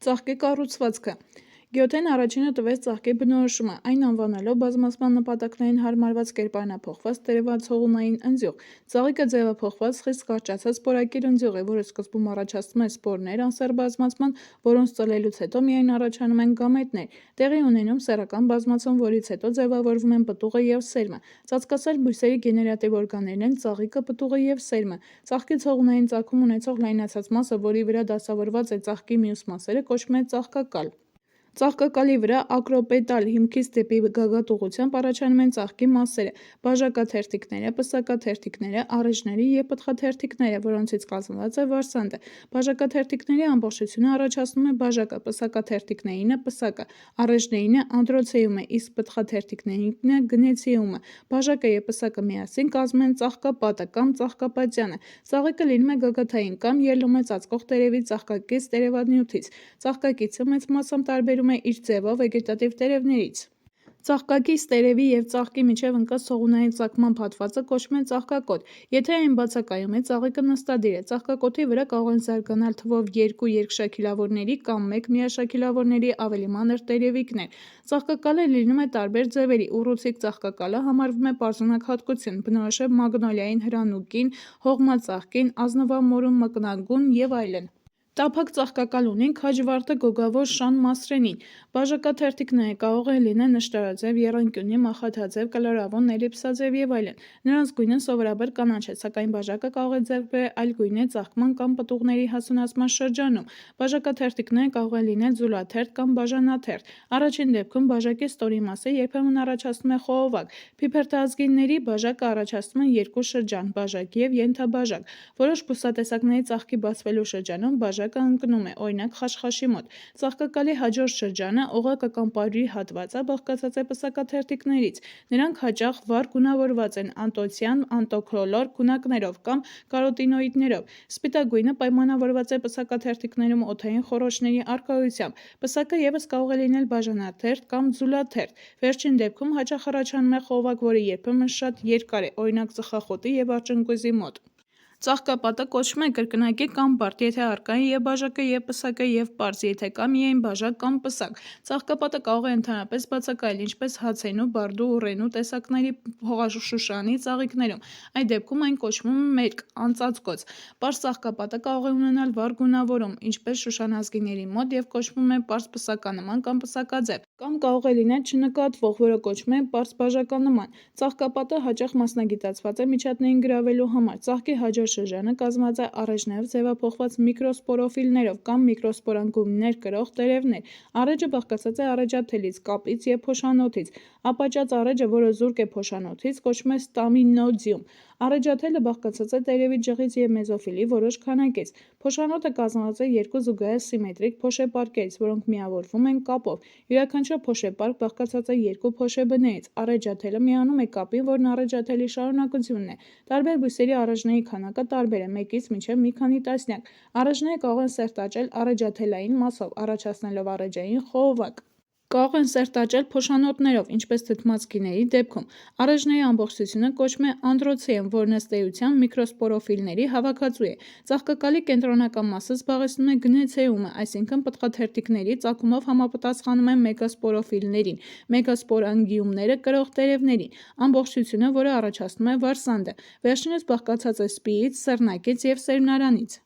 Ծաղկի կառուցվածքը Գյոթեն առաջինը տվեց ծաղկի բնորոշումը, այն անվանելով բազմացման նպատակներին հարմարված կերպարանափոխված տերևացողունային ընձյուղ։ Ծաղիկը ձևափոխված, խիստ կարճացած սպորակիր ընձյուղ է, որը սկզբում առաջացնում է սպորներ անսեռ բազմացման, որոնց ծլելուց հետո միայն առաջանում են գամետներ, տեղի ունենում սեռական բազմացում, որից հետո ձևավորվում են պտուղը և սերմը։ Ծածկասերմ բույսերի գեներատիվ օրգաններն են ծաղիկը, պտուղը և սերմը։ Ծաղկի ցողունային ծագում ունեցող լայնացած մասը, որի վրա դասավորված է ծաղկի մյուս մասերը, կոչվում է ծաղկակալ։ Ծաղկակալի վրա ակրոպետալ հիմքից դեպի գագաթ առաջանում են ծաղկի մասերը՝ բաժակաթերթիկները, պսակաթերթիկները, առէջները և պտղաթերթիկները, որոնցից կազմված է վարսանդը։ Բաժակաթերթիկների ամբողջությունը առաջացնում է բաժակը, պսակաթերթիկներինը՝ պսակը, առէջներինը՝ անդրոցեումը, իսկ պտղաթերթիկներինը՝ գնեցիումը։ Բաժակը և պսակը միասին կազմում են ծաղկապատը կամ ծաղկապատյանը։ Ծաղիկը լինում է գագաթային կամ ելնում է ծածկող տերևի ծաղկակից տերևանյութից։ Ծաղկակիցը մեծ մասամբ տարբերում է իր ձևով վեգետատիվ տերևներից։ Ծաղկակից տերևի և ծաղկի միջև ընկած ցողունային ծագման հատվածը կոչվում է ծաղկակոթ։ Եթե այն բացակայում է, ծաղիկը նստադիր է։ Ծաղկակոթի վրա կարող են զարգանալ թվով 2 երկշաքիլավորների կամ 1 միաշաքիլավորների ավելի մանր տերևիկներ։ Ծաղկակալը լինում է տարբեր ձևերի։ Ուռուցիկ ծաղկակալը համարվում է պարզունակ հատկություն, բնորոշ է մագնոլիային հրանուկին, հողմածաղկին, ազնվամորում մկնագուն և այլն։ Տափակ ծաղկակալ ունի քաջվարդը գոգավոր շան մասրենին։ Բաժակաթերթիկները կարող են լինել նշտարաձև, եռանկյունի, մախաթաձև, կլորավուն, էլիպսաձև և այլն։ Նրանց գույնը սովորաբար կանաչ է, սակայն բաժակը կարող է ձեռք բերել այլ գույներ ծաղկման կամ պտուղների հասունացման շրջանում։ Բաժակաթերթիկները կարող են լինել ձուլաթերթ կամ բաժանաթերթ։ Առաջին դեպքում բաժակի ստորին մասը երբեմն առաջացնում է խողովակ։ Փիփերթազգիների բաժակը առաջացնում են երկու շրջան՝ բաժակ և ենթաբաժակ։ Որոշ բուսատեսակների ծաղկի բացվելու շրջանում բաժակը ընկնում է, օրինակ՝ խաշխաշի մոտ։ Ծաղկակալի հաջորդ շրջանը՝ օղակը կամ պարուրի հատվածը, բաղկացած է պսակաթերթիկներից։ Նրանք հաճախ վառ գունավորված են անտոցյան, անտոքոլոր գունակներով կամ կարոտինոիդներով։ Սպիտակ գույնը պայմանավորված է պսակաթերթիկներում օդային խոռոչների առկայությամբ։ Պսակը ևս կարող է լինել բաժանաթերթ կամ ձուլաթերթ։ Վերջին դեպքում հաճախ առաջանում է խողովակ, որը երբեմն շատ երկար է, օրինակ՝ ծխախոտի և արջնկուզի մոտ։ Ծաղկապատը կոչվում է կրկնակի կամ բարդ, եթե առկա են և բաժակը, և պսակը, և պարզ, եթե կա միայն բաժակ կամ պսակ։ Ծաղկապատը կարող է ընդհանրապես բացակայել, ինչպես հացենու, բարդու, ուռենու տեսակների հողաշուշանի ծաղիկներում։ Այդ դեպքում այն կոչվում է մերկ, անծածկոց։ Պարզ ծաղկապատը կարող է ունենալ վառ գունավորում, ինչպես շուշանազգիների մոտ, և կոչվում է պարզ պսականման կամ պսակաձև, կամ կարող է լինել չնկատվող, որը կոչվում է պարզ բաժականման։ Ծաղկապատը հաճախ մասնագիտացված է միջատներին գրավելու համար։ Ծաղկի հաջորդ շրջանը կազմված է առէջներով ձևափոխված միկրոսպորոֆիլներով կամ միկրոսպորանգումներ կրող տերևներ։ Առէջը բաղկացած է առէջաթելից, կապից և փոշանոթից։ Ապաճած առէջը, որը զուրկ է փոշանոթից, կոչվում է ստամինոդիում։ Առէջաթելը բաղկացած է տերևի ջղից և մեզոֆիլի որոշ քանակից։ Փոշանոթը կազմված է երկու զուգահեռ սիմետրիկ փոշեպարկերից, որոնք միավորվում են կապով։ Յուրաքանչյուր փոշեպարկ բաղկացած է երկու փոշեբներից։ Առէջաթելը միանում է կապին, որն առէջաթելի շարունակությունն է։ Տարբեր բույսերի առէջների քանակը տարբեր է՝ 1-ից մինչև մի քանի տասնյակ։ Առէջները կարող են սերտաճել առէջաթելային մասով, առաջացնելով առէջային խողովակ։ Կարող են սերտաճել փոշանոթներով, ինչպես թթմած գիների դեպքում։ Առէջների ամբողջությունը կոչվում է անդրոցիեմ, որն ըստ էության միկրոսպորոֆիլների հավաքածու է։ Ծաղկակալի կենտրոնական մասը զբաղեցնում է գնեցեումը, այսինքն պտղաթերթիկների ծագումով համապատասխանում է մեգասպորոֆիլներին, մեգասպորանգիումները կրող տերևներին։ Ամբողջությունը, որը առաջացնում է վարսանդը, վերջինս բաղկացած է սպիից, սռնակից և սերմնարանից։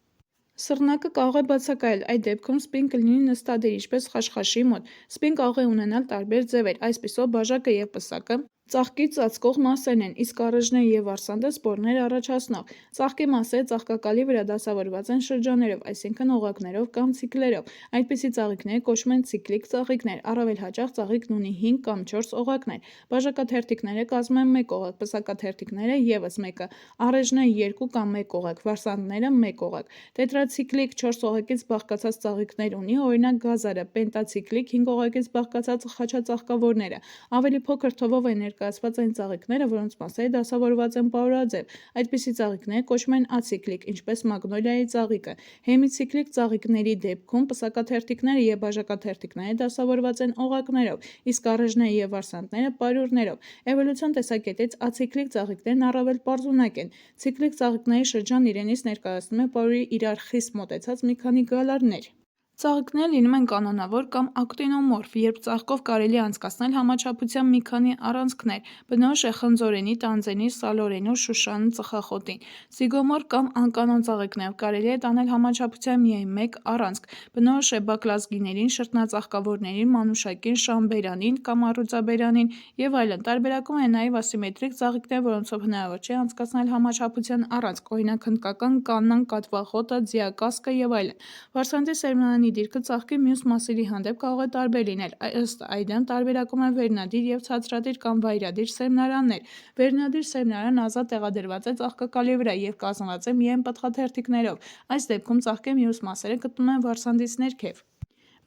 Սռնակը կարող է բացակայել, այդ դեպքում սպին կլինի նստադիր, ինչպես խաշխաշի մոտ։ Սպին կարող է ունենալ տարբեր ձևեր, այսպիսով բաժակը և պսակը ծաղկի ծածկող մասերն են, իսկ առէջները և վարսանդը սպորներ առաջացնող։ Ծաղկի մասերը ծաղկակալի վրա դասավորված են շրջաններով, այսինքն օղակներով կամ ցիկլերով։ Այդպիսի ծաղիկները կոչվում են ցիկլիկ ծաղիկներ։ Առավել հաճախ ծաղիկն ունի 5 կամ 4 օղակներ։ Բաժակաթերթիկները կազմում են 1 օղակ, պսակաթերթիկները ևս մեկը, առէջները 2 կամ 1 օղակ, վարսանդները 1 օղակ։ Տետրացիկլիկ 4 օղակից բաղկացած ծաղիկներ ունի, օրինակ՝ գազարը, պենտացիկլիկ 5 օղակից բաղկացած խաչածաղկավորները։ Ավելի փոքր թվով են ներկայացված այն ծաղիկները, որոնց մասերը դասավորված են պարուրաձև։ Այդպիսի ծաղիկները կոչվում են ացիկլիկ, ինչպես մագնոլիայի ծաղիկը։ Հեմիցիկլիկ ծաղիկների դեպքում պսակաթերթիկները և բաժակաթերթիկները դասավորված են օղակներով, իսկ առէջները և վարսանդները՝ պարուրներով։ Էվոլյուցիոն տեսակետից ացիկլիկ ծաղիկներն առավել պարզունակ են։ Ցիկլիկ ծաղիկների շրջանն իրենից ներկայացնում է պարուրի իրար խիստ մոտեցած մի քանի գալարներ։ Ծաղիկները լինում են կանոնավոր կամ ակտինոմորֆ, երբ ծաղկով կարելի է անցկացնել համաչափության մի քանի առանցքներ, բնորոշ է խնձորենի, տանձենի, սալորենու, շուշան, ծխախոտին։ Զիգոմորֆ կամ անկանոն ծաղիկներով կարելի է տանել համաչափության միայն մեկ առանցք, բնորոշ է բակլազգիներին, շրթնածաղկավորներին, մանուշակին, շամբերանին կամ առյուծաբերանին և այլն։ Տարբերակում են նաև ասիմետրիկ ծաղիկներ, որոնցով հնարավոր չէ անցկացնել համաչափության առանցք, օրինակ հնդկական կաննան, կատվախոտը, ձիակասկը և այլն։ Վարսանդի սերմնարանի դիրքը ծաղկի մյուս մասերի հանդեպ կարող է տարբեր լինել, ըստ այդմ տարբերակում են վերնադիր և ցածրադիր կամ վայրադիր սերմնարաններ։ Վերնադիր սերմնարանն ազատ տեղադրված է ծաղկակալի վրա և կազմված է միայն պտղաթերթիկներով։ Այս դեպքում ծաղկի մյուս մասերը գտնվում են վարսանդից ներքև։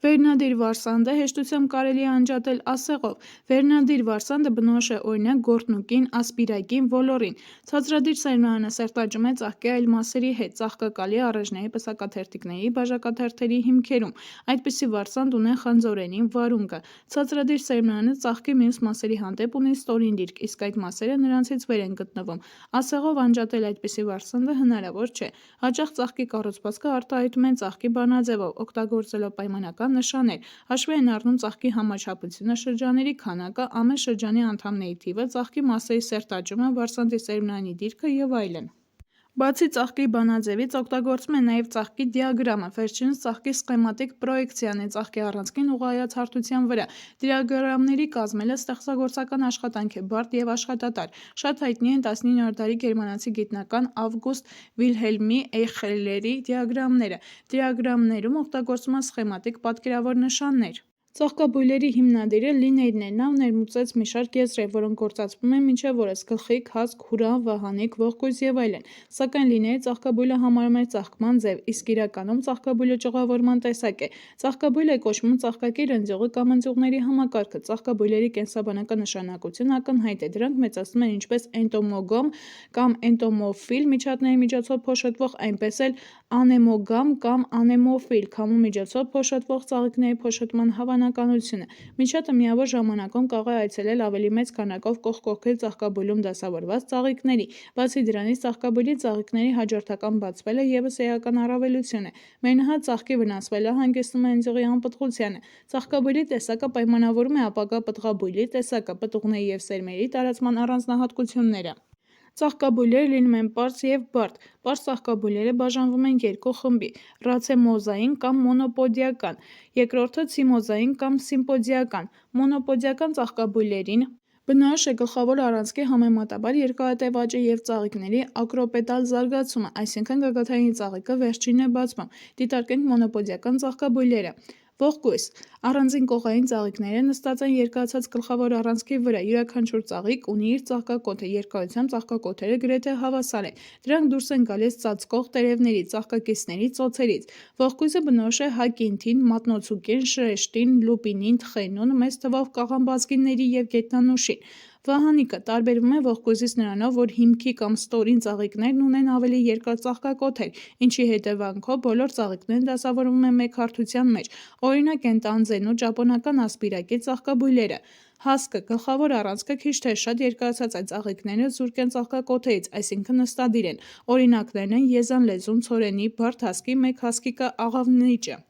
Վերնադիր վարսանդը հեշտությամբ կարելի է անջատել ասեղով։ Վերնադիր վարսանդը բնորոշ է օրինակ գորտնուկին, ասպիրակին, ոլորին։ Ցածրադիր սերմնարանը սերտաճում է ծաղկի այլ մասերի հետ, ծաղկակալի, առէջների, պսակաթերթիկների, բաժակաթերթերի հիմքերում։ Այդպիսի վարսանդ ունեն խնձորենին, վարունգը։ Ցածրադիր սերմնարանը ծաղկի մյուս մասերի հանդեպ ունի ստորին դիրք, իսկ այդ մասերը նրանցից վեր են գտնվում։ Ասեղով անջատել այդպիսի վարսանդը հնարավոր չէ։ Հաճախ ծաղկի կառուցվածքը արտահայտում են ծաղկի բանաձևով, օգտագործելով պայմանական նշաններ։ Հաշվի են առնում ծաղկի համաչափությունը, շրջանների քանակը, ամեն շրջանի անդամների թիվը, ծաղկի մասերի սերտաճումը, վարսանդի սերմնարանի դիրքը և այլն։ Բացի ծաղկի բանաձևից, օգտագործում են նաև ծաղկի դիագրամը, վերջինս ծաղկի սխեմատիկ պրոյեկցիան է ծաղկի առանցքին ուղղահայաց հարթության վրա։ Դիագրամների կազմելը ստեղծագործական աշխատանք է, բարդ և աշխատատար։ Շատ հայտնի են 19-րդ դարի գերմանացի գիտնական Ավգուստ Վիլհելմի Էյխելերի դիագրամները։ Դիագրամներում օգտագործվում են սխեմատիկ պատկերավոր նշաններ։ Ծաղկաբույլերի հիմնադիրը Լինեյրն է։ Նա ներմուծեց մի շարք եզրեր, որոնք գործածվում են մինչև օրս՝ գլխիկ, հասկ, հուրան, վահանիկ, ողկույզ և այլն։ Սակայն Լինեյը ծաղկաբույլը համարում էր ծաղկման ձև, իսկ իրականում ծաղկաբույլը ճյուղավորման տեսակ է։ Ծաղկաբույլ է կոչվում ծաղկակիր ընձյուղը կամ ընձյուղների համակարգը։ Ծաղկաբույլերի կենսաբանական նշանակությունը ակնհայտ է։ Դրանք մեծացնում են ինչպես էնտոմոգամ կամ էնտոմոֆիլ միջատների միջոցով փոշոտվող, այնպես էլ անեմոգամ կամ անեմոֆիլ քամու միջոցով փոշոտվող ծաղիկների փոշոտման հավանականությունը։ Միջատը միավոր ժամանակում կարող է այցելել ավելի մեծ քանակով կողքով ծաղկաբույլում դասավորված ծաղիկների։ Բացի դրանից, ծաղկաբույլի ծաղիկների հաջորդական բացվելը ևս էական առավելություն է։ Մենահատ ծաղկի վնասվելը հանգեցնում է ընձյուղի անպտղությանը։ Ծաղկաբույլի տեսակը պայմանավորում է ապագա պտղաբույլի տեսակը, պտուղների և սերմերի տարածման առանձնահատկությունները։ Ծաղկաբույլերը լինում են պարզ և բարդ։ Պարզ ծաղկաբույլերը բաժանվում են երկու խմբի՝ ռացեմոզային կամ մոնոպոդիական, երկրորդը ցիմոզային կամ սիմպոդիական։ Մոնոպոդիական ծաղկաբույլերին բնորոշ է գլխավոր առանցքի համեմատաբար երկարատև աճը և ծաղիկների ակրոպետալ զարգացումը, այսինքն գագաթային ծաղիկը վերջինն է բացվում։ Դիտարկենք մոնոպոդիական ծաղկաբույլերը։ Ողկույզ։ Առանձին կողային ծաղիկները նստած են երկարացած գլխավոր առանցքի վրա։ Յուրաքանչյուր ծաղիկ ունի իր ծաղկակոթը, երկարությամբ ծաղկակոթերը գրեթե հավասար են։ Դրանք դուրս են գալիս ծածկող տերևներից, ծաղկակիցների ծոցերից։ Ողկույզը բնորոշ է հակինթին, մատնոցուկին, շրեշտին, լուպինին, թխենուն, մեծ թվով կաղամբազգիների և գետնանուշին։ Վահանիկը տարբերվում է ողկույզից նրանով, որ հիմքի կամ ստորին ծաղիկներն ունեն ավելի երկար ծաղկակոթեր, ինչի հետևանքով բոլոր ծաղիկները դասավորվում են մեկ հարթության մեջ, օրինակ են տանձենու, ճապոնական ասպիրակի ծաղկաբույլերը։ Հասկը գլխավոր առանցքը քիչ թե շատ երկարացած է, ծաղիկները զուրկ են ծաղկակոթերից, այսինքն նստադիր են։ Օրինակներն են եզան լեզուն, ցորենի, բարդ հասկի, մեկ հասկիկը, աղավնիճը։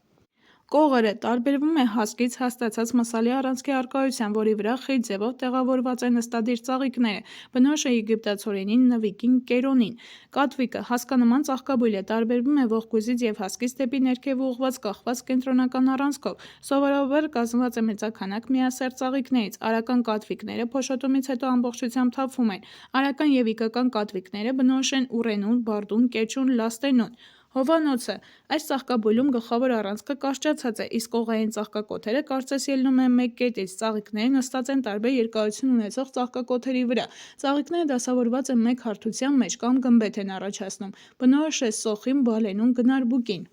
Կողերը տարբերվում է հասկից հաստացած մսալի առանցքի առկայությամբ, որի վրա խիտ ձևով տեղավորված են նստադիր ծաղիկները։ Բնորոշ է եգիպտացորենին, նվիկին, կերոնին։ Կատվիկը հասկանման ծաղկաբույլ է, տարբերվում է ողկույզից և հասկից դեպի ներքև ուղղված կախված կենտրոնական առանցքով։ Սովորաբար կազմված է մեծաքանակ միասեռ ծաղիկներից։ Արական կատվիկները փոշոտումից հետո ամբողջությամբ թափվում են։ Արական և իգական կատվիկները բնորոշ են ուռենուն, բարդուն, կեչուն, լաստենուն։ Հովանոցը։ Այս ծաղկաբույլում գլխավոր առանցքը կարճացած է, իսկ կողային ծաղկակոթերը կարծես ելնում են մեկ կետից։ Ծաղիկները նստած են տարբեր երկարություն ունեցող ծաղկակոթերի վրա։ Ծաղիկները դասավորված են մեկ հարթության մեջ կամ գմբեթ են առաջացնում։ Բնորոշ է սոխին, բալենուն, գնարբուկին։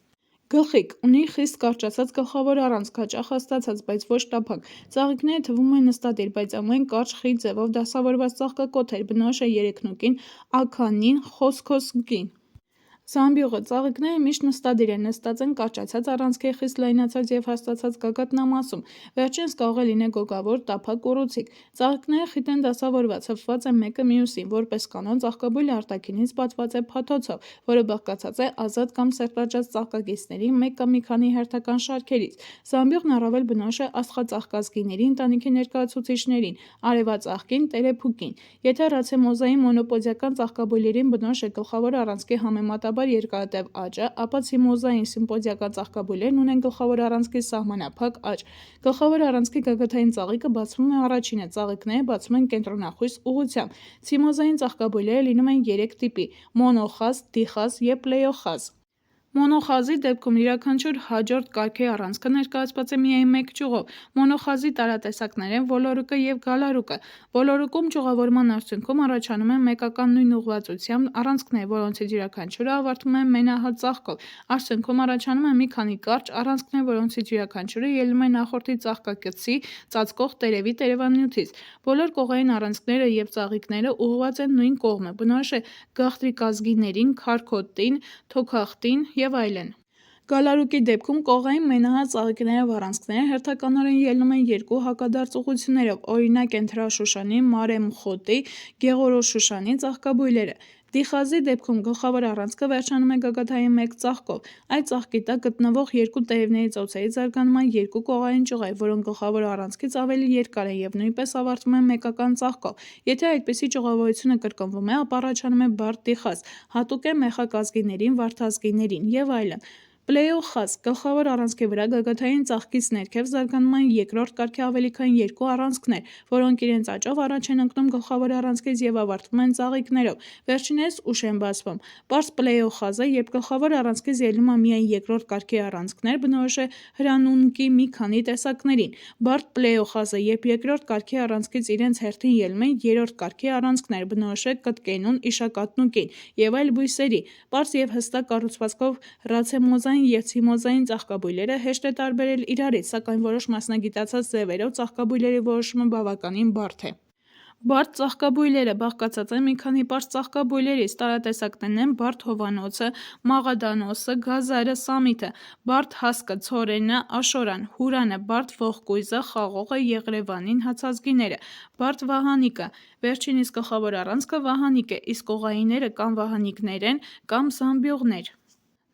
Գլխիկ ունի խիստ կարճացած գլխավոր առանցք, հաճախ հաստացած, բայց ոչ տափակ։ Ծաղիկները թվում են նստադիր, բայց ամեն կարճ խիտ ձևով դասավորված ծաղկակոթեր։ Բնորոշ է երեքնուկին, աքանին, խոսքոսկին։ Զամբյուղը ծաղիկները միշտ նստադիր են, նստած են կարճացած առանցքի խիստ լայնացած և հաստացած գագաթնամասում, վերջինս կարող է լինել գոգավոր, տափակ, ուռուցիկ։ Ծաղիկները խիտ են դասավորված, հպված են մեկը մյուսին, որպես կանոն ծաղկաբույլը արտաքինից պատված է փաթոցով, որը բաղկացած է ազատ կամ սերտաճած ծաղկակիցների մեկ կամ մի քանի հերթական շարքերից։ Զամբյուղն առավել բնորոշ է աստղածաղկազգիների ընտանիքի ներկայացուցիչներին՝ արևածաղկին, տերեփուկին։ Եթե ռացեմոզային մոնոպոդիական ծաղկաբույլերին բնորոշ է գլխավոր առանցքի համեմատաբար երկարատև աճը, ապա ցիմոզային սիմպոդիական ծաղկաբույլերն ունեն գլխավոր առանցքի սահմանափակ աճ։ Գլխավոր առանցքի գագաթային ծաղիկը բացվում է առաջինը, ծաղիկները բացվում են կենտրոնախույս ուղղությամբ։ Ցիմոզային ծաղկաբույլերը լինում են 3 տիպի՝ մոնոխազ, դիխազ և պլեյոխազ։ Մոնոխազի դեպքում յուրաքանչյուր հաջորդ կարգի առանցքը ներկայացված է միայն մեկ ճյուղով։ Մոնոխազի տարատեսակներ են ոլորուկը և գալարուկը։ Ոլորուկում ճյուղավորման արդյունքում առաջանում են մեկական նույն ուղղվածությամբ առանցքներ, որոնցից յուրաքանչյուրը ավարտվում է մենահատ ծաղկով։ Արդյունքում առաջանում են մի քանի կարճ առանցքներ, որոնցից յուրաքանչյուրը ելնում է նախորդի ծաղկակցի ծածկող տերևի տերևանյութից։ Բոլոր կողային առանցքները և ծաղիկները ուղղված են նույն կողմը, բնորոշ է գաղտրիկազգիներին, քարքոտին, թոքախտին և այլն։ Գալարուկի դեպքում կողային մենահատ ծաղիկներով առանցքները հերթականորեն ելնում են երկու հակադարձ ուղղություններով, օրինակ են թրաշուշանի, մարեմխոտի, գեղորոշուշանի ծաղկաբույլերը։ Դիխազի դեպքում գլխավոր առանցքը վերջանում է գագաթային մեկ ծաղկով։ Այդ ծաղկի տակ գտնվող երկու տերևների ծոցերից զարգանում են երկու կողային ճյուղեր, որոնք գլխավոր առանցքից ավելի երկար են և նույնպես ավարտվում են մեկական ծաղկով։ Եթե այդպիսի ճյուղավորությունը կրկնվում է, ապա առաջանում է բարդ դիխազ, հատուկ է մեխակազգիներին, վարդազգիներին և այլն։ Պլեյոխազ գլխավոր առանցքի վրա գագաթային ծաղկից ներքև զարգանում են երկրորդ կարգի ավելի քան երկու առանցքներ, որոնք իրենց աճով առաջ են ընկնում գլխավոր առանցքից և ավարտվում են ծաղիկներով, վերջիններս ուշ են բացվում։ Պարզ պլեյոխազը, երբ գլխավոր առանցքից ելնում են միայն երկրորդ կարգի առանցքներ, բնորոշ է հրանունկի մի քանի տեսակներին։ Բարդ պլեյոխազը, երբ երկրորդ կարգի առանցքից իրենց հերթին ելնում են երրորդ կարգի առանցքներ, բնորոշ է կտկենուն, իշակատնուկին և այլ բույսերի։ Պարզ և հստակ կառուցվածքով ռացեմոզային և ցիմոզային ծաղկաբույլերը հեշտ է տարբերել իրարից, սակայն որոշ մասնագիտացած ձևերով ծաղկաբույլերի որոշումը բավականին բարդ է։ Բարդ ծաղկաբույլերը բաղկացած են մի քանի պարզ ծաղկաբույլերից։ Տարատեսակներն են բարդ հովանոցը, մաղադանոսը, գազարը, սամիթը, բարդ հասկը, ցորենը, աշորան, հուրանը, բարդ ողկույզը, խաղողը, եղրևանին հացազգիները, բարդ վահանիկը։ Վերջին իսկ գլխավոր առանցքը վահանիկ է, իսկ կողայինները կամ վահանիկներ են, կամ զամբյուղներ։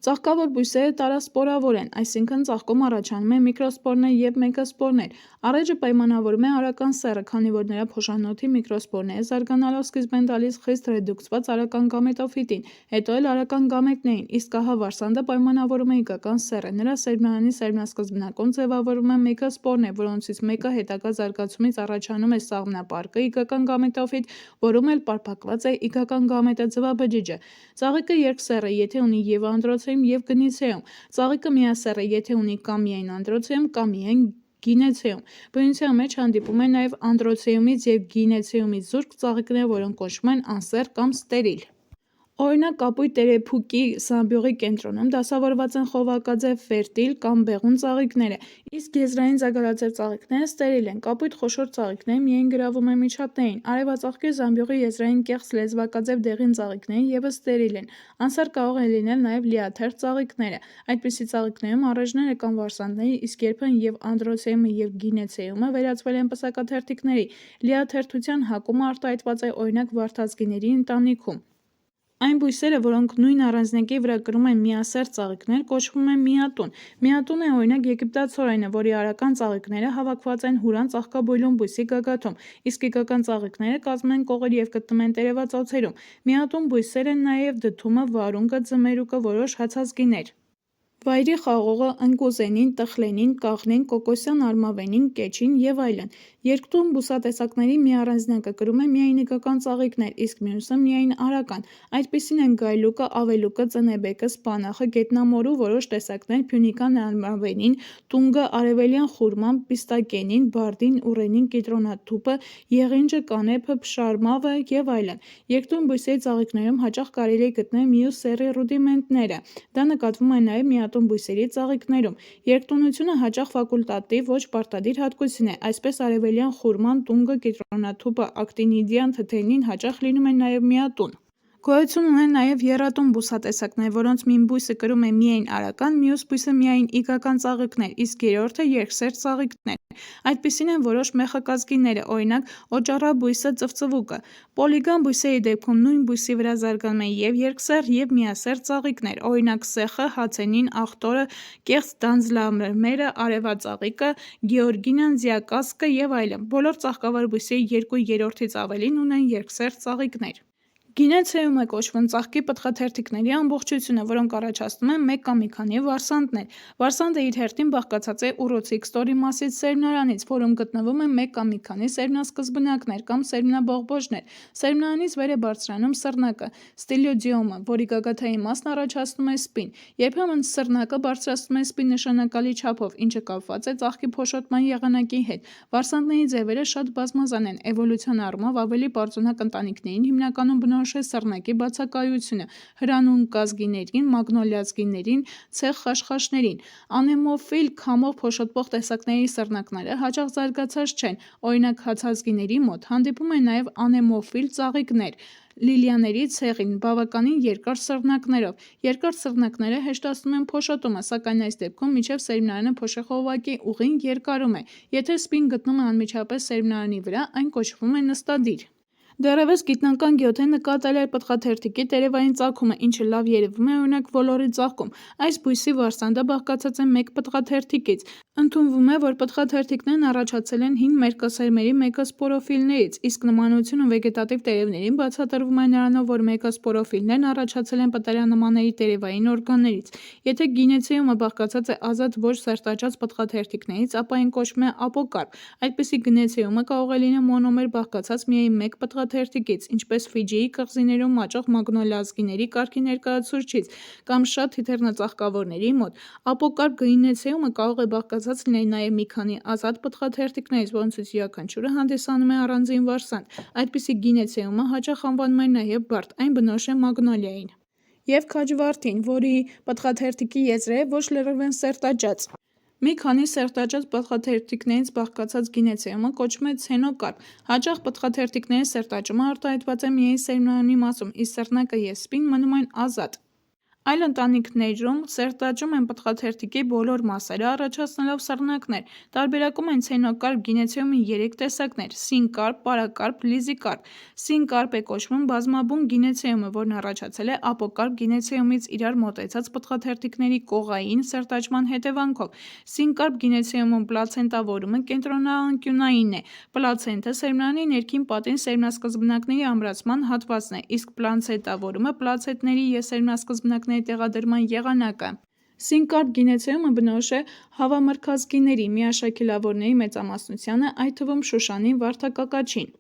Ծաղկավոր բույսերը տարասպորավոր են, այսինքն ծաղկում առաջանում են միկրոսպորներ և մեգասպորներ։ Առէջը պայմանավորում է արական սեռը, քանի որ նրա փոշանոթի միկրոսպորները զարգանալով սկիզբ են տալիս խիստ ռեդուկցված արական գամետոֆիտին, հետո էլ արական գամետներին, իսկ ահա վարսանդը պայմանավորում է իգական սեռը։ Նրա սերմնարանի սերմնասկզբնակում ձևավորվում են մեգասպորներ, որոնցից մեկը հետագա զարգացումից առաջանում է սաղմնապարկը, իգական գամետոֆիտ, որում էլ պարփակված է իգական գամետը, ձվաբջիջը։ Ծաղիկը երկսեռ է, եթե ունի և անդրոցեում, և գնիցեում։ Ծաղիկը միասեռ է, եթե ունի կամ միայն անդրոցեում, կամ միայն գինեցեում։ Բնության մեջ հանդիպում են նաև անդրոցեումից և գինեցեումից զուրկ ծաղիկներ, որոնք կոչվում են անսեռ կամ ստերիլ։ Օրինակ կապույտ տերեփուկի զամբյուղի կենտրոնում դասավորված են խողովակաձև ֆերտիլ կամ բեղուն ծաղիկները, իսկ եզրային ձագարաձև ծաղիկները ստերիլ են։ Կապույտ խոշոր ծաղիկները միայն գրավում են միջատներին։ Արևածաղկի զամբյուղի եզրային կեղծ լեզվակաձև դեղին ծաղիկները ևս ստերիլ են։ Անսեռ կարող են լինել նաև լիաթերթ ծաղիկները։ Այդպիսի ծաղիկներում առէջները կամ վարսանդների, իսկ երբեմն և անդրոցեումը և գինեցեումը վերածվել են պսակաթերթիկների։ Լիաթերթության հակումը արտահայտված է օրինակ վարդազգիների ընտանիքում։ Այն բույսերը, որոնք նույն առանձնյակի վրա կրում են միասեռ ծաղիկներ, կոչվում են միատուն։ Միատուն է օրինակ եգիպտացորենը, որի արական ծաղիկները հավաքված են հուրան ծաղկաբույլում բույսի գագաթում, իսկ իգական ծաղիկները կազմում են կողեր և գտնվում են տերևածոցերում։ Միատուն բույսեր են նաև դդումը, վարունգը, ձմերուկը, որոշ հացազգիներ։ Վայրի խաղողը, ընկուզենին, տխլենին, կաղնին, կոկոսյան արմավենին, կեչին և այլն։ Երկտուն բուսատեսակների մի առանձնյակը կրում է միայն իգական ծաղիկներ, իսկ մյուսը միայն արական։ Այդպիսին են գայլուկը, ավելուկը, ծնեբեկը, սպանախը, գետնամորու որոշ տեսակներ, փյունիկան արմավենին, տունգը, արևելյան խուրման, պիստակենին, բարդին, ուռենին, կիտրոնաթուփը, եղինջը, կանեփը, փշարմավը և այլն։ Երկտուն բույսերի ծաղիկներում հաճախ կարելի է գտնել մյուս սեռի ռուդիմենտները։ Դա նկատվում է նաև միատուն բույսերի ծաղիկներում։ Երկտունությունը հաճախ ֆակուլտատիվ, ոչ պարտադիր հատկություն է։ Այսպես արևելյան խուրման, տունգը, կիտրոնաթուփը, ակտինիդյան թթենին հաճախ լինում են նաև միատուն։ Գոյություն ունեն նաև եռատուն բուսատեսակներ, որոնց մի բույսը կրում է միայն արական, մյուս բույսը միայն իգական ծաղիկներ, իսկ երրորդը երկսեռ ծաղիկներ։ Այդպիսին են որոշ մեխակազգիները, օրինակ օճառաբույսը, ծվծվուկը։ Պոլիգամ բույսերի դեպքում նույն բույսի վրա զարգանում են և երկսեռ, և միասեռ ծաղիկներ, օրինակ սեխը, հացենին, աղտորը, կեղծ դանձլամրմերը, արևածաղիկը, գեորգինան, ձիակասկը և այլն։ Բոլոր ծաղկավոր բույսերի 2/3-ից ավելին ունեն երկսեռ ծաղիկներ։ Գինեցիում է կոչվում ծաղկի պտղաթերթիկների ամբողջությունը, որոնք առաջացնում են մեկ կամ մի քանի վարսանդներ։ Վարսանդը իր հերթին բաղկացած է ուռուցիկ ստորիմասից սերմնարանից, որում գտնվում են մեկ կամ մի քանի սերմնասկզբնակներ կամ սերմնաբողբոջներ։ Սերմնարանից վեր է բարձրանում սռնակը, ստիլոդիոմը, որի գագաթային մասն առաջացնում է սպին։ Երբեմն սռնակը բարձրացնում է սպին նշանակալի չափով, ինչը կապված է ծաղկի փոշոտման եղանակի հետ։ Վարսանդների ձևերը շատ բազմազան են։ Էվոլյուցիոն առումով ավելի պարզունակ ընտանիքներին հիմնականում բնորոշ է սռնակի բացակայությունը, հրանում կազգիներին, մագնոլիազգիներին, ցեխ խաշխաշներին։ Անեմոֆիլ քամով փոշոտվող տեսակների սռնակները հաճախ զարգացած չեն, օրինակ հացազգիների մոտ։ Հանդիպում են նաև անեմոֆիլ ծաղիկներ, լիլիաների ցեղին, բավականին երկար սռնակներով։ Երկար սռնակները հեշտացնում են փոշոտումը, սակայն այս դեպքում մինչև սերմնարանը փոշեղովակի ուղին երկարում է։ Եթե սպին գտնում է անմիջապես սերմնարանի վրա, այն կոչվում է նստադիր։ Դեռևս գիտնական Գյոթեն նկատել էր պտղաթերթիկի տերևային ծագումը, ինչը լավ երևում է օրինակ ոլորի ծաղկում։ Այս բույսի վարսանդը բաղկացած է մեկ պտղաթերթիկից։ Ընդունվում է, որ պտղաթերթիկներն առաջացել են հին մերկոսերմերի մեգասպորոֆիլներից, իսկ նմանությունը վեգետատիվ տերևներին բացատրվում է նրանով, որ մեգասպորոֆիլներն առաջացել են պտարյանամանների տերևային օրգաններից։ Եթե գինեցիումը բաղկացած է ազատ ոչ սերտաճած պտղաթերթիկներից, ապա այն կոչվում է ապոկարպ։ Այդպիսի գինեցիումը կարող է լինել մոնոմեր բաղկացած միայն մեկ պտղաթերթիկից, ինչպես Ֆիջիի կղզիներում աճող մագնոլիազգիների կարգի ներկայացուցիչից կամ շատ թիթեռնածաղկավորների մոտ։ Ապոկարպ գինեցիումը կարող է բաղկացած լինել նաև մի քանի ազատ պտղաթերթիկներից, որոնցից յուրաքանչյուրը հանդիսանում է առանձին վարսանդ։ Այդպիսի գինեցիումը հաճախ անվանում են նաև բարդ, այն բնորոշ է մագնոլիային և քաջվարդին, որի պտղաթերթիկի եզրերը ոչ լրիվ են սերտաճած։ Մի քանի սերտաճած պտղաթերթիկներից բաղկացած գինեցիումը կոչվում է ցենոկարպ։ Հաճախ պտղաթերթիկների սերտաճումը արտահայտված է միայն սերմնարանի մասում, իսկ սռնակը և սպին մնում են ազատ։ Այլ ընտանիքներում սերտաճում են պտղաթերթիկի բոլոր մասերը, առաջացնելով սռնակներ։ Տարբերակում են ցենոկարպ գինեցիումի 3 տեսակներ՝ սինկարպ, պարակարպ, լիզիկարպ։ Սինկարպ է կոչվում բազմաբուն գինեցիումը, որն առաջացել է ապոկարպ գինեցիումից իրար մոտեցած պտղաթերթիկների կողային սերտաճման հետևանքով։ Սինկարպ գինեցիումում պլացենտավորումը կենտրոնանկյունային է։ Պլացենտը սերմնարանի ներքին պատին սերմնասկզբնակների ամրացման հատվածն է, իսկ պլացենտավորումը պլացենտների և սերմնասկզբնակների տեղադրման եղանակը։ Սինկարպ գինեցիումը բնորոշ է հավամրգազգիների, միաշաքելավորների մեծամասնությանը, այդ թվում շուշանին, վարդակակաչին։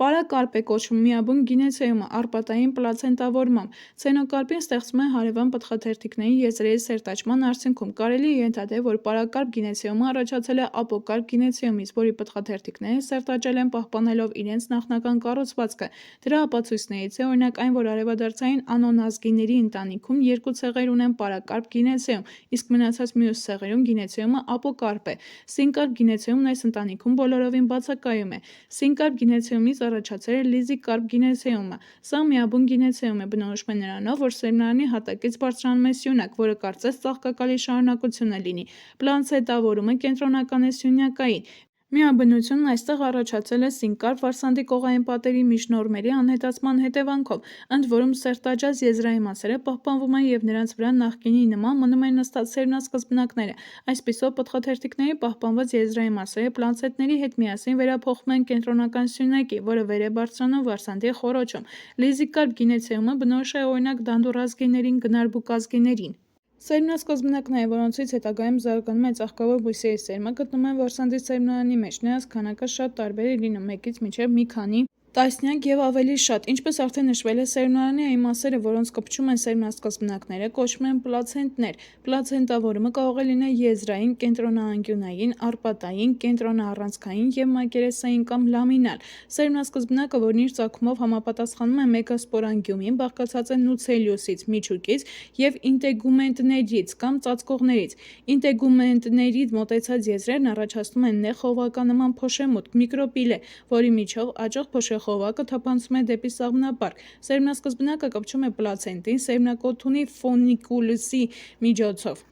Պարակարպ է կոչվում միաբուն գինեցիումը արպատային պլացենտավորմամբ։ Ցենոկարպին ստեղծվում է հարևան պտղաթերթիկների եզրերի սերտաճման արդյունքում։ Կարելի է ենթադրել, որ պարակարպ գինեցիումը առաջացել է ապոկարպ գինեցիումից, որի պտղաթերթիկները սերտաճել են պահպանելով իրենց նախնական կառուցվածքը։ Դրա ապացույցներից է օրինակ այն, որ արևադարձային անոնազգիների ընտանիքում 2 ցեղեր ունեն պարակարպ գինեցիում, իսկ մնացած մյուս ցեղերում գինեցիումը ապոկարպ է։ Սինկարպ գինեցիումն այս ընտանիքում բոլորովին բացակայում է։ Սինկարպ գինեցիումից առաջացել է լիզիկարպ գինեցիումը։ Սա միաբուն գինեցիում է, բնորոշվում է նրանով, որ սերմնարանի հատակից բարձրանում է սյունակ, որը կարծես ծաղկակալի շարունակություն է լինի։ Պլացենտավորումը կենտրոնական է սյունյակային։ Միաբնությունն այստեղ առաջացել է սինկարպ վարսանդի կողային պատերի միջնորմերի անհետացման հետևանքով, ընդ որում սերտաճած եզրային մասերը պահպանվում են և նրանց վրա նախկինի նման մնում են նստած սերմնասկզբնակները։ Այսպիսով պտղաթերթիկների պահպանված եզրային մասերը պլացենտների հետ միասին վերափոխվում են կենտրոնական սյունյակի, որը վեր է բարձրանում վարսանդի խոռոչում։ Լիզիկարպ գինեցիումը բնորոշ է օրինակ դանդուրազգիներին, գնարբուկազգիներին։ Սերմնասկզբնակները, որոնցից հետագայում զարգանում է ծաղկավոր բույսերի սերմը, գտնվում են վարսանդի սերմնարանի մեջ։ Նրանց քանակը շատ տարբեր է լինում՝ մեկից մինչև մի քանի տասնյակ և ավելի շատ։ Ինչպես արդեն նշվել է, սերմնարանի այն մասերը, որոնց կպչում են սերմնասկզբնակները, կոչվում են պլացենտներ։ Պլացենտավորումը կարող է լինել եզրային, կենտրոնաանկյունային, արպատային, կենտրոնաառանցքային և մակերեսային կամ լամինար։ Սերմնասկզբնակը, որն իր ծագումով համապատասխանում է մեգասպորանգիումին, բաղկացած է նուցելիուսից, միջուկից և ինտեգումենտներից կամ ծածկողներից։ Ինտեգումենտների մոտեցած եզրերն առաջացնում են նեղ հովականման փոշեմուտք՝ միկրոպիլե, որի միջով աճող փոշեղով խողովակը թափանցում է դեպի սաղմնապարկ։ Սերմնասկզբնակը կպչում է պլացենտին սերմնակոթունի ֆունիկուլուսի միջոցով։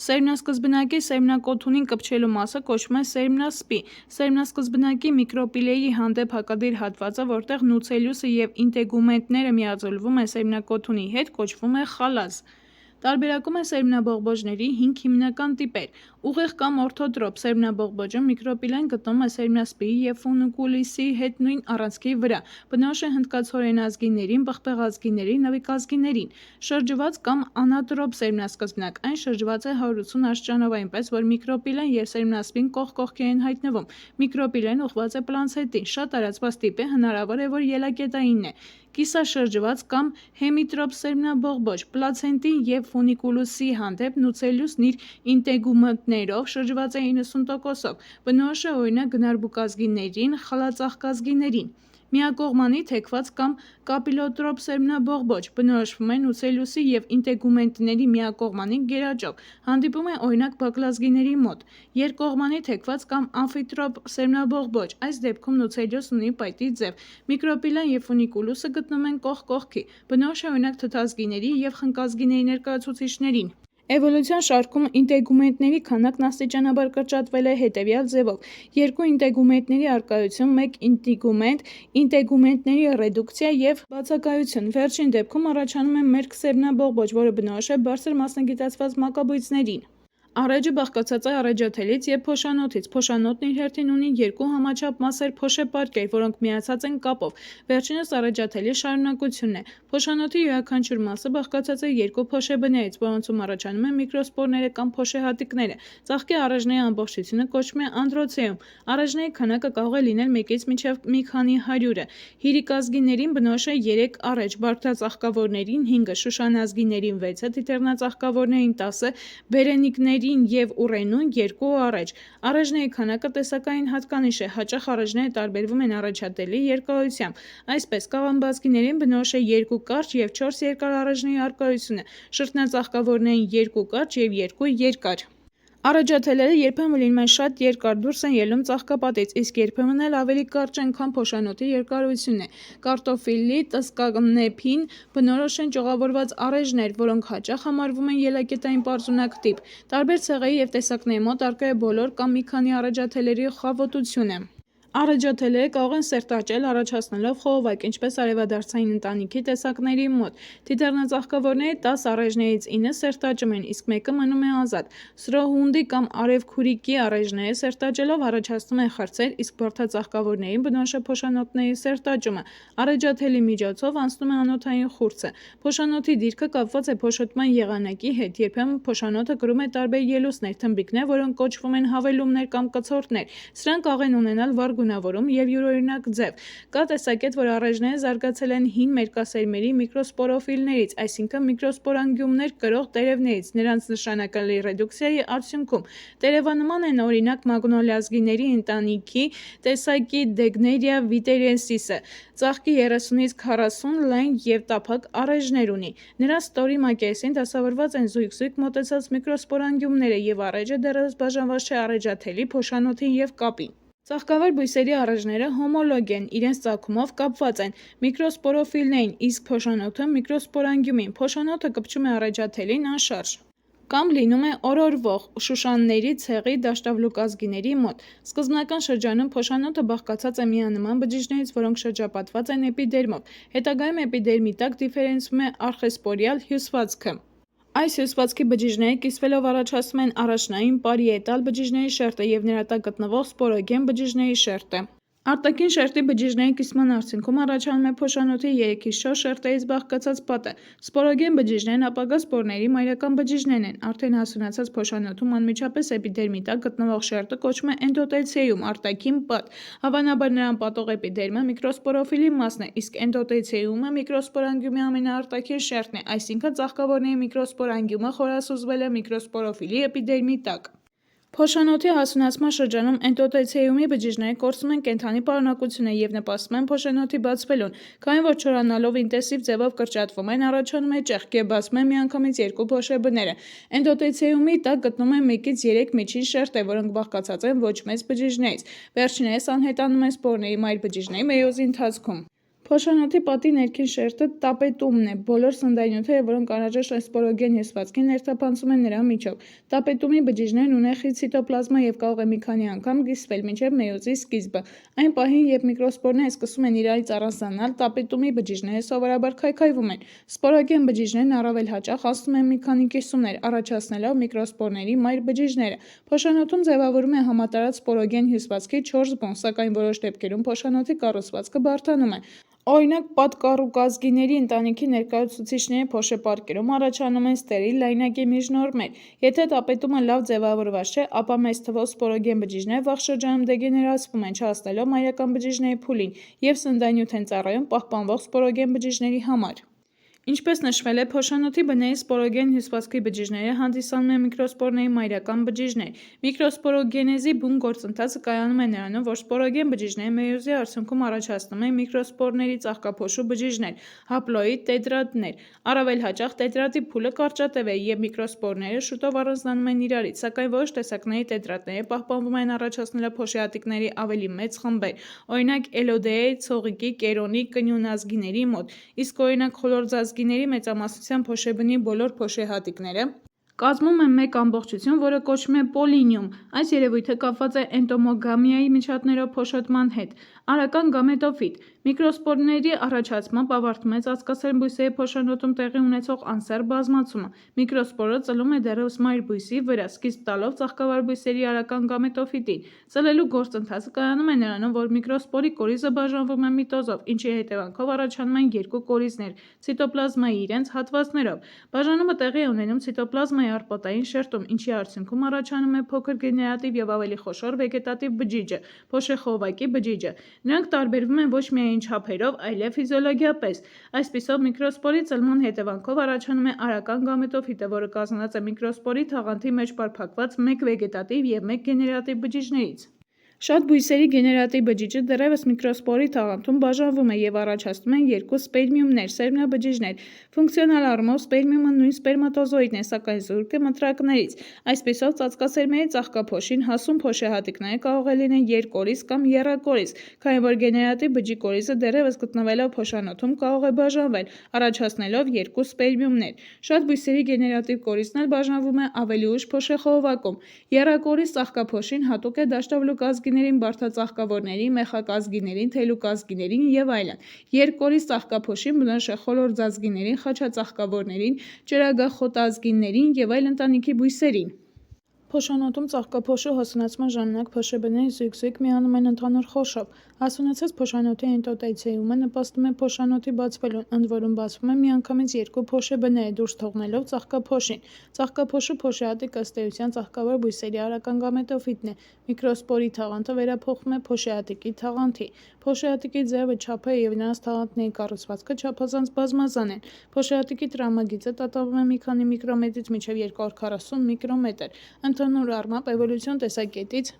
Սերմնասկզբնակի սերմնակոթունին կպչելու մասը կոչվում է սերմնասպի։ Սերմնասկզբնակի միկրոպիլեի հանդեպ հակադիր հատվածը, որտեղ նուցելյուսը և ինտեգումենտները միաձուլվում են սերմնակոթունի հետ, կոչվում է խալազ։ Տարբերակում են սերմնաբողբոջների 5 հիմնական տիպեր։ Ուղիղ կամ օրթոտրոպ սերմնաբողբոջը միկրոպիլեն գտնվում է սերմնասպիի և ֆունիկուլուսի հետ նույն առանցքի վրա, բնորոշ է հնդկացորենազգիներին, պղպեղազգիներին, նվիկազգիներին։ Շրջված կամ անատրոպ սերմնասկզբնակ, այն շրջված է 180 աստիճանով այնպես, որ միկրոպիլեն և սերմնասպին կողք կողքի են հայտնվում։ Միկրոպիլեն ուղղված է պլանցետին, շատ տարածված տիպ է, հնարավոր է, որ ելակետային է։ Կիսաշրջված կամ հեմիտրոպ սերմնաբողբոջ, պլացենտի և ֆունիկուլուսի հանդեպ նուցելյուսն իր ինտեգումենտներով շրջված է 90%-ով, բնորոշ է օրինակ գնդարբուկազգիներին, խլածաղկազգիներին։ Միակողմանի թեքված կամ կապիլոտրոպ սերմնաբողբոջ, բնորոշվում է նուցելյուսի և ինտեգումենտների միակողմանի գերաճով, հանդիպում է օրինակ բակլազգիների մոտ։ Երկկողմանի թեքված կամ ամֆիտրոպ սերմնաբողբոջ, այս դեպքում նուցելյուսն ունի փայտի ձև։ Միկրոպիլեն և ֆունիկուլուսը գտնվում են կողք կողքի, բնորոշ է օրինակ թթազգիների և խնկազգիների ներկայացուցիչներին։ Էվոլյուցիոն շարքում ինտեգումենտների քանակն աստիճանաբար կրճատվել է հետևյալ ձևով. երկու ինտեգումենտների առկայություն, մեկ ինտիգումենտ, ինտեգումենտների ռեդուկցիա և բացակայություն։ Վերջին դեպքում առաջանում է մերկ սերմնաբողբոջ, որը բնորոշ է բարձր մասնագիտացված մակաբույծներին։ Առէջը բաղկացած է առեջաթելից և փոշանոթից։ Փոշանոթն իր հերթին ունի երկու համաչափ մասեր փոշեպարկեր, որոնք միացած են կապով։ Վերջինս առեջաթելի շարունակությունն է։ Փոշանոթի յուրաքանչյուր մասը բաղկացած է երկու փոշեբներից, որոնցում առաջանում են միկրոսպորները կամ փոշեհատիկները։ Ծաղկի առէջների ամբողջությունը կոչվում է անդրոցեում։ Առէջների քանակը կարող է լինել 1-ից մինչև մի քանի հարյուրը։ Հիրիկազգիներին բնորոշ է 3 առէջ, բարդածաղկավորներին 5-ը, շուշանազգիներին 6-ը, թիթեռնածաղկավորներին 10-ը, բերենիկներին և ուռենուն 2 առէջ։ Առէջների քանակը տեսակային հատկանիշ է, հաճախ առէջները տարբերվում են առեջաթելի երկարությամբ։ Այսպես, կաղամբազգիներին բնորոշ է 2 կարճ և 4 երկար առէջների առկայությունը, շրթնածաղկավորներին 2 կարճ և 2 երկար։ Առեջաթելերը երբեմն լինում են շատ երկար, դուրս են ելնում ծաղկապատից, իսկ երբեմն էլ ավելի կարճ են, քան փոշանոթի երկարությունն է։ Կարտոֆիլի տսկանեփին բնորոշ են ճյուղավորված առէջներ, որոնք հաճախ համարվում են ելակետային պարզունակ տիպ։ Տարբեր ցեղերի և տեսակների մոտ առկա է բոլոր կամ մի քանի առեջաթելերի խավոտությունը։ Առեջաթելերը կարող են սերտաճել, առաջացնելով խողովակ, ինչպես արևադարձային ընտանիքի տեսակների մոտ։ Թիթեռնածաղկավորների 10 առէջներից 9-ը սերտաճում են, իսկ մեկը մնում է ազատ։ Սրոհունդի կամ արևքուրիկի առէջները սերտաճելով առաջացնում են խրձեր, իսկ բրդածաղկավորներին բնորոշ է փոշանոթների սերտաճումը։ Առեջաթելի միջոցով անցնում է անոթային խուրձը։ Փոշանոթի դիրքը կապված է փոշոտման եղանակի հետ։ Երբեմն փոշանոթը կրում է տարբեր ելուստներ, թմբիկներ, որոնք կոչվում են հավելումներ կամ կցորդներ։ Սրանք կարող են ունենալ վառ գունավորում և յուրօրինակ ձև։ Կա տեսակետ, որ առէջները զարգացել են հին մերկասերմերի միկրոսպորոֆիլներից, այսինքն միկրոսպորանգյումներ կրող տերևներից, նրանց նշանակալի ռեդուկցիայի արդյունքում։ Տերևանման են օրինակ մագնոլիազգիների ընտանիքի տեսակի Դեգներիա վիտերենսիսը։ Ծաղկի 30-ից 40 լայն և տափակ առէջներ ունի։ Նրա ստորի մակերեսին դասավորված են զույգ-զույգ մոտեցած միկրոսպորանգյումները, և առէջը դեռևս բաժանված չէ առեջաթելի, փոշանոթի և կապի։ Ծաղկավոր բույսերի առէջները հոմոլոգ են, իրենց ծագումով կապված են միկրոսպորոֆիլներին, իսկ փոշանոթը միկրոսպորանգյումին։ Փոշանոթը կպչում է առեջաթելին անշարժ կամ լինում է օրորվող շուշանների ցեղի դաշտավլուկազգիների մոտ։ Սկզբնական շրջանում փոշանոթը բաղկացած է միանման բջիջներից, որոնք շրջապատված են էպիդերմով։ Հետագայում էպիդերմի տակ դիֆերենցվում է արխեսպորիալ հյուսվածքը։ Այս հյուսվածքի բջիջները կիսվելով առաջացնում են առաջնային պարիետալ բջիջների շերտը և նրա տակ գտնվող սպորոգեն բջիջների շերտը։ Արտաքին շերտի բջիջների կիսման արդյունքում առաջանում է փոշանոթի 3-ից 4 շերտերից բաղկացած պատը։ Սպորոգեն բջիջներն ապագա սպորների մայրական բջիջներն են։ Արդեն հասունացած փոշանոթում անմիջապես էպիդերմի տակ գտնվող շերտը կոչվում է էնդոթելիում, արտաքին պատ։ Հավանաբար նրան պատող էպիդերմը միկրոսպորոֆիլի մասն է, իսկ էնդոթելիումը միկրոսպորանգյումի ամենաարտաքին շերտն է, այսինքն ծաղկավորների միկրոսպորանգյումը խորասուզվել է միկրոսպորոֆիլի էպիդերմի տակ։ Փոշանոթի հասունացման շրջանում էնդոթելիումի բջիջները կորցնում են կենդանի պարունակությունը և նպաստում են փոշանոթի բացվելուն, քանի որ չորանալով ինտենսիվ ձևով կրճատվում են, առաջանում է ճեղք և բացվում են միանգամից երկու փոշեբները։ Էնդոթելիումի տակ գտնվում են 1-ից 3 միջին շերտեր, որոնք բաղկացած են ոչ մեծ բջիջներից։ Վերջիններս անհետանում են սպորների մայր բջիջների մեիոզի ընթացքում։ Փոշանոթի պատի ներքին շերտը տապետումն է։ Բոլոր սննդանյութերը, որոնք անհրաժեշտ են սպորոգեն հյուսվածքին, ներթափանցում են նրա միջով։ Տապետումի բջիջներն ունեն խիտ ցիտոպլազմա և կարող է մի քանի անգամ կիսվել մինչև մեիոզի սկիզբը։ Այն պահին, երբ միկրոսպորները սկսում են իրարից առանձնանալ, տապետումի բջիջները սովորաբար քայքայվում են։ Սպորոգեն բջիջներն առավել հաճախ անցնում են մի քանի կիսումներ, առաջացնելով միկրոսպորների մայր բջիջները։ Փոշանոթում ձևավորվում է համատարած սպորոգեն հյուսվածքի 4 բուն, սակայն որոշ դեպքերում փոշանոթի կառուցվածքը բարդանում է։ Օրինակ, պատկառուկազգիների ընտանիքի ներկայացուցիչների փոշեպարկերում առաջանում են ստերիլ լայնակի միջնորմեր։ Եթե տապետումը լավ ձևավորված չէ, ապա մեծ թվով սպորոգեն բջիջները վաղ շրջանում դեգեներացվում են, չհասնելով մայրական բջիջների փուլին, և սննդանյութ են ծառայում պահպանվող սպորոգեն բջիջների համար։ Ինչպես նշվել է, փոշանոթի բների սպորոգեն հյուսվածքի բջիջները հանդիսանում են միկրոսպորների մայրական բջիջներ։ Միկրոսպորոգենեզի բուն գործընթացը կայանում է նրանում, որ սպորոգեն բջիջները մեիոզի արդյունքում առաջացնում են միկրոսպորների ծաղկափոշու բջիջներ, հապլոիդ տետրադներ։ Առավել հաճախ տետրադի փուլը կարճատև է, և միկրոսպորները շուտով առանձնանում են իրարից, սակայն որոշ տեսակների տետրադները պահպանվում են առաջացնելով փոշեհատիկների ավելի մեծ խմբեր, օրինակ էլոդեի, ցողիկի, կերոնի, կնյունազգիների մոտ, իսկ օրինակ խոլորձազգիների մեծամասնության փոշեբնի բոլոր փոշեհատիկները կազմում են մեկ ամբողջություն, որը կոչվում է պոլինիում։ Այս երևույթը կապված է էնդոմոգամիայի միջատներով փոշոտման հետ։ Արական գամետոֆիտ։ Միկրոսպորների առաջացմամբ ավարտվում է ծածկասերմ բույսերի փոշանոթում տեղի ունեցող անսեռ բազմացումը։ Միկրոսպորը ծլում է դեռևս մայր բույսի վրա, սկիզբ տալով ծաղկավար բույսերի արական գամետոֆիտին։ Ծլելու գործընթացը կայանում է նրանում, որ միկրոսպորի կորիզը բաժանվում է միտոզով, ինչի հետևանքով առաջանում են երկու կորիզներ ցիտոպլազմայի իրենց հատվածներով։ Բաժանումը տեղի է ունենում ցիտոպլազմայի արպատային շերտում, ինչի արդյունքում առաջանում է փոքր գեներատիվ և ավելի խոշոր վեգետատիվ բջիջը՝ փոշեխողովակի բջիջը։ Նրանք տարբերվում են ոչ միայն չափերով, այլև ֆիզիոլոգիապես։ Այսպիսով, միկրոսպորի ծլման հետևանքով առաջանում է արական գամետոֆիտը, որը կազմված է միկրոսպորի թաղանթի մեջ պարփակված մեկ վեգետատիվ և մեկ գեներատիվ բջիջներից։ Շատ բույսերի գեներատիվ բջիջը դեռևս միկրոսպորի թաղանթում բաժանվում է և առաջացնում են երկու սպերմիումներ՝ սերմնաբջիջներ։ Ֆունկցիոնալ առումով սպերմիումը նույն սպերմատոզոիդն է, սակայն զուրկը մտրակներից։ Այսպիսով, ծածկասերմերի ծաղկափոշին հասուն փոշեհատիկները կարող է լինեն երկկորիզ կամ եռակորիզ, քանի որ գեներատիվ բջջի կորիզը դեռևս գտնվելով փոշանոթում կարող է բաժանվել, առաջացնելով երկու սպերմիումներ։ Շատ բույսերի գեներատիվ կորիզն էլ բաժանվում է ավելի ուշ փոշեխողովակում։ Եռակորիզ ծաղկափոշին հատուկ է դաշտավլուկազգիներին, բարդածաղկավորներին, մեխակազգիներին, թելուկազգիներին և այլն։ Երկկորիզ ծաղկափոշին բնորոշ է խոլորձազգիներին, խաչածաղկավորներին, ճրագախոտազգիներին և այլ ընտանիքի բույսերին։ Փոշանոթում ծաղկափոշու հասունացման ժամանակ փոշեբները զույգ-զույգ միանում են ընդհանուր խորշով։ Հասունացած փոշանոթի էնդոթելիումը նպաստում է փոշանոթի բացվելուն, ընդ որում բացվում են միանգամից երկու փոշեբները, դուրս թողնելով ծաղկափոշին։ Ծաղկափոշու փոշեհատիկը ըստ էության ծաղկավոր բույսերի արական գամետոֆիտն է։ Միկրոսպորի թաղանթը վերափոխվում է փոշեհատիկի թաղանթի։ Փոշեհատիկի ձևը, չափը և նրանց թաղանթների կառուցվածքը չափազանց բազմազան են։ Փոշեհատիկի տրամագիծը տատանվում է մի քանի միկրոմետրից մինչև 240 միկրոմետր։ Ընդհանուր առմամբ, էվոլյուցիոն տեսակետից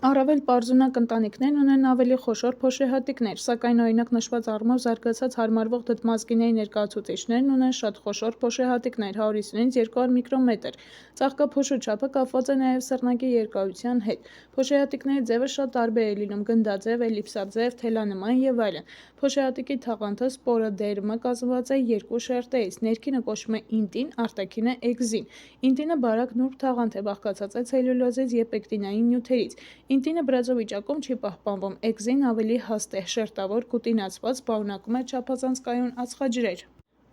առավել պարզունակ ընտանիքներն ունեն ավելի խոշոր փոշեհատիկներ, սակայն օրինակ նշված առումով զարգացած հարմարվող դդմազգիների ներկայացուցիչներն ունեն շատ խոշոր փոշեհատիկներ՝ 150-ից 200 միկրոմետր։ Ծաղկափոշու չափը կապված է նաև սռնակի երկարության հետ։ Փոշեհատիկների ձևը շատ տարբեր է լինում՝ գնդաձև, էլիպսաձև, թելանման և այլն։ Փոշեհատիկի թաղանթը սպորոդերմը կազմված է երկու շերտերից։ Ներքինը կոչվում է ինտին, արտաքինը՝ էկզին։ Ինտինը բարակ նուրբ թաղանթ է, բաղկացած է ցելյուլոզից և պեկտինային նյութերից։ Ինտինը բրածո վիճակում չի պահպանվում, էկզին ավելի հաստ է, շերտավոր, կուտինացված, պարունակում է չափազանց կայուն ածխաջրեր,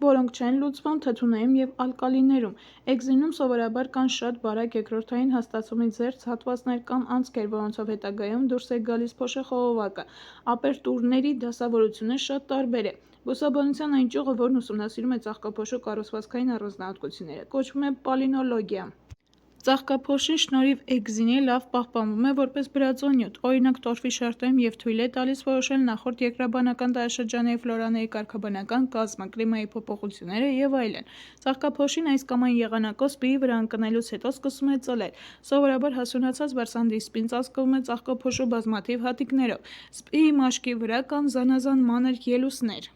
որոնք չեն լուծվում թթուներում և ալկալիներում։ Էկզինում սովորաբար կան շատ բարակ երկրորդային հաստացումից զերծ հատվածներ կամ անցքեր, որոնցով հետագայում դուրս է գալիս փոշեխողովակը։ Ապերտուրների դասավորությունը շատ տարբեր է։ Բուսաբանության այն ճյուղը, որն ուսումնասիրում է ծաղկափոշու կառուցվածքային առանձնահատկությունները, կոչվում է պալինոլոգիա։ Ծաղկափոշին շնորհիվ էկզինի լավ պահպանվում է որպես բրածո նյութ, օրինակ տորֆի շերտում և թույլ է տալիս որոշել նախորդ երկրաբանական դարաշրջանի ֆլորայի կարգաբանական կազմը, կլիմայի փոփոխությունները և այլն։ Ծաղկափոշին այս կամ այն եղանակով սպիի վրա ընկնելուց հետո սկսում է ծլել։ Սովորաբար հասունացած բարձանդի սպին ծածկվում է ծաղկափոշու բազմաթիվ հատիկներով։ Սպիի մաշկի վրա կան զանազան մանր ելուստներ։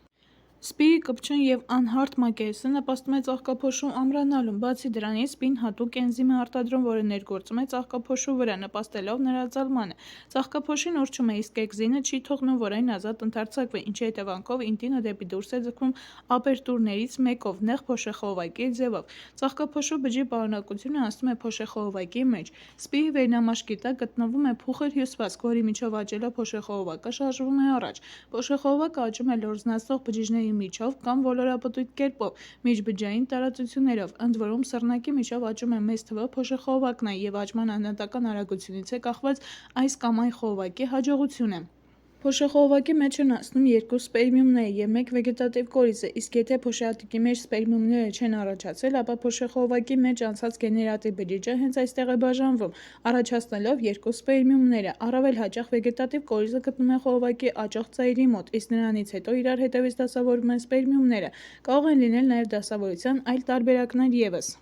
Սպիի կպչուն և անհարթ մակերեսը նպաստում է ծաղկափոշու ամրանալուն, բացի դրանից սպին հատուկ էնզիմ է արտադրում, որը ներգործում է ծաղկափոշու վրա, նպաստելով նրա ծալմանը։ Ծաղկափոշին ուռչում է, իսկ էկզինը չի թողնում, որ այն ազատ ընդարձակվի, ինչի հետևանքով ինտինը դեպի դուրս է ձգվում ապերտուրներից մեկով, նեղ փոշեխողովակի ձևով։ Ծաղկափոշու բջջի պարունակությունը անցնում է փոշեխողովակի մեջ։ Սպիի վերնամաշկի տակ գտնվում է փուխր հյուսվածք, որի միջով աճելով փոշեխողովակը շարժվում է առաջ։ Փոշեխողովակը աճում է լորձնացող բջիջների միջով կամ ոլորապտույտ կերպով, միջբջջային տարածություններով, ընդ որում սռնակի միջով աճում է մեծ թվով փոշեխողովակներ, և աճման անհատական արագությունից է կախված այս կամ այն խողովակի հաջողությունը։ Փոշեխողովակի մեջ են անցնում երկու սպերմիումները և մեկ վեգետատիվ կորիզը, իսկ եթե փոշեհատիկի մեջ սպերմիումները չեն առաջացել, ապա փոշեխողովակի մեջ անցած գեներատիվ բջիջը հենց այստեղ է բաժանվում, առաջացնելով երկու սպերմիումները։ Առավել հաճախ վեգետատիվ կորիզը գտնվում է խողովակի աճող ծայրի մոտ, իսկ նրանից հետո իրար հետևից դասավորվում են սպերմիումները։ Կարող են լինել նաև դասավորության այլ տարբերակներ ևս։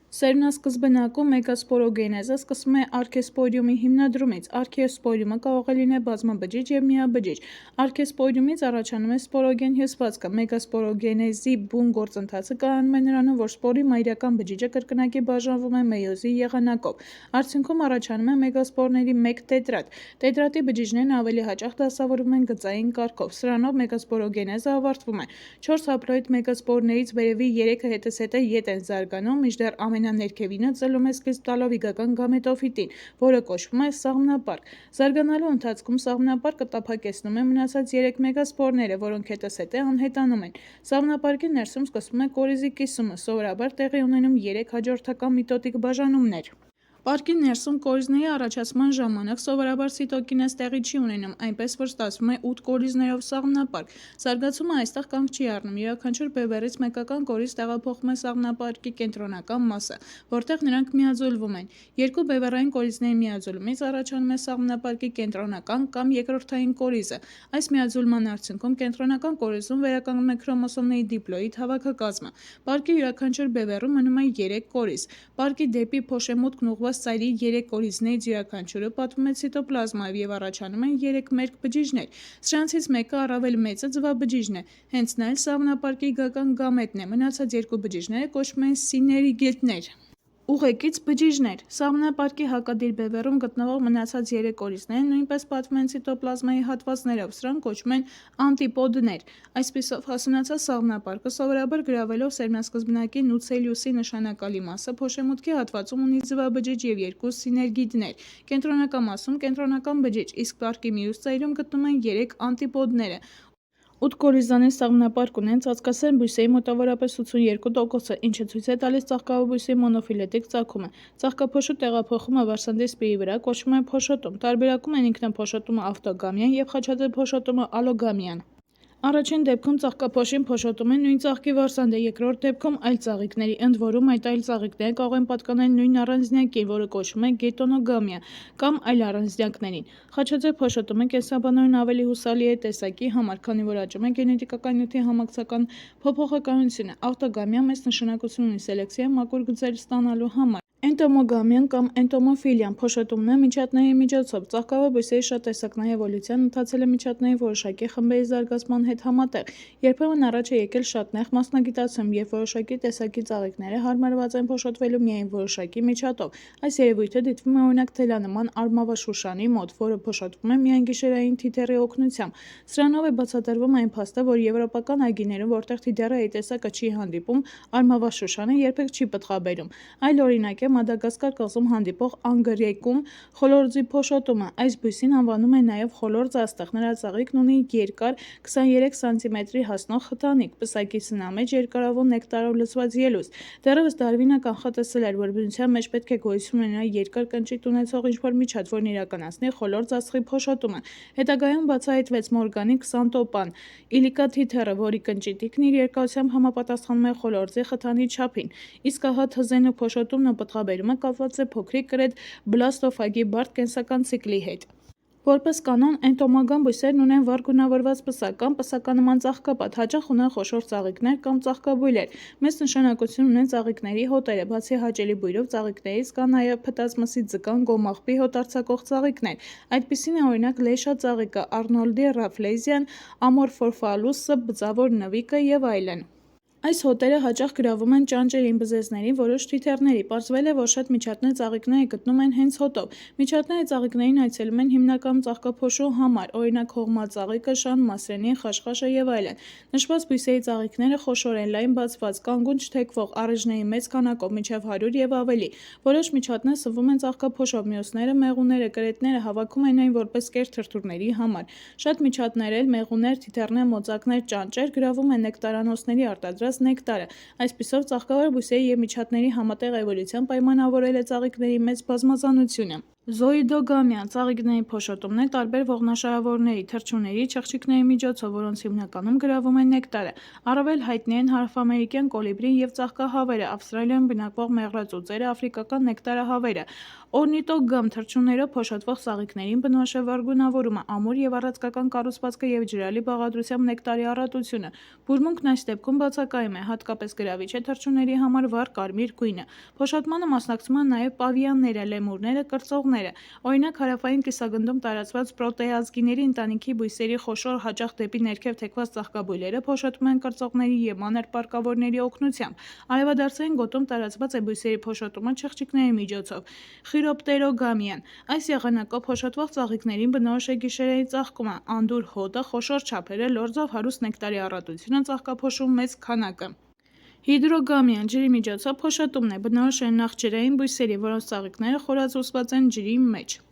Սերմնասկզբնակու մեգասպորոգենեզը սկսվում է արքեսպոդիումի հիմնադրումից։ Արքեսպոդիումը կարող է լինել բազմաբջիջ և միաբջիջ։ Արքեսպոդիումից առաջանում է սպորոգեն հյուսվածքը։ Մեգասպորոգենեզի բուն գործընթացը կայանում է նրանում, որ սպորի մայրական բջիջը կրկնակի բաժանվում է մեյոզի եղանակով։ Արդյունքում առաջանում է մեգասպորների մեկ տետրադ։ Տետրադի բջիջներն ավելի հաճախ դասավորվում են գծային կարգով։ Սրանով մեգասպորոգենեզը ավարտվում է։ 4 հապլոիդ մեգասպորներից վերևի 3-ը հետզհետե ետ են զարգանում, մինչդեռ ամենաներկևինը ծլում է սկիզբ տալով իգական գամետոֆիտին, որը կոչվում է սաղմնապարկ։ Զարգանալու ընթացքում սաղմնապարկը տափակեցնում է մնացած 3 մեգասպորները, որոնք հետզհետե անհետանում են։ Սաղմնապարկի ներսում սկսվում է կորիզի կիսումը, սովորաբար տեղի ունենում 3 հաջորդական միտոտիկ բաժանումներ։ Պարկի ներսում կորիզների առաջացման ժամանակ սովորաբար սիտոկինեզ տեղի չի ունենում, այնպես որ ստացվում է 8 կորիզներով սաղմնապարկ։ Զարգացումը այստեղ կանգ չի առնում։ Յուրաքանչյուր բևեռից մեկական կորիզ տեղափոխում է սաղմնապարկի կենտրոնական մասը, որտեղ նրանք միաձուլվում են։ Երկու բևեռային կորիզների միաձուլումից առաջանում է սաղմնապարկի կենտրոնական կամ երկրորդային կորիզը։ Այս միաձուլման արդյունքում կենտրոնական կորիզում վերականգնում է քրոմոսոմների դիպլոիդ հավաքակազմը։ Պարկի յուրաքանչյուր բևեռում մնում է 3 կորիզ։ Պարկի դեպի փոշեմուտքն ուղղված ծայրի 3 կորիզներից յուրաքանչյուրը պատվում է ցիտոպլազմայով և առաջանում են 3 մերկ բջիջներ։ Սրանցից մեկը առավել մեծը ձվաբջիջն է, հենց նա էլ սաղմնապարկի իգական գամետն է։ Մնացած երկու բջիջները կոչվում են սիներիգետներ։ Ուղեկից բջիջներ։ Սաղմնապարկի հակադիր բևեռում գտնվող մնացած 3 կորիզները նույնպես պատվում են ցիտոպլազմայի հատվածներով, սրանք կոչվում են անտիպոդներ։ Այսպիսով, հասունացած սաղմնապարկը սովորաբար գրավելով սերմնասկզբնակի նուցելիուսի նշանակալի մասը, փոշեմուտքի հատվածում ունի ձվաբջիջ և 2 սիներգիդներ։ Կենտրոնական մասում կենտրոնական բջիջ, իսկ պարկի մյուս ծայրում գտնվում են 3 անտիպոդները։ 8 կորիզանոց սաղմնապարկ ունեն ծածկասերմ բույսերի մոտավորապես 82%-ը, ինչը ցույց է տալիս ծաղկաբույսի մոնոֆիլետիկ ծագումը։ Ծաղկափոշու տեղափոխումը վարսանդի սպիի վրա կոչվում է փոշոտում։ Տարբերակում են ինքնափոշոտումը ավտոգամիան և խաչաձև փոշոտումը ալոգամիան։ Առաջին դեպքում ծաղկափոշին փոշոտում են նույն ծաղկի վարսանդը, երկրորդ դեպքում այլ ծաղիկների, ընդ որում այդ այլ ծաղիկները կարող են պատկանել նույն առանձնյակին, որը կոչվում է գետոնոգամիա, կամ այլ առանձնյակներին։ Խաչաձև փոշոտումը կենսաբանորեն ավելի հուսալի է տեսակի համար, քանի որ աճում է գենետիկական նյութի համակցական փոփոխականությունը։ Ավտոգամիան մեծ նշանակություն ունի սելեկցիայի մաքուր գծեր ստանալու համար։ Էնտոմոգամիան կամ էնտոմոֆիլիան փոշոտումն է միջատների միջոցով։ Ծաղկավոր բույսերի շատ տեսակների էվոլյուցիան ընթացել է միջատների որոշակի խմբերի զարգացման հետ համատեղ։ Երբեմն առաջ է եկել շատ նեղ մասնագիտացում, երբ որոշակի տեսակի ծաղիկները հարմարված են փոշոտվելու միայն որոշակի միջատով։ Այս երևույթը դիտվում է օրինակ թելանման արմավաշուշանի մոտ, որը փոշոտվում է միայն գիշերային թիթեռի օգնությամբ։ Սրանով է բացատրվում այն փաստը, որ եվրոպական այգիներում, որտեղ թիթեռը այդ տեսակը չի հանդիպում, արմավաշուշանը երբեք չի պտղաբերում։ Այլ օրինակ է Մադագասկար կղզում հանդիպող անգրեկում խոլորձի փոշոտումը։ Այս բույսին անվանում են նաև խոլորձ աստղ։ Նրա ծաղիկն ունի երկար 23 սանտիմետրի հասնող խթանիկ, պսակի սնամեջ երկարավուն նեկտարով լցված ելուստ։ Դեռևս Դարվինը կանխատեսել էր, որ բնության մեջ պետք է գոյություն ունենա երկար կնճիտ ունեցող ինչ-որ միջատ, որն իրականացնի խոլորձ աստղի փոշոտումը։ Հետագայում բացահայտվեց Մորգանի քսանտոպան իլիկա թիթեռը, որի կնճիտիկն իր երկարությամբ համապատասխանում է խոլորձի խթանի չափին։ Իսկ ահա թզենու փոշոտումն ու նախաբերումը կապված է փոքրիկ կրետ բլաստոֆագի բարդ կենսական ցիկլի հետ։ Որպես կանոն, էնդոմոգամ բույսերն ունեն վառ գունավորված պսակ կամ պսականման ծաղկապատ, հաճախ ունեն խոշոր ծաղիկներ կամ ծաղկաբույլեր։ Մեծ նշանակություն ունեն ծաղիկների հոտերը, բացի հաճելի բույրով ծաղիկներից կան նաև փտած մսի ձկան, գոմաղբի հոտ արձակող ծաղիկներ։ Այդպիսին է օրինակ լեյշա ծաղիկը, Արնոլդի ռաֆլեզիան, ամորֆոֆալուսը, բծավոր նվիկը եւ այլն։ Այս հոտերը հաճախ գրավում են ճանճերին, բզեզներին, որոշ թիթեռների։ Պարզվել է, որ շատ միջատներ ծաղիկները գտնում են հենց հոտով։ Միջատները ծաղիկներին այցելում են հիմնականում ծաղկափոշու համար, օրինակ հողմածաղիկը, շան մասրենին, խաշխաշը եւ այլն։ Նշված բույսերի ծաղիկները խոշոր են, լայն բացված, կանգուն չթեքվող, առիժների մեծ քանակով, մինչև 100 եւ ավելի։ Որոշ միջատներ սնվում են ծաղկափոշով, մյուսները, մեղուները, կրետները հավաքում են այն որպես կեր թրթուրների համար։ Շատ միջատներ էլ, մեղուներ, թիթեռներ, մոծակներ, ճանճեր գրավում են նեկտարանոցների արտադրած նեկտարը։ Այսպիսով ծաղկավոր բույսերի եւ միջատների համատեղ էվոլյուցիան պայմանավորել է ծաղիկների մեծ բազմազանությունը։ Զոիդոգամիան ծաղիկների փոշոտումներ տարբեր ողնաշարավորների, թռչունների, չղջիկների միջոցով, որոնց հիմնականում գրավում են նեկտարը։ Առավել հայտնի են հարավամերիկյան կոլիբրին եւ ծաղկահավերը, Ավստրալիայում բնակվող մեղրածուծերը, աֆրիկական նեկտարահավերը։ Օրնիտոգամ թռչուններով փոշոտվող ծաղիկներին բնորոշ է վառ գունավորումը, ամուր եւ առածկական կառուցվածքը եւ ջրալի բաղադրությամբ նեկտարի առատությունը։ Բուրմունքն այս դեպքում բացակայում է, հատկապես գրավիչ է թռչունների համար վառ կարմիր գույնը։ Փոշոտմանը մասնակցում են նաեւ պավիանները, լեմուրները, կրծողները։ Օրինակ հարավային կիսագնդում տարածված պրոտեազգիների ընտանիքի բույսերի խոշոր, հաճախ դեպի ներքև թեքված ծաղկաբույլերը փոշոտվում են կրծողների եւ մանր պարկավորների օգնությամբ։ Արևադարձային գոտում տարածված է բույսերի փոշոտումը չղջիկների միջոցով։ Խիրոպտերոգամիան այս եղանակով փոշոտվող ծաղիկներին բնորոշ է գիշերային ծաղկումը, անդուր հոտը, խոշոր չափերը, լորձով հարուստ նեկտարի առատությունը, ծաղկափոշու մեծ քանակը։ Հիդրոգամիան ջրի միջոցով փոշոտումն է, բնորոշ են նախ ջրային բույսերի, որոնց ծաղիկները խորացուցված են ջրի մեջ։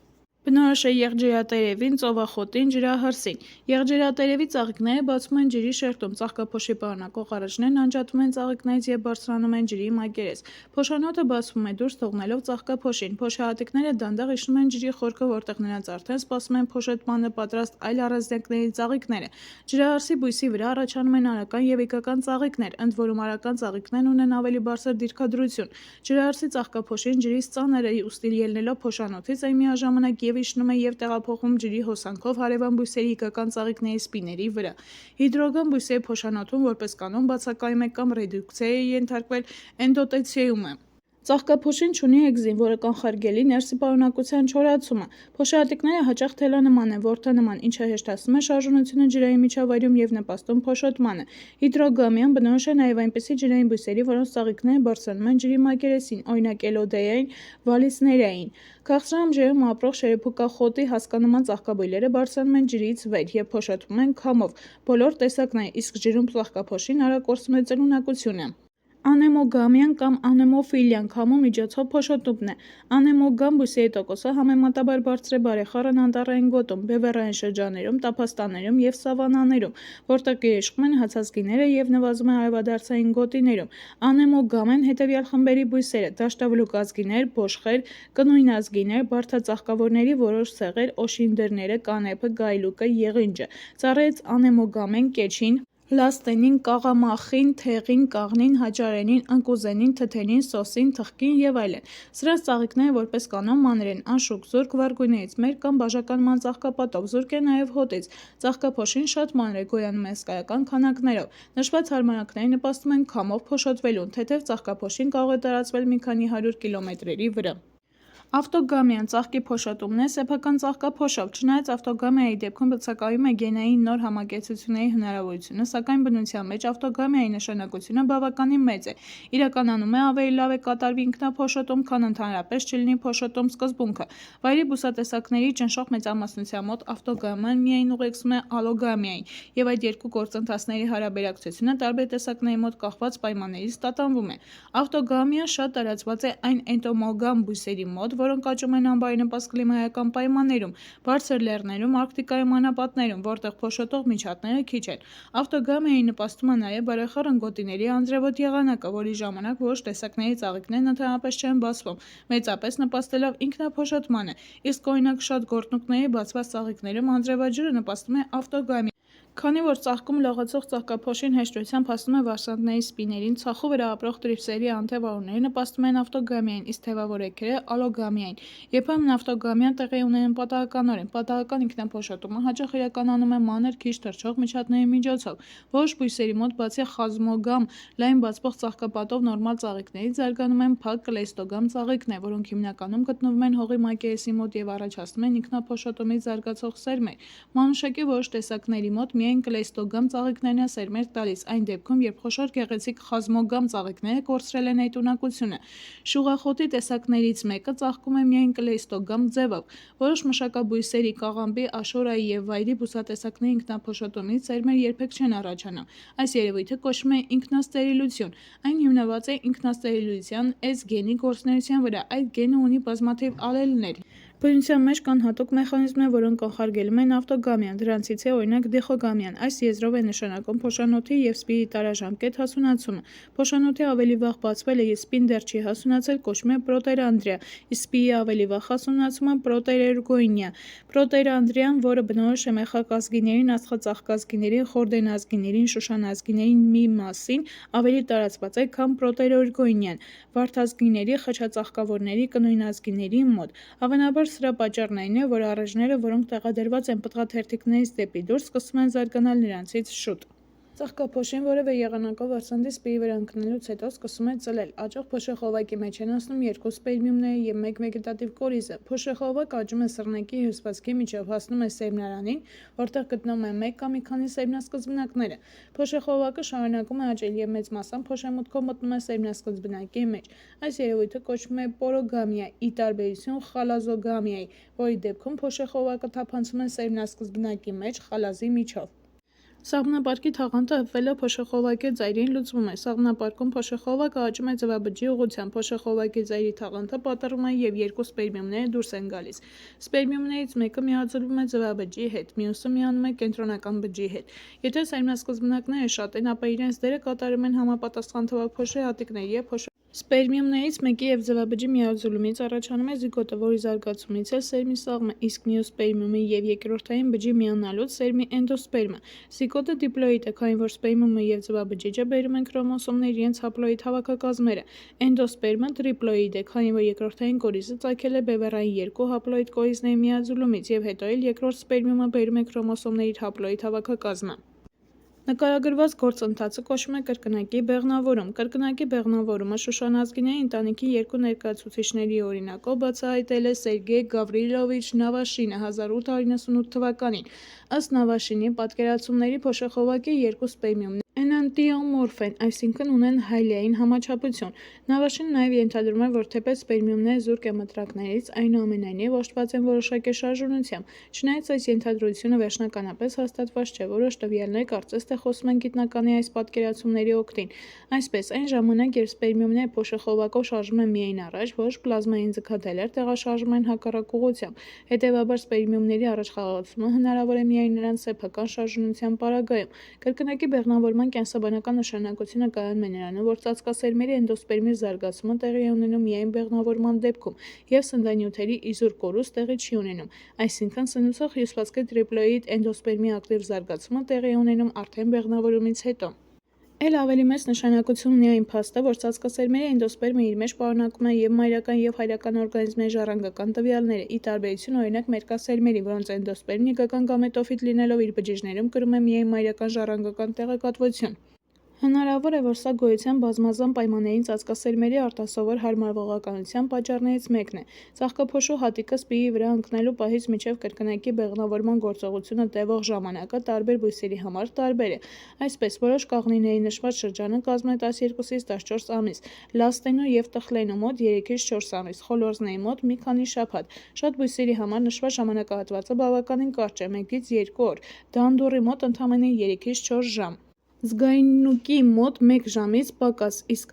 Բնորոշ է եղջերատերևին, ծովախոտին, ջրահրսին։ Եղջերատերևի ծաղիկները բացվում են ջրի շերտում, ծաղկափոշի պարունակող առէջներն անջատվում են ծաղիկներից եւ բարձրանում են ջրի մակերես։ Փոշանոթը բացվում է դուրս թողնելով ծաղկափոշին։ Փոշահատիկները դանդաղ իջնում են ջրի խորքը, որտեղ նրանց արդեն սպասում են փոշոտմանը պատրաստ այլ առանձնյակների ծաղիկները։ Ջրահրսի բույսի վրա առաջանում են արական եւ իգական ծաղիկներ, ընդ որում արական ծաղիկներն ունեն ավելի բարձր դիրքադրություն։ Ջրահրսի ծաղկափոշին ջրից ծանր է, ուստի ելնելով փոշանոթից այն միաժամանակ եւ իջնում է եւ տեղափոխվում ջրի հոսանքով հարևան բույսերի իգական ծաղիկների սպիների վրա։ Հիդրոգամ բույսերի փոշանոթում որպես կանոն բացակայում է կամ ռեդուկցիայի է ենթարկվել էնդոտեցիումը։ Ծաղկափոշին չունի էկզին, որը կանխարգելի ներսի պարունակության չորացումը։ Փոշահատիկները հաճախ թելանման են, որդանման, ինչը հեշտացնում է շարժունությունը ջրային միջավայրում եւ նպաստում փոշոտմանը։ Հիդրոգամիան բնորոշ է նաեւ այնպիսի ջրային բույսերի, որոնց ծաղիկները բարձրանում են ջրի մակերեսին, օրինակ էլոդեային, վալիսներային։ Քաղցրահամ ջրերում ապրող շերեփուկախոտի հասկանման ծաղկաբույլերը բարձրանում են ջրից վեր եւ փոշոտվում են քամով։ Բոլոր տեսակները, իսկ ջրում ծաղկափոշին արագորսում է ծլունակությունը։ Անեմոգամիան կամ անեմոֆիլիան քամու միջոցով փոշոտումն է։ Անեմոգամ բույսերի տոկոսը համեմատաբար բարձր է բարեխառն անտառային գոտում, բևեռային շրջաններում, տափաստաններում եւ սավանաներում, որտեղ գերիշխում են հացազգիները եւ նվազում են արևադարձային գոտիներում։ Անեմոգամ են հետեւյալ խմբերի բույսերը՝ դաշտավլուկազգիներ, բոշխեր, կնույնազգիներ, բարդածաղկավորների որոշ ցեղեր, օշինդրները, կանեփը, գայլուկը, եղինջը։ Ծառերից անեմոգամ են կեչին, լաստենին, կաղամախին, թեղին, կաղնին, հաճարենին, ընկուզենին, թթենին, սոսին, թխկին եւ այլն։ Սրանց ծաղիկները որպես կանոն մանր են, անշուք, զուրկ վառ գույներից մեր կամ բաժականման ծաղկապատով, զուրկ է նաեւ հոտից։ Ծաղկափոշին շատ մանր է, գոյանում է հսկայական քանակներով։ Նշված հարմարանքները նպաստում են քամով փոշոտվելուն, թեթև ծաղկափոշին կարող է տարածվել մի քանի 100 կիլոմետրերի վրա։ Ավտոգամիան ծաղկի փոշոտումն է սեփական ծաղկափոշով, չնայած ավտոգամիայի դեպքում բացակայում է գենային նոր համակեցությունների հնարավորությունը, սակայն բնության մեջ ավտոգամիայի նշանակությունը բավականին մեծ է։ Իրականանում է ավելի լավ է կատարվի ինքնափոշոտում, քան ընդհանրապես չլինի փոշոտում սկզբունքը։ Վայրի բուսատեսակների ճնշող մեծամասնության մոտ ավտոգամիան միայն ուղեկցում է ալոգամիային, եւ այդ երկու գործընթացների հարաբերակցությունը տարբեր տեսակների մոտ կախված պայմաններից տատանվում է։ Ավտոգամիան շատ տարածված է այն էնդոմոգամ բույսերի մոտ, որոնք աճում են անբարենպաստ կլիմայական պայմաններում, բարձր լեռներում, Արկտիկայում անապատներում, որտեղ փոշոտող միջատները քիչ են։ Ավտոգամիայի նպաստում է նաև բարեխառն գոտիների անձրևոտ եղանակը, որի ժամանակ որոշ տեսակների ծաղիկներն ընդհանրապես չեն բացվում, մեծապես նպաստելով ինքնափոշոտմանը, իսկ օրինակ շատ գորտնուկների բացված ծաղիկներում անձրևաջուրը նպաստում է ավտոգամիային։ Քանի որ ծաղկում լողացող ծաղկափոշին հեշտությամբ հասնում է վարսանդների սպիներին, ծաղկու վրա ապրող դրիֆտերի անթևավորները նպաստում են ավտոգամիային, իսկ թևավոր էգերը՝ ալոգամիային։ Երբեմն ավտոգամիան տեղի ունենում պատահականորեն։ Պատահական ինքնափոշոտումը հաճախ իրականանում է մանր, քիչ թռչող միջատների միջոցով։ Որոշ բույսերի մոտ, բացի խազմոգամ լայն բացվող ծաղկապատով նորմալ ծաղիկներից, զարգանում են փակ կլեյստոգամ ծաղիկներ, որոնք հիմնականում գտնվում են հողի մակերեսի մոտ և առաջացնում են ինքնափոշոտումից զարգացող սերմեր։ Մանուշակի որոշ տեսակների մոտ միայն կլեյստոգամ ծաղիկներն են սերմեր տալիս, այն դեպքում, երբ խոշոր գեղեցիկ խազմոգամ ծաղիկները կորցրել են այդ ունակությունը։ Շուղախոտի տեսակներից մեկը ծաղկում է միայն կլեյստոգամ ձևով։ Որոշ մշակաբույսերի, կաղամբի, աշորայի և վայրի բուսատեսակների ինքնափոշոտումից սերմեր երբեք չեն առաջանա։ Այս երևույթը կոչվում է ինքնաստերիլություն։ Այն հիմնված է ինքնաստերիլության S գենի գործունեության վրա։ Այդ գենը ունի բազմաթիվ ալելներ։ Բնության մեջ կան հատուկ մեխանիզմներ, որոնք կանխարգելում են ավտոգամիան, դրանցից է օրինակ դիխոգամիան։ Այս եզրով է նշանակում փոշանոթի և սպիի տարաժամկետ հասունացումը։ Փոշանոթի ավելի վաղ բացվելը, և սպին դեռ չի հասունացել, կոչվում է պրոտերանդրիա, իսկ սպիի ավելի վաղ հասունացումը՝ պրոտերերգոինիա։ Պրոտերանդրիան, որը բնորոշ է մեխակազգիներին, ածխածաղկազգիներին, խորդենազգիներին, շուշանազգիներին մի մասին, ավելի տարածված է, քան պրոտերերգոինիան վարդազգիների, խճածաղկավորների, կնոյնազգիների մոտ։ Հավանաբար սրա պատճառն այն է, որ առէջները, որոնք տեղադրված են պտղաթերթիկներից դեպի դուրս, սկսում են զարգանալ նրանցից շուտ։ Ծաղկափոշին որևէ եղանակով վարսանդի սպիի վրա ընկնելուց հետո սկսում է ծլել։ Աճող փոշեխովակի մեջ են անցնում երկու սպերմիումները և մեկ վեգետատիվ կորիզը։ Փոշեխովակը աճում է սռնակի և հյուսվածքի միջով, հասնում է սերմնարանին, որտեղ գտնվում են մեկ կամ մի քանի սերմնասկզբնակները։ Փոշեխովակը շարունակում է աճել և մեծ մասամբ փոշեմուտքով մտնում է սերմնասկզբնակի մեջ։ Այս երևույթը կոչվում է պորոգամիա, ի տարբերություն խալազոգամիայի, որի դեպքում փոշեխովակը թափանցում է սերմնասկզբնակի մեջ խալազի միջով։ Սաղմնապարկի թաղանթը հպվելով փոշեխովակի ծայրին լուծվում է։ Սաղմնապարկում փոշեխովակը աճում է ձվաբջիջ ուղղությամբ։ Փոշեխովակի ծայրի թաղանթը պատռում է և երկու սպերմիումները դուրս են գալիս։ Սպերմիումներից մեկը միաձուլվում է ձվաբջիջի հետ, մյուսը միանում է կենտրոնական բջջի հետ։ Եթե սերմնասկզբնակները շատ են, ապա իրենց դերը կատարում են համապատասխան թվով փոշեհատիկներ և սպերմիումներից մեկի և ձվաբջիջի միաձուլումից առաջանում է զիգոտը, որի զարգացումից է սերմի սաղմը, իսկ մյուս սպերմիումի և երկրորդային բջջի միանալուց սերմի էնդոսպերմը։ Զիգոտը դիպլոիդ է, քանի որ սպերմիումը և ձվաբջիջը բերում են քրոմոսոմներ իրենց հապլոիդ հավաքակազմերը։ Էնդոսպերմը տրիպլոիդ է, քանի որ երկրորդային կորիզը ծագել է բևեռային երկու հապլոիդ կորիզների միաձուլումից, և հետո էլ երկրորդ սպերմիումը բերում է քրոմոսոմներ իր հապլոիդ հավաքակազմը։ Նկարագրված գործընթացը կոչվում է կրկնակի բեղմնավորում։ Կրկնակի բեղմնավորումը շուշանազգիների ընտանիքի երկու ներկայացուցիչների օրինակով բացահայտել է Սերգեյ Գավրիլովիչ Նավաշինը 1898 թվականին։ Ըստ Նավաշինի պատկերացումների փոշեխովակի երկու սպերմիումները էնանտիոմորֆ են, այսինքն ունեն հայլիային համաչափություն։ Նավաշինը նաև ենթադրում է, որ թեպետ սպերմիումները զուրկ են մտրակներից, այնուամենայնիվ օժտված են որոշակի շարժունությամբ։ Չնայած այս ենթադրությունը վերջնականապես հաստատված չէ, որոշ տվյալներ կարծես թե խոսում են գիտնականի այս պատկերացումների օգտին։ Այսպես, այն ժամանակ, երբ սպերմիումները փոշեխովակով շարժվում են միայն առաջ, որոշ պլազմային ձգատելեր տեղաշարժվում են հակառակ ուղղությամբ։ Հետևաբար, սպերմիումների առաջխաղացումը հնարավոր է միայն նրանց սեփական շարժունության պարագայում։ Կրկնակի բեղմնավորման կենսաբանական նշանակությունը կայանում է նրանում, որ ծածկասերմերի էնդոսպերմի զարգացումը տեղի է ունենում միայն բեղմնավորման դեպքում, և սննդանյութերի իզուր կորուստ տեղի չի ունենում, այսինքն սնուցող հյուսվածքի տրիպլոիդ էնդոսպերմի ակտիվ զարգացումը տեղի է ունենում արդեն բեղմնավորումից հետո։ Էլ ավելի մեծ նշանակություն ունի այն փաստը, որ ծածկասերմերի էնդոսպերմը իր մեջ պարունակում է և մայրական և հայրական օրգանիզմների ժառանգական տվյալները, ի տարբերություն օրինակ մերկասերմերի, որոնց էնդոսպերմն իգական գամետոֆիտ լինելով իր բջիջներում կրում է միայն մայրական ժառանգական տեղեկատվություն։ Հնարավոր է, որ սա գոյության բազմազան պայմաններին ծածկասերմերի արտասովոր հարմարվողականության պատճառներից մեկն է։ Ծաղկափոշու հատիկը սպիի վրա ընկնելու պահից մինչև կրկնակի բեղմնավորման գործողությունը տևող ժամանակը տարբեր բույսերի համար տարբեր է։ Այսպես, որոշ կաղնիների նշված շրջանը կազմում է 12-ից 14 ամիս, լաստենու և տխլենու մոտ 3-ից 4 ամիս, խոլորզների մոտ մի քանի շաբաթ։ Շատ բույսերի համար նշված ժամանակահատվածը բավականին կարճ է՝ 1-ից 2 օր, դանդուռի մոտ ընդամենը 3-ից 4 ժամ, զգայնուկի մոտ 1 ժամից պակաս, իսկ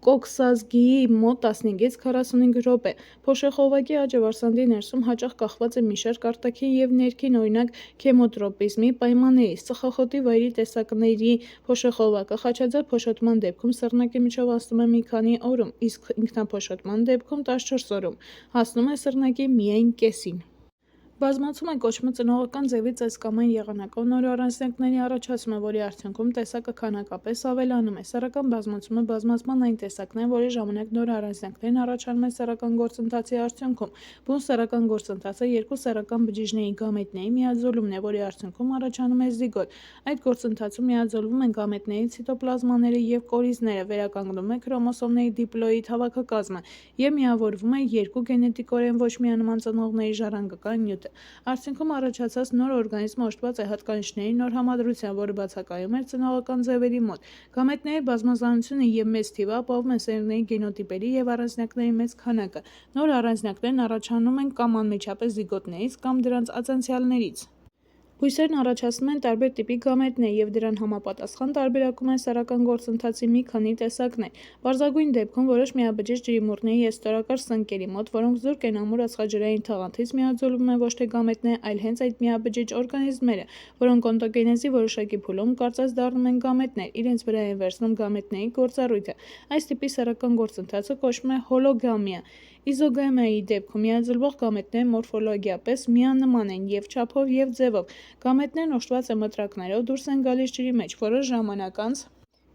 կոքսազգիի մոտ 15-ից 45 րոպե։ Փոշեխովակի աճը վարսանդի ներսում հաճախ կախված է մի շարք արտաքին և ներքին, օրինակ քեմոտրոպիզմի պայմաններից։ Ծխախոտի վայրի տեսակների փոշեխովակը խաչաձև փոշոտման դեպքում սռնակի միջով անցնում է մի քանի օրում, իսկ ինքնափոշոտման դեպքում 14 օրում հասնում է սռնակի միայն կեսին։ Բազմացում է կոչումը ծնողական ձևի ծեսկամային եղանակով նոր առանձնյակների առաջացումը, որի արդյունքում տեսակը քանակապես ավելանում է։ Սեռական բազմացումը բազմացման այն տեսակն է, որի ժամանակ նոր առանձնյակներն առաջանում են սեռական գործընթացի արդյունքում։ Բուն սեռական գործընթացը երկու սեռական բջիջների գամետների միաձուլումն է, որի արդյունքում առաջանում է զիգոտ։ Այդ գործընթացում միաձուլվում են գամետների ցիտոպլազմաները և կորիզները, վերականգնում է քրոմոսոմների դիպլոիդ հավաքակազմը և միավորվում է երկու գենետիկորեն ոչ միանման ծնողների ժառանգական նյութը։ Արդյունքում առաջացած նոր օրգանիզմը օժտված է հատկանիշների նոր համադրությամբ, որը բացակայում էր ծնողական ձևերի մոտ։ Գամետների բազմազանությունը և մեծ թիվը ապահովում են սերունդների գենոտիպերի և առանձնյակների մեծ քանակը։ Նոր առանձնյակներն առաջանում են կամ անմիջապես զիգոտներից, կամ դրանց ածանցյալներից։ Բույսերն առաջացնում են տարբեր տիպի գամետներ և դրան համապատասխան տարբերակում են սեռական գործընթացի մի քանի տեսակներ։ Պարզագույն դեպքում որոշ միաբջիջ ջրիմուռների և ստորակար սնկերի մոտ, որոնք զուրկ են ամուր ածխաջրային թաղանթից, միաձուլվում են ոչ թե գամետները, այլ հենց այդ միաբջիջ օրգանիզմները, որոնք օնտոգենեզի որոշակի փուլում կարծես դառնում են գամետներ, իրենց վրա են վերցնում գամետների գործառույթը։ Այս տիպի սեռական գործընթացը կոչվում է հոլոգամիա։ Իզոգամիայի դեպքում միաձուլվող գամետները մորֆոլոգիապես միանման են և չափով, և ձևով։ Գամետներն օժտված են մտրակներով, դուրս են գալիս ջրի մեջ, որոշ ժամանակ անց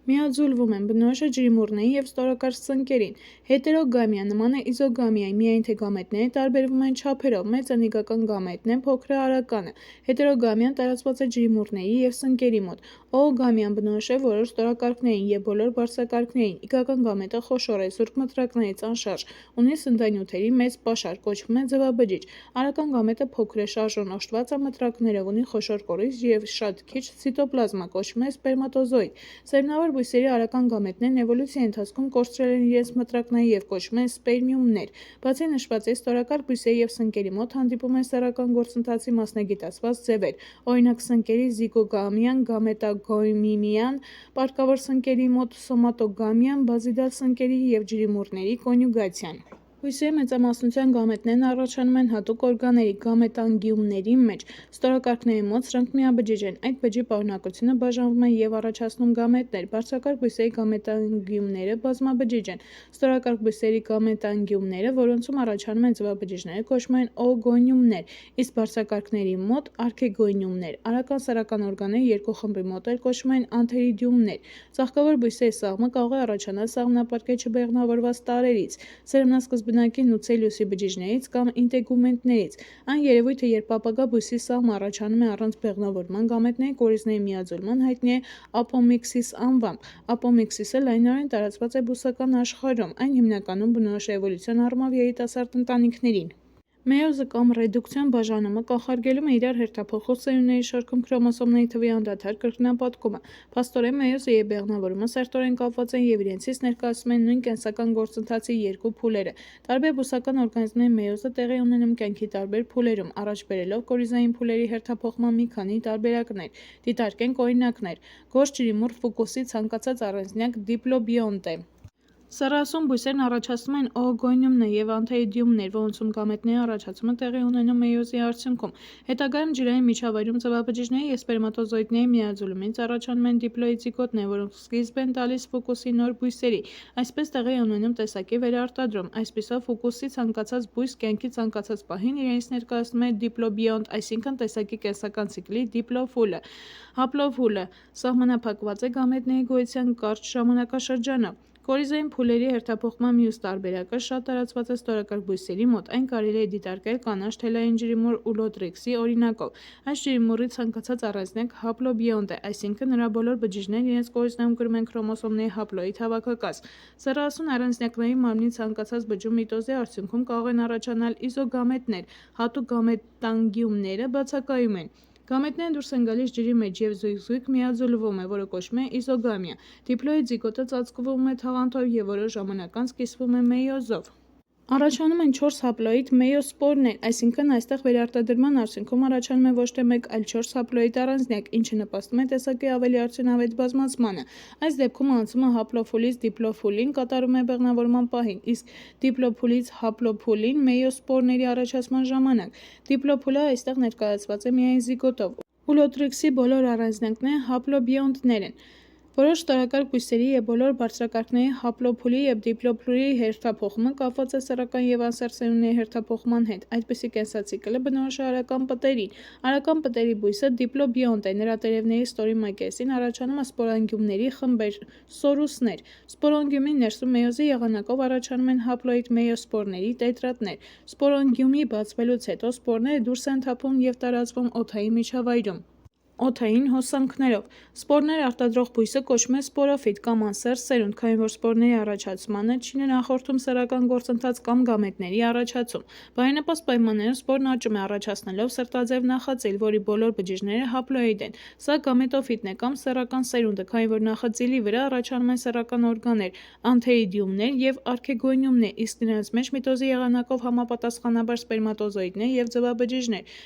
միաձուլվում են, բնորոշ է ջրիմուռների և ստորակար սնկերին։ Հետերոգամիա նման է իզոգամիայի, միայն թե գամետները տարբերվում են չափերով, մեծը նիկական գամետն է, փոքրը արականը։ Հետերոգամիան տարածված է ջրիմուռների և սնկերի մոտ։ Օոգամիան բնորոշ է որոշ ստորակարգներին և բոլոր բարձրակարգերին։ Իգական գամետը խոշոր է, զուրկ մտրակներից, անշարժ, ունի սննդանյութերի մեծ պաշար, կոչվում է ձվաբջիջ։ Արական գամետը փոքր է, շարժուն, օժտված է մտրակներով, ունի խոշոր կորիզ և շատ քիչ ցիտոպլազմա, կոչվում է սպերմատոզոիդ։ Սերմնավոր բույսերի արական գամետներն էվոլյուցիայի ընթացքում կորցրել են իրենց մտրակները և կոչվում են սպերմիումներ։ Բացի նշվածից, ստորակարգ բույսերի և սնկերի մոտ հանդիպում են սեռական գործընթացի մասնագիտացված ձևեր, օրինակ սնկերի զիգոգամիան, գամետագոյմիմիան, պարկավոր սնկերի մոտ սոմատոգամիան, բազիդալ սնկերի և ջրիմուռների կոնյուգացիան։ Բույսերի մեծամասնության գամետներն առաջանում են հատուկ օրգանների՝ գամետանգիումների մեջ։ Ստորակարգների մոտ սրանք միաբջիջ են։ Այդ բջջի պարունակությունը բաժանվում է և առաջացնում գամետներ։ Բարձրակարգ բույսերի գամետանգիումները բազմաբջիջ են։ Ստորակարգ բույսերի գամետանգիումները, որոնցում առաջանում են ձվաբջիջները, կոչվում են օոգոնիումներ, իսկ բարձրակարգերի մոտ՝ արքեգոնիումներ։ Արական սեռական օրգանների երկու խմբի մոտ էլ կոչվում են անթերիդիումներ։ Ծաղկավոր բույսերի սաղմը կարող է առաջանալ սաղմնապարկե չբեղմնավորված տարրերից, սերմնասկզբնակի նուցելիուսի բջիջներից կամ ինտեգումենտներից։ Այն երևույթը, երբ ապագա բույսի սաղմը առաջանում է առանց բեղմնավորման գամետների կորիզների միաձուլման, հայտնի է ապոմիքսիս անվամբ։ Ապոմիքսիսը լայնորեն տարածված է բուսական աշխարհում։ Այն հիմնականում բնորոշ է էվոլյուցիոն առումով երիտասարդ ընտանիքներին։ Մեյոզը կամ ռեդուկցիոն բաժանումը կանխարգելում է իրար հերթափոխող սերունդների շարքում քրոմոսոմների թվի անդադար կրկնապատկումը։ Փաստորեն մեյոզը և բեղմնավորումը սերտորեն կապված են և իրենցից ներկայացնում են նույն կենսական գործընթացի երկու փուլերը։ Տարբեր բուսական օրգանիզմների մեյոզը տեղի է ունենում կյանքի տարբեր փուլերում, առաջ բերելով կորիզային փուլերի հերթափոխման մի քանի տարբերակներ։ Դիտարկենք օրինակներ։ Գորշ ջրիմուռ ֆուկուսի ցանկացած առանձնյակ դիպլոբիոնտ է։ Սեռասուն բույսերն առաջացնում են օոգոնիումներ և անթերիդիումներ, որոնցում գամետների առաջացումը տեղի է ունենում մեյոզի արդյունքում։ Հետագայում ջրային միջավայրում ձվաբջիջների և սպերմատոզոիդների միաձուլումից առաջանում են դիպլոիդ զիգոտներ, որոնք սկիզբ են տալիս ֆուկուսի նոր բույսերի։ Այսպես տեղի է ունենում տեսակի վերարտադրում։ Այսպիսով ֆուկուսի ցանկացած բույս կյանքի ցանկացած պահին իրենից ներկայացնում է դիպլոբիոնտ, այսինքն տեսակի կենսական ցիկլի դիպլոֆուլը։ Հապլոֆուլը սահմանափակված է գամետների գոյության կարճ ժամանակաշրջանով։ Կորիզային փուլերի հերթափոխման մյուս տարբերակը շատ տարածված է ստորակարգ բույսերի մոտ։ Այն կարելի է դիտարկել կանաչ թելային ջրիմուռ ուլոտրիքսի օրինակով։ Այս ջրիմուռի ցանկացած առանձնյակ հապլոբիոնտ է, այսինքն նրա բոլոր բջիջներն իրենց կորիզներում կրում են քրոմոսոմների հապլոիդ հավաքակազմ։ Սեռասուն առանձնյակների մարմնի ցանկացած բջջում միտոզի արդյունքում կարող են առաջանալ իզոգամետներ։ Հատուկ գամետանգիումները բացակայում են։ Գամետները դուրս են գալիս ջրի մեջ և զույգ-զույգ միաձուլվում է, որը կոչվում է իզոգամիա։ Դիպլոիդ զիգոտը ծածկվում է թաղանթով և որոշ ժամանակ անց կիսվում է մեյոզով։ Առաջանում են 4 հապլոիդ մեյոսպորներ, այսինքն այստեղ վերարտադրման արդյունքում առաջանում է ոչ թե 1, այլ 4 հապլոիդ առանձնյակ, ինչը նպաստում է տեսակի ավելի արդյունավետ բազմացմանը։ Այս դեպքում անցումը հապլոֆուլից դիպլոֆուլին կատարվում է բեղմնավորման պահին, իսկ դիպլոֆուլից հապլոֆուլին մեյոսպորների առաջացման ժամանակ։ Դիպլոֆուլը այստեղ ներկայացված է միայն զիգոտով։ Ուլոտրիքսի բոլոր առանձնյակները հապլոբիոնտներ են։ Որոշ տարակարգ բույսերի և բոլոր բարձրակարգների հապլոփուլի և դիպլոփուլի հերթափոխումը կապված է սեռական և անսեռ սերունդների հերթափոխման հետ։ Այդպիսի կենսացիկլը բնորոշ է արական պտերին։ Արական պտերի բույսը դիպլոբիոնտ է, նրա տերևների ստորի մակերեսին առաջանում է սպորանգյումների խմբեր՝ սորուսներ։ Սպորանգյումի ներսում մեյոզի եղանակով առաջանում են հապլոիդ մեյոսպորների տետրադներ։ Սպորանգյումի բացվելուց հետո սպորները դուրս են թափվում և տարածվում օդային միջավայրում օդային հոսանքներով։ Սպորներ արտադրող բույսը կոչվում է սպորոֆիտ կամ անսեռ սերունդ, քանի որ սպորների առաջացմանը չի նախորդում սեռական գործընթաց կամ գամետների առաջացում։ Բարենպաստ պայմաններում սպորն աճում է առաջացնելով սրտաձև նախածիլ, որի բոլոր բջիջները հապլոիդ են։ Սա գամետոֆիտն է կամ սեռական սերունդը, քանի որ նախածիլի վրա առաջանում են սեռական օրգաններ, անթերիդիումներ և արքեգոնիումներ, իսկ նրանց մեջ միտոզի եղանակով համապատասխանաբար սպերմատոզոիդներ և ձվաբջիջներ։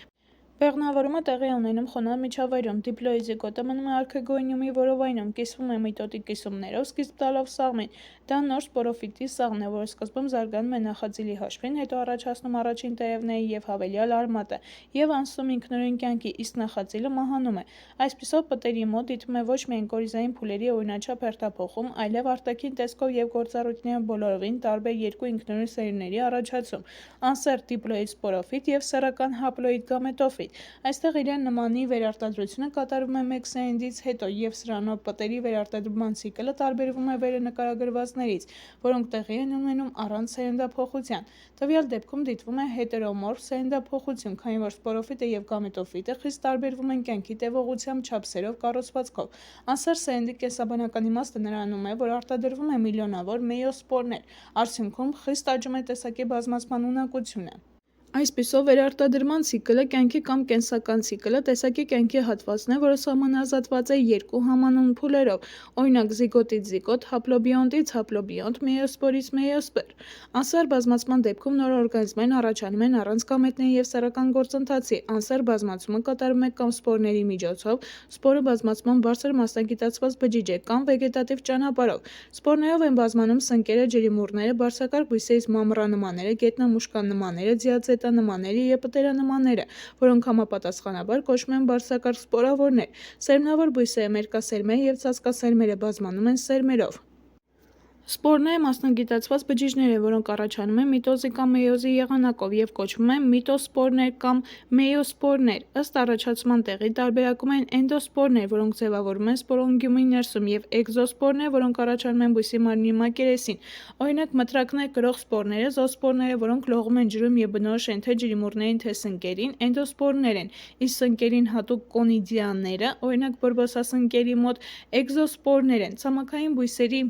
Բեղմնավորումը տեղի է ունենում խոնավ միջավայրում։ Դիպլոիդ զիգոտը մնում է արքեգոնիումի որովայնում, կիսվում է միտոտիկ կիսումներով, սկիզբ տալով սաղմին։ Դա նոր սպորոֆիտի սաղմն է, որը սկզբում զարգանում է նախածիլի հաշվին, հետո առաջացնում առաջին տերևների և հավելյալ արմատը և անցնում ինքնուրույն կյանքի, իսկ նախածիլը մահանում է։ Այսպիսով պտերի մոտ դիտվում է ոչ միայն կորիզային փուլերի օրինաչափ հերթափոխում, այլև արտաքին տեսքով և գործառույթներով բոլորովին տարբեր երկու ինքնուրույն սերունդների առաջացում՝ անսեռ դիպլոիդ սպորոֆիտ և սեռական հապլոիդ գամետոֆիտ։ Այստեղ իրար նմանի վերարտադրությունը կատարվում է մեկ սերնդից հետո, և սրանով պտերի վերարտադրման ցիկլը տարբերվում է վերը նկարագրվածներից, որոնք տեղի են ունենում առանց սերնդափոխության։ Տվյալ դեպքում դիտվում է հետերոմորֆ սերնդափոխություն, քանի որ սպորոֆիտը և գամետոֆիտը խիստ տարբերվում են կյանքի տևողությամբ, չափսերով, կառուցվածքով։ Անսեռ սերնդի կենսաբանական իմաստը նրանում է, որ արտադրվում է միլիոնավոր մեյոսպորներ։ Արդյունքում խիստ աճում է տեսակի բազմացման ունակությունը։ Այսպիսով վերարտադրման ցիկլը կյանքի կամ կենսական ցիկլը տեսակի կյանքի հատվածն է, որը սահմանազատված է երկու համանուն փուլերով, օրինակ զիգոտից զիգոտ, հապլոբիոնտից հապլոբիոնտ, մեյոսպորից մեյոսպոր։ Անսեռ բազմացման դեպքում նոր օրգանիզմներն առաջանում են առանց գամետների և սեռական գործընթացի։ Անսեռ բազմացումը կատարվում է կամ սպորների միջոցով, սպորը բազմացման բարձր մասնագիտացված բջիջ է, կամ վեգետատիվ ճանապարհով։ Սպորներով են բազմանում սնկերը, ջրիմուռները, բարձրակարգ բույսերից մամռանմաները, գետնամուշկանմաները, ձիաձետանմաները և պտերանմաները, որոնք համապատասխանաբար կոչվում են բարձրակարգ սպորավորներ։ Սերմնավոր բույսերը, մերկասերմերը և ծածկասերմերը բազմանում են սերմերով։ Սպորները մասնագիտացված բջիջներ են, որոնք առաջանում են միտոզի կամ մեյոզի եղանակով և կոչվում են միտոսպորներ կամ մեյոսպորներ։ Ըստ առաջացման տեղի տարբերակում են էնդոսպորներ, որոնք ձևավորվում են սպորանգյումի ներսում, և էկզոսպորներ, որոնք առաջանում են բույսի մարմնի մակերեսին։ Օրինակ մտրակներ կրող սպորները, զոոսպորները, որոնք լողում են ջրում և բնորոշ են թե ջրիմուռներին, թե սնկերին, էնդոսպորներ են, իսկ սնկերին հատուկ կոնիդիաները, օրինակ բորբոսասնկերի մոտ, էկզոսպորներ են։ Ցամաքային բույսերի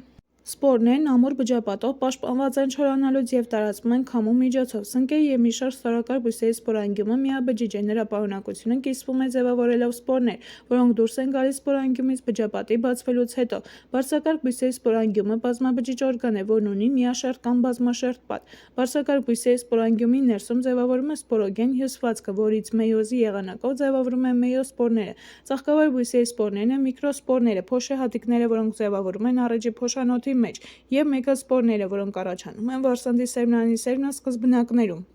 սպորներն ամուր բջջապատով պաշտպանված են չորանալուց և տարածվում են քամու միջոցով։ Սնկերի և մի շարք ստորակարգ բույսերի սպորանգյումը միաբջիջ է, նրա պարունակությունը կիսվում է ձևավորելով սպորներ, որոնք դուրս են գալիս սպորանգյումից բջջապատի բացվելուց հետո։ Բարձրակարգ բույսերի սպորանգյումը բազմաբջիջ օրգան է, որն ունի միաշերտ կամ բազմաշերտ պատ։ Բարձրակարգ բույսերի սպորանգյումի ներսում ձևավորվում է սպորոգեն հյուսվածքը, որից մեյոզի եղանակով ձևավորվում են մեյոսպորները։ Ծաղկավոր բույսերի սպորներն են միկրոսպորները, փոշեհատիկները, որոնք ձևավորվում են առէջի փոշանոթի մեջ, և մեգասպորները, որոնք առաջանում են վարսանդի սերմնարանի սերմնասկզբնակներում։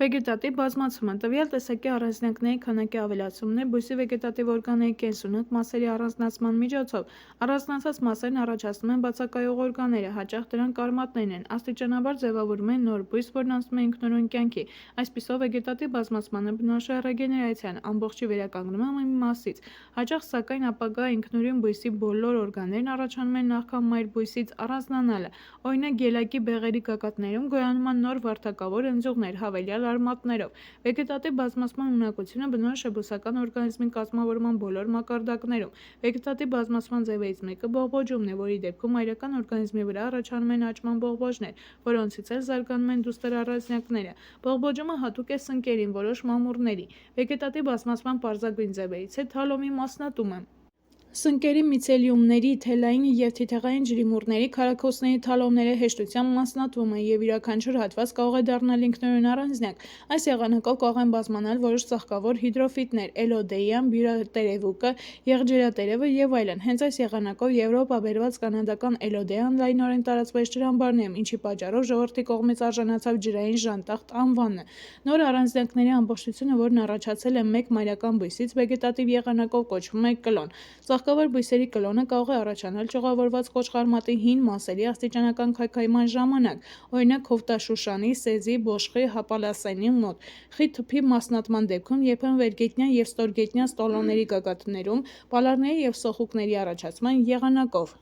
Վեգետատիվ բազմացումը տվյալ տեսակի առանձնյակների քանակի ավելացումն է բույսի վեգետատիվ օրգանների կենսունակ մասերի առանձնացման միջոցով։ Առանձնացած մասերն առաջացնում են բացակայող օրգանները, հաճախ դրանք արմատներն են։ Աստիճանաբար ձևավորվում է նոր բույս, որն անցնում է ինքնուրույն կյանքի։ Այսպիսով վեգետատիվ բազմացմանը բնորոշ է ռեգեներացիան, ամբողջի վերականգնումը մի մասից։ Հաճախ, սակայն, ապագա ինքնուրույն բույսի բոլոր օրգաններն առաջանում են նախքան մայր բույսից առանձնանալը։ Օրինակ գելակի բեղերի գագաթներում գոյանում են նոր վարդակավոր ընձյուղներ՝ հավելյալ արմատներով։ Վեգետատիվ բազմացման ունակությունը բնորոշ է բուսական օրգանիզմի կազմավորման բոլոր մակարդակներում։ Վեգետատիվ բազմացման ձևերից մեկը բողբոջումն է, որի դեպքում մայրական օրգանիզմի վրա առաջանում են աճման բողբոջներ, որոնցից էլ զարգանում են դուստր առանձնյակները։ Բողբոջումը հատուկ է սնկերին, որոշ մամուռների։ Վեգետատիվ բազմացման պարզագույն ձևերից է թալոմի մասնատումը։ Սնկերի միցելիումների, թելային և թիթեղային ջրիմուռների, քարաքոսների թալոմները հեշտությամբ մասնատվում են, և յուրաքանչյուր հատված կարող է դառնալ ինքնուրույն առանձնյակ։ Այս եղանակով կարող են բազմանալ որոշ ծաղկավոր հիդրոֆիտներ՝ էլոդեյան, բյուրատերևուկը, եղջերատերևը և այլն։ Հենց այս եղանակով Եվրոպա բերված կանադական էլոդեան լայնորեն տարածվեց ջրամբարներում, ինչի պատճառով ժողովրդի կողմից արժանացավ ջրային ժանտախտ անվանը։ Նոր առանձնյակների ամբողջությունը, որն առաջացել է մեկ մայրական բույսից, վեգետատիվ եղանակով կոչվում է կլոն։ Ծաղկավոր բույսերի կլոնը կարող է առաջանալ ճյուղավորված կոճղարմատի հին մասերի աստիճանական քայքայման ժամանակ, օրինակ հովտաշուշանի, սեզի, բոշղի, հապալասենի մոտ, խիտ թփի մասնատման դեպքում, երբեմն վերգետնյա և ստորգետնյա ստոլոների գագաթներում, պալարների և սոխուկների առաջացման եղանակով։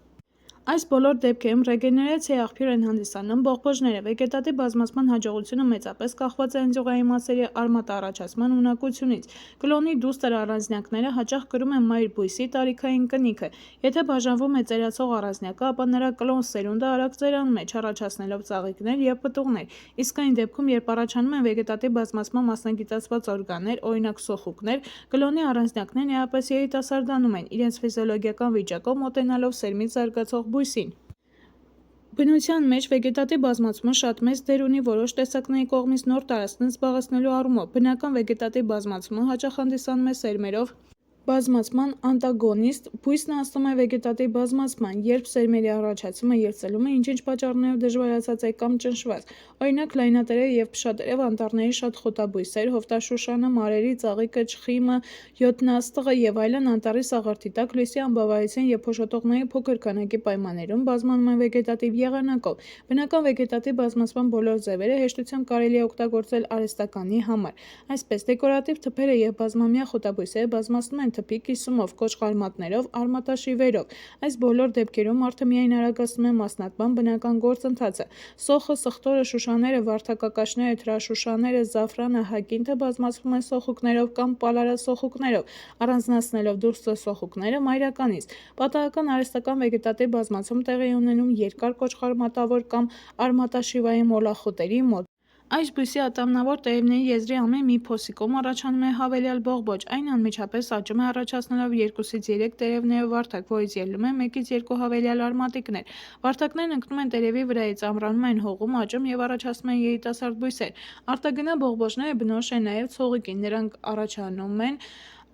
Այս բոլոր դեպքերում ռեգեներացիայի աղբյուր են հանդիսանում բողբոջները։ Վեգետատիվ բազմացման հաջողությունը մեծապես կախված է ընձյուղային մասերի արմատաառաջացման ունակությունից։ Կլոնի դուստր առանձնյակները հաճախ կրում են մայր բույսի տարիքային կնիքը։ Եթե բաժանվում է ծերացող առանձնյակը, ապա նրա կլոն սերունդը արագ ծերանում է, չառաջացնելով ծաղիկներ և պտուղներ, իսկ այն դեպքում, երբ առաջանում են վեգետատիվ բազմացման մասնագիտացված օրգաններ, օրինակ սոխուկներ, կլոնի առանձնյակներն էապես երիտասարդանում են, իրենց ֆիզիոլոգիական վիճակով մոտենալով սերմից զարգացող բույսին։ Բնության մեջ վեգետատիվ բազմացումը շատ մեծ դեր ունի որոշ տեսակների կողմից նոր տարածքներ զբաղեցնելու առումով։ Բնական վեգետատիվ բազմացումը հաճախ հանդիսանում է սերմերով բազմացման անտագոնիստ, բույսն անցնում է վեգետատիվ բազմացման, երբ սերմերի առաջացումը և ծլումը ինչ-ինչ պատճառներով դժվարացած է կամ ճնշված, օրինակ լայնատերև և փշատերև անտառների շատ խոտաբույսեր, հովտաշուշանը, մարերի, ծաղիկը, չխիմը, յոթնաստղը և այլն անտառի սաղարթի տակ լույսի անբավարարության և փոշոտողների փոքր քանակի պայմաններում բազմանում են վեգետատիվ եղանակով։ Բնական վեգետատիվ բազմացման բոլոր ձևերը հեշտությամբ կարելի է օգտագործել արհեստականի համար։ Այսպես, դեկորատիվ թփերը և բազմամյա խոտաբույսերը բազմացնում են թփի կիսումով, կոճղարմատներով, արմատաշիվերով։ Այս բոլոր դեպքերում մարդը միայն արագացնում է մասնատման բնական գործընթացը։ Սոխը, սխտորը, շուշաները, վարդակակաշները, թրաշուշաները, զաֆրանը, հակինթը բազմացվում են սոխուկներով կամ պալարասոխուկներով, առանձնացնելով դուստր սոխուկները մայրականից։ Պատահական արհեստական վեգետատիվ բազմացում տեղի է ունենում երկար կոճղարմատավոր կամ արմատաշիվային մոլախոտերի մոտ։ Այս բույսի ատամնավոր տերևների եզրի ամեն մի փոսիկում առաջանում է հավելյալ բողբոջ, այն անմիջապես աճում է առաջացնելով 2-ից 3 տերևներով վարդակ, որից ելնում են 1-ից 2 հավելյալ արմատիկներ։ Վարդակներն ընկնում են տերևի վրայից, ամրանում են հողում, աճում և առաջացնում են երիտասարդ բույսեր։ Արտագնա բողբոջները բնորոշ են նաև ցողիկին, նրանք առաջանում են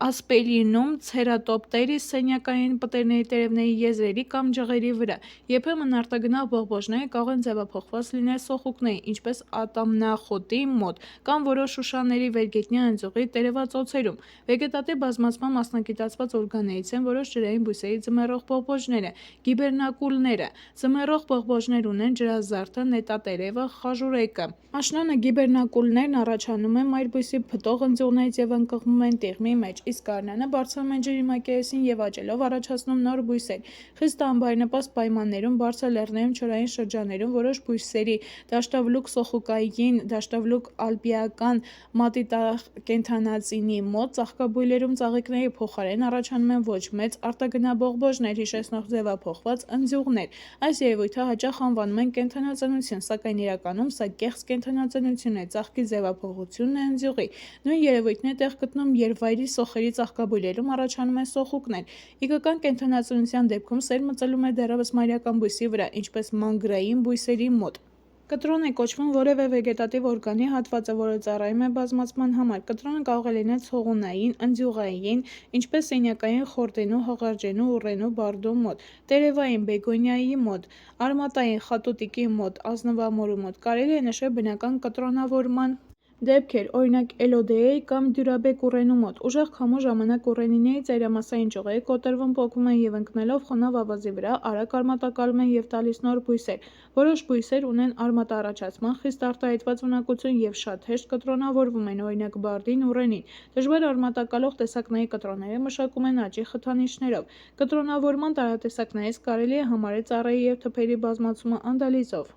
ասպելինում, ցերատոպտերիս սենյակային պտերների տերևների եզրերի կամ ջղերի վրա։ Երբեմն արտագնա բողբոջները կարող են ձևափոխված լինել սոխուկների, ինչպես ատամնախոտի մոտ, կամ որոշ շուշաների վերգետնյա ընձյուղի տերևածոցերում։ Վեգետատիվ բազմացման մասնագիտացված օրգաններից են որոշ ջրային բույսերի ձմեռող բողբոջները, գիբերնակուլները։ Ձմեռող բողբոջներ ունեն ջրազարդը, նետատերևը, խաժուրեկը։ Աշնանը գիբերնակուլներն առաջանում են մայր բույսի փտող ընձյուղներից և ընկղմում են տիղմի մեջ, իսկ գարնանը բարձրանում են ջրի մակերեսին և աճելով առաջացնում նոր բույսեր։ Խիստ անբարենպաստ պայմաններում, բարձր լեռներում, չորային շրջաններում որոշ բույսերի դաշտավլուկ սոխուկային, դաշտավլուկ ալպիական մատիտակենդանածինի մոտ ծաղկաբույլերում ծաղիկների փոխարեն առաջանում են ոչ մեծ արտագնա բողբոջներ, հիշեցնող ձևափոխված ընձյուղներ։ Այս երևույթը հաճախ անվանում են կենդանածնություն, սակայն իրականում սա կեղծ կենդանածնություն է, ծաղկի ձևափոխությունն է ընձյուղի։ Նույն երևույթն է տեղ գտնում, երբ վայրի սոխերի ծաղկաբույլերում առաջանում են սոխուկներ։ Իգական կենդանածնության դեպքում սերմը ծլում է դեռևս մայրական բույսի վրա, ինչպես մանգրային բույսերի մոտ։ Կտրոն է կոչվում որևէ վեգետատիվ օրգանի հատվածը, որը ծառայում է բազմացման համար։ Կտրոնը կարող է լինել ցողունային, ընձյուղային, ինչպես սենյակային խորտենու, հղարջենու, ուռենու, բարդու մոտ, տերևային, բեգոնիայի մոտ, արմատային, խատուտիկի մոտ, ազնվամորու մոտ։ Կարելի է նշել բնական կտրոնավորման դեպքեր, օրինակ էլոդեայի կամ դյուրաբեկ ուռենու մոտ։ Ուժեղ քամու ժամանակ ուռենիների ծայրամասային ճյուղերը կոտրվում, պոկվում են և ընկնելով խոնավ ավազի վրա արագ արմատակալում են և տալիս նոր բույսեր։ Որոշ բույսեր ունեն արմատաառաջացման խիստ արտահայտված ունակություն և շատ հեշտ կտրոնավորվում են, օրինակ բարդին, ուռենին։ Դժվար արմատակալող տեսակների կտրոնները մշակում են աճի խթանիչներով։ Կտրոնավորման տարատեսակներից կարելի է համարել ծառերի և թփերի բազմացումը անդալիզով։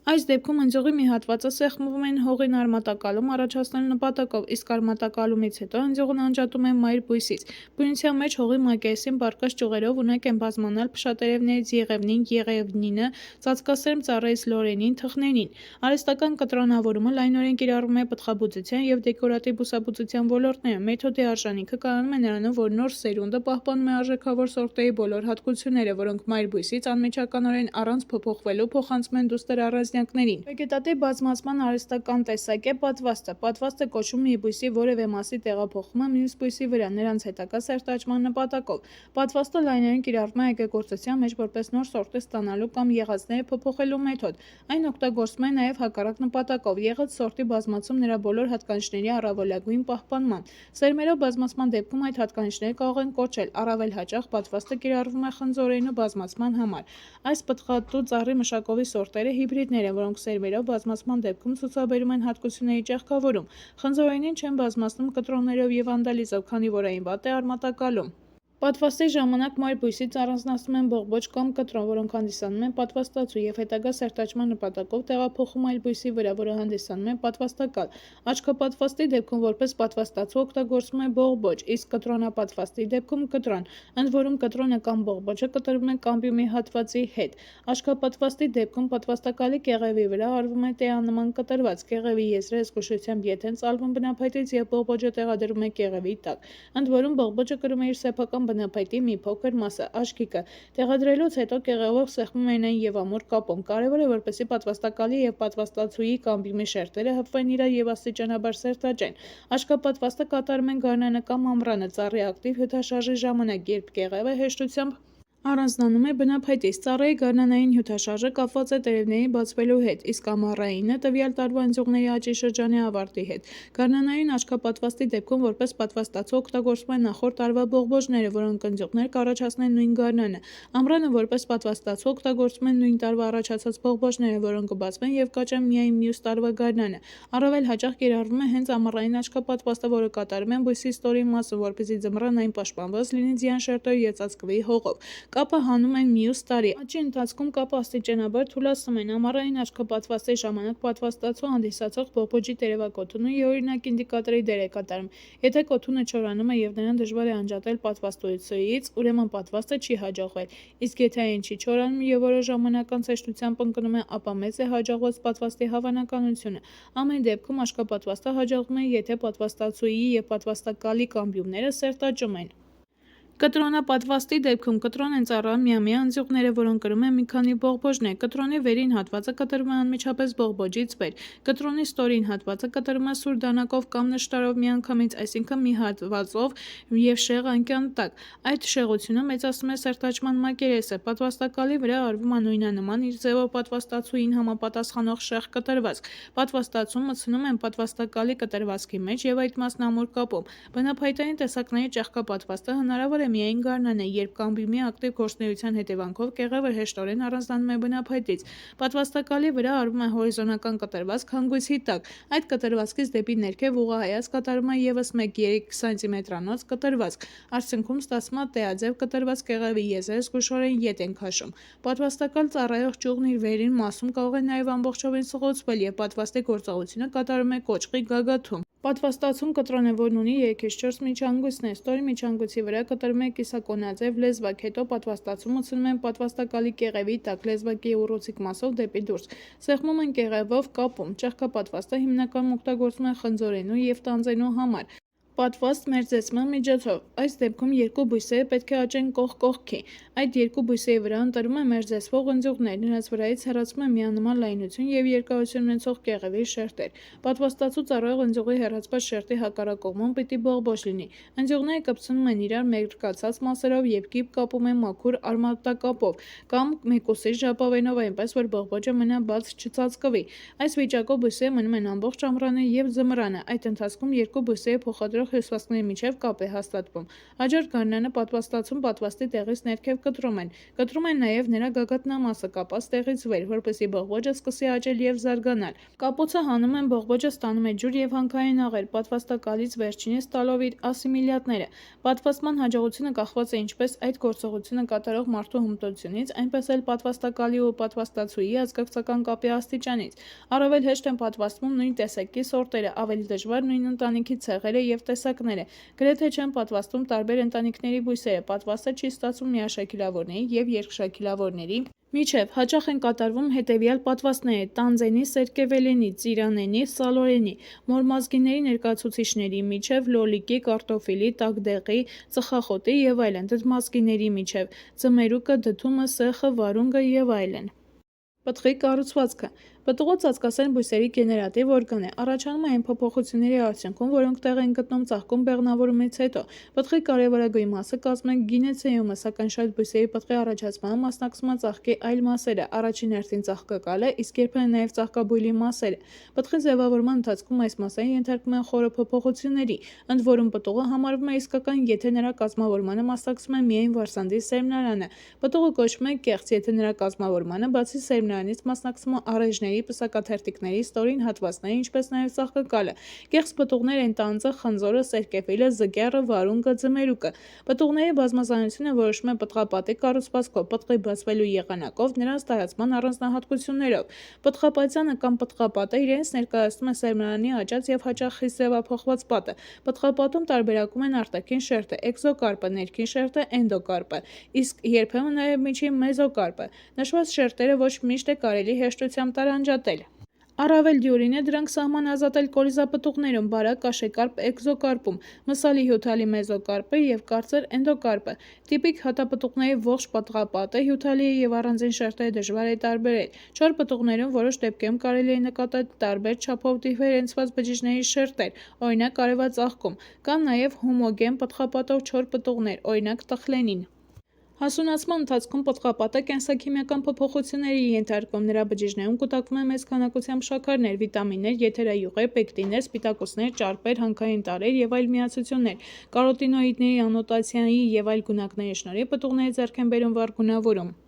Այս դեպքում ընձյուղի մի հատվածը սեղմում են հողին արմատակալում առաջացնելու նպատակով, իսկ արմատակալումից հետո ընձյուղն անջատում են մայր բույսից։ Բնության մեջ հողի մակերեսին բարկած ճյուղերով ունակ են բազմանալ փշատերևներից եղևնին, եղևնինը, ծածկասերմ ծառերից լորենին, թխնենին։ Արհեստական կտրոնավորումը լայնորեն կիրառվում է պտղաբուծության և դեկորատիվ բուսաբուծության ոլորտներում։ Մեթոդի արժանինքը կայանում է նրանում, որ նոր սերունդը պահպանում է արժեքավոր սորտերի բոլոր հատկությունները, որոնք մայր բույսից անմիջականորեն առանց փոփոխվելու փոխանցում են դուստր առանձնյակների տասնյակներին։ Վեգետատիվ բազմացման արհեստական տեսակ է պատվաստը։ Պատվաստը կոչվում է մի բույսի որևէ մասի տեղափոխումը մյուս բույսի վրա, նրանց հետագա սերտաճման նպատակով։ Պատվաստը լայնորեն կիրառվում է այգեգործության մեջ որպես նոր սորտեր ստանալու կամ եղածները փոփոխելու մեթոդ։ Այն օգտագործվում է նաև հակառակ նպատակով՝ եղած սորտի բազմացում նրա բոլոր հատկանիշների առավելագույն պահպանման։ Սերմերով բազմացման դեպքում այդ հատկանիշները կարող են կորչել։ Առավել հաճախ պատվաստը կիրառվում է խնձորենու բազմացման համար։ Այս պտղատու ծառի մշակովի սորտերը հիբրիդներ են, որոնք սերմերով բազմացման դեպքում ցուցաբերում են հատկությունների ճեղքավորում։ Խնձորենին չեն բազմացնում կտրոններով և վանդալիզով, քանի որ այն վատ է արմատակալում։ Պատվաստի ժամանակ մայր բույսից առանձնացնում են բողբոջ կամ կտրոն, որոնք հանդիսանում են պատվաստացու և հետագա սերտաճման նպատակով տեղափոխում այլ բույսի վրա, որը հանդիսանում է պատվաստակալ։ Աչքապատվաստի դեպքում որպես պատվաստացու օգտագործվում է բողբոջ, իսկ կտրոնապատվաստի դեպքում կտրոն, ընդ որում կտրոնը կամ բողբոջը կտրվում է կամբիումի հատվածի հետ։ Աչքապատվաստի դեպքում պատվաստակալի կեղևի վրա արվում է տեանման կտրված, կեղևի եզրը զգուշությամբ ետ են ծալվում բնափայտից և բողբոջը տեղադրվում է կեղևի տակ, ընդ որում բողբոջը կրում է իր սեփական բնափայտի մի փոքր մասը՝ աշկիկը։ Տեղադրելուց հետո կեղևով սեղմում են այն և ամուր կապում։ Կարևոր է, որպեսզի պատվաստակալի և պատվաստացուի կամբիումի շերտերը հպվեն իրար և աստիճանաբար սերտաճեն։ Աչքապատվաստը կատարում են գարնանը կամ ամռանը ծառի ակտիվ հյութաշարժի ժամանակ, երբ կեղևը հեշտությամբ առանձնանում է բնափայտից։ Ծառերի գարնանային հյութաշարժը կապված է տերևների բացվելու հետ, իսկ ամառայինը տվյալ տարվա ընձյուղների աճի շրջանի ավարտի հետ։ Գարնանային աչքապատվաստի դեպքում որպես պատվաստացու օգտագործվում են նախորդ տարվա բողբոջները, որոնք ընձյուղներ կառաջացնեն նույն գարնանը։ Ամռանը որպես պատվաստացու օգտագործվում են նույն տարվա առաջացած բողբոջները, որոնք կբացվեն և կաճեն միայն մյուս տարվա գարնանը։ Առավել հաճախ կիրառվում է հենց ամառային աչքապատվաստը, որը կատարում են բույսի ստորին մասում, որպեսզի ձմռան այն պաշտպանված լինի ձյան շերտով և ծածկվի հողով։ Կապը հանում են մյուս տարի։ Աճի ընթացքում կապը աստիճանաբար թուլացնում են։ Ամառային աչքապատվաստի ժամանակ պատվաստացու հանդիսացող բողբոջի տերևակոթունը յուրօրինակ ինդիկատորի դեր է կատարում։ Եթե կոթունը չորանում է և նրան դժվար է անջատել պատվաստությունից, ուրեմն պատվաստը չի հաջողվել, իսկ եթե այն չի չորանում և որոշ ժամանակ անց հեշտությամբ ընկնում է, ապա մեծ է հաջողված պատվաստի հավանականությունը։ Ամեն դեպքում աչքապատվաստը հաջողվում է, եթե պատվաստացուի և պատվաստակալի կամբիումները սերտաճում են։ Կտրոնապատվաստի դեպքում կտրոն են ծառայում միամյա ընձյուղները, որոնք կրում են մի քանի բողբոջներ։ Կտրոնի վերին հատվածը կտրվում է անմիջապես բողբոջից վեր։ Կտրոնի ստորին հատվածը կտրվում է սուր դանակով կամ նշտարով միանգամից, այսինքն մի հատվածով և շեղ անկյան տակ։ Այդ շեղությունը մեծացնում է սերտաճման մակերեսը։ Պատվաստակալի վրա արվում անույնանման իր ձևով պատվաստացուին համապատասխանող շեղ կտրվածք։ Պատվաստացուն մտցնում են պատվաստակալի կտրվածքի մեջ և այդ մասն ամուր կապում։ Բնափայտային տեսակների ճեղքապատվաստը հնարավոր է միայն գարնանը, երբ կամբիումի ակտիվ գործունեության հետևանքով կեղևը հեշտորեն առանձնանում է բնափայտից։ Պատվաստակալի վրա արվում է հորիզոնական կտրվածք հանգույցի տակ։ Այդ կտրվածքից դեպի ներքև ուղղահայաց կատարվում է ևս մեկ 3 սմ-անոց կտրվածք։ Արդյունքում ստացվում է տեաձև կտրված կեղևի եզրը զգուշորեն ետ են քաշում։ Պատվաստակալ ծառայող ճյուղն իր վերին մասում կարող է նաև ամբողջովին սղոցվել և պատվաստի գործողությունը կատարում է կոճղի գագաթում։ Պատվաստացուն կտրոն է, որն ունի 3-4 միջհանգույցներ։ Ստորին միջհանգույցի վրա կտրվում է կիսակոնաձև լեզվակ, հետո պատվաստացուն մտցնում են պատվաստակալի կեղևի տակ, լեզվակի ուռուցիկ մասով դեպի դուրս։ Սեղմում են կեղևով կապում։ Ճեղքապատվաստը հիմնականում օգտագործվում է խնձորենու և տանձենու համար։ Պատվաստ մերձեցման միջոցով։ Այս դեպքում երկու բույսերը պետք է աճեն կողք կողքի։ Այդ երկու բույսերի վրա ընտրվում է մերձեցվող ընձյուղներ, նրանց վրայից հեռացվում է միանման լայնություն և երկարություն ունեցող կեղևի շերտեր։ Պատվաստացու ծառայող ընձյուղի հեռացված շերտի հակառակ կողմում պիտի բողբոջ լինի։ Ընձյուղները կպցնում են իրար մերկացած մասերով և կիպ կապում են մաքուր արմատակապով կամ մեկուսի ժապավենով, այնպես որ բողբոջը մնա բաց չծածկվի։ Այս վիճակով բույսերը մնում են ամբողջ ամռանը և ձմռանը։ Այդ ընթացքում երկու բույսերի փոխադրող հյուսվածքների միջև կապ է հաստատվում։ Հաջորդ գարնանը պատվաստացուն պատվաստի տեղից ներքև կտրում են։ Կտրում են նաև նրա գագաթնամասը կապած տեղից վեր, որպեսզի բողբոջը սկսի աճել և զարգանալ։ Կապոցը հանում են, բողբոջը ստանում է ջուր և հանքային աղեր, պատվաստակալից վերջինիս տալով իր ասիմիլյանտները։ Պատվաստման հաջողությունը կախված է ինչպես այդ գործողությունը կատարող մարդու հմտությունից, այնպես էլ պատվաստակալի ու պատվաստացուի ազգակցական կապի աստիճանից։ Առավել հեշտ են պատվաստվում նույն տեսակի սորտերը, ավելի դժվար նույն ընտանիքի ցեղերը և տեսակները։ Գրեթե չեն պատվաստվում տարբեր ընտանիքների բույսերը։ Պատվաստը չի ստացվում միաշաքիլավորների և երկշաքիլավորների միջև։ Հաճախ են կատարվում հետևյալ պատվաստները՝ տանձենի, սերկևիլենի, ծիրանենի, սալորենի, մորմազգիների ներկայացուցիչների միջև, լոլիկի, կարտոֆիլի, տակդեղի, ծխախոտի և այլն, դդմազգիների միջև, ձմերուկը, դդումը, սեխը, վարունգը և այլն։ Պտղի կառուցվածքը։ Պտուղը ծածկասերմ բույսերի գեներատիվ օրգան է, առաջանում է այն փոփոխությունների արդյունքում, որոնք տեղ են գտնում ծաղկում բեղմնավորումից հետո։ Պտղի կարևորագույն մասը կազմում է գինեցեումը, սակայն շատ բույսերի պտղի առաջացմանը մասնակցում են ծաղկի այլ մասերը, առաջին հերթին ծաղկակալը, իսկ երբեմն նաև ծաղկաբույլի մասերը։ Պտղի ձևավորման ընթացքում այս մասերը ենթարկվում են խորը փոփոխությունների, ընդ որում պտուղը համարվում է իսկական, եթե նրա կազմավորմանը մասնակցում է միայն վարսանդի սերմնարանը։ Պտուղը կոչվում է կեղծ, եթե նրա կազմավորմանը բացի սերմնարանից մասնակցում է առէջների, պսակաթերթիկների, ստորին հատվածների, ինչպես նաև ծաղկակալը։ Կեղծ պտուղներ են տանձը, խնձորը, սերկևիլը, զգյառը, վարունգը, ձմերուկը։ Պտուղների բազմազանությունը որոշվում է պտղապատի կառուցվածքով, պտղի բացվելու եղանակով, նրանց տարածման առանձնահատկություններով։ Պտղապատյանը կամ պտղապատը իրենից ներկայացնում է սերմնարանի աճած եւ հաճախ խիստ ձևափոխված պատը։ Պտղապատում տարբերակում են արտաքին շերտը, էկզոկարպը, ներքին շերտը, էնդոկարպը, իսկ երբեմն նաև միջին մեզոկարպը։ Նշված շերտերը ոչ միշտ է կարելի հեշտությամբ տարանջատել։ Առավել դյուրին է դրանք սահմանազատել կորիզապտուղներում, բարակ, կաշեկարպ, էկզոկարպում, մսալի հյութալի մեզոկարպը և կարծր էնդոկարպը։ Տիպիկ հատապտուղների ողջ պտղապատը հյութալի է և առանձին շերտերը դժվար է տարբերել։ Չոր պտուղներում որոշ դեպքերում կարելի է նկատել տարբեր չափով դիֆերենցված բջիջների շերտեր, օրինակ արևածաղկում։ Կան նաև հոմոգեն պտղապատով չոր պտուղներ, օրինակ տխլենին։ Հասունացման ընթացքում պտղապատը կենսաքիմիական փոփոխությունների է ենթարկվում, նրա բջիջներում կուտակվում են մեծ քանակությամբ շաքարներ, վիտամիններ, եթերայուղեր, պեկտիններ, սպիտակուցներ, ճարպեր, հանքային տարրեր և այլ միացություններ։ Կարոտինոիդների, անոթացիայի և այլ գունակների շնորհիվ պտուղների ձեռք են բերում վառ գունավորում։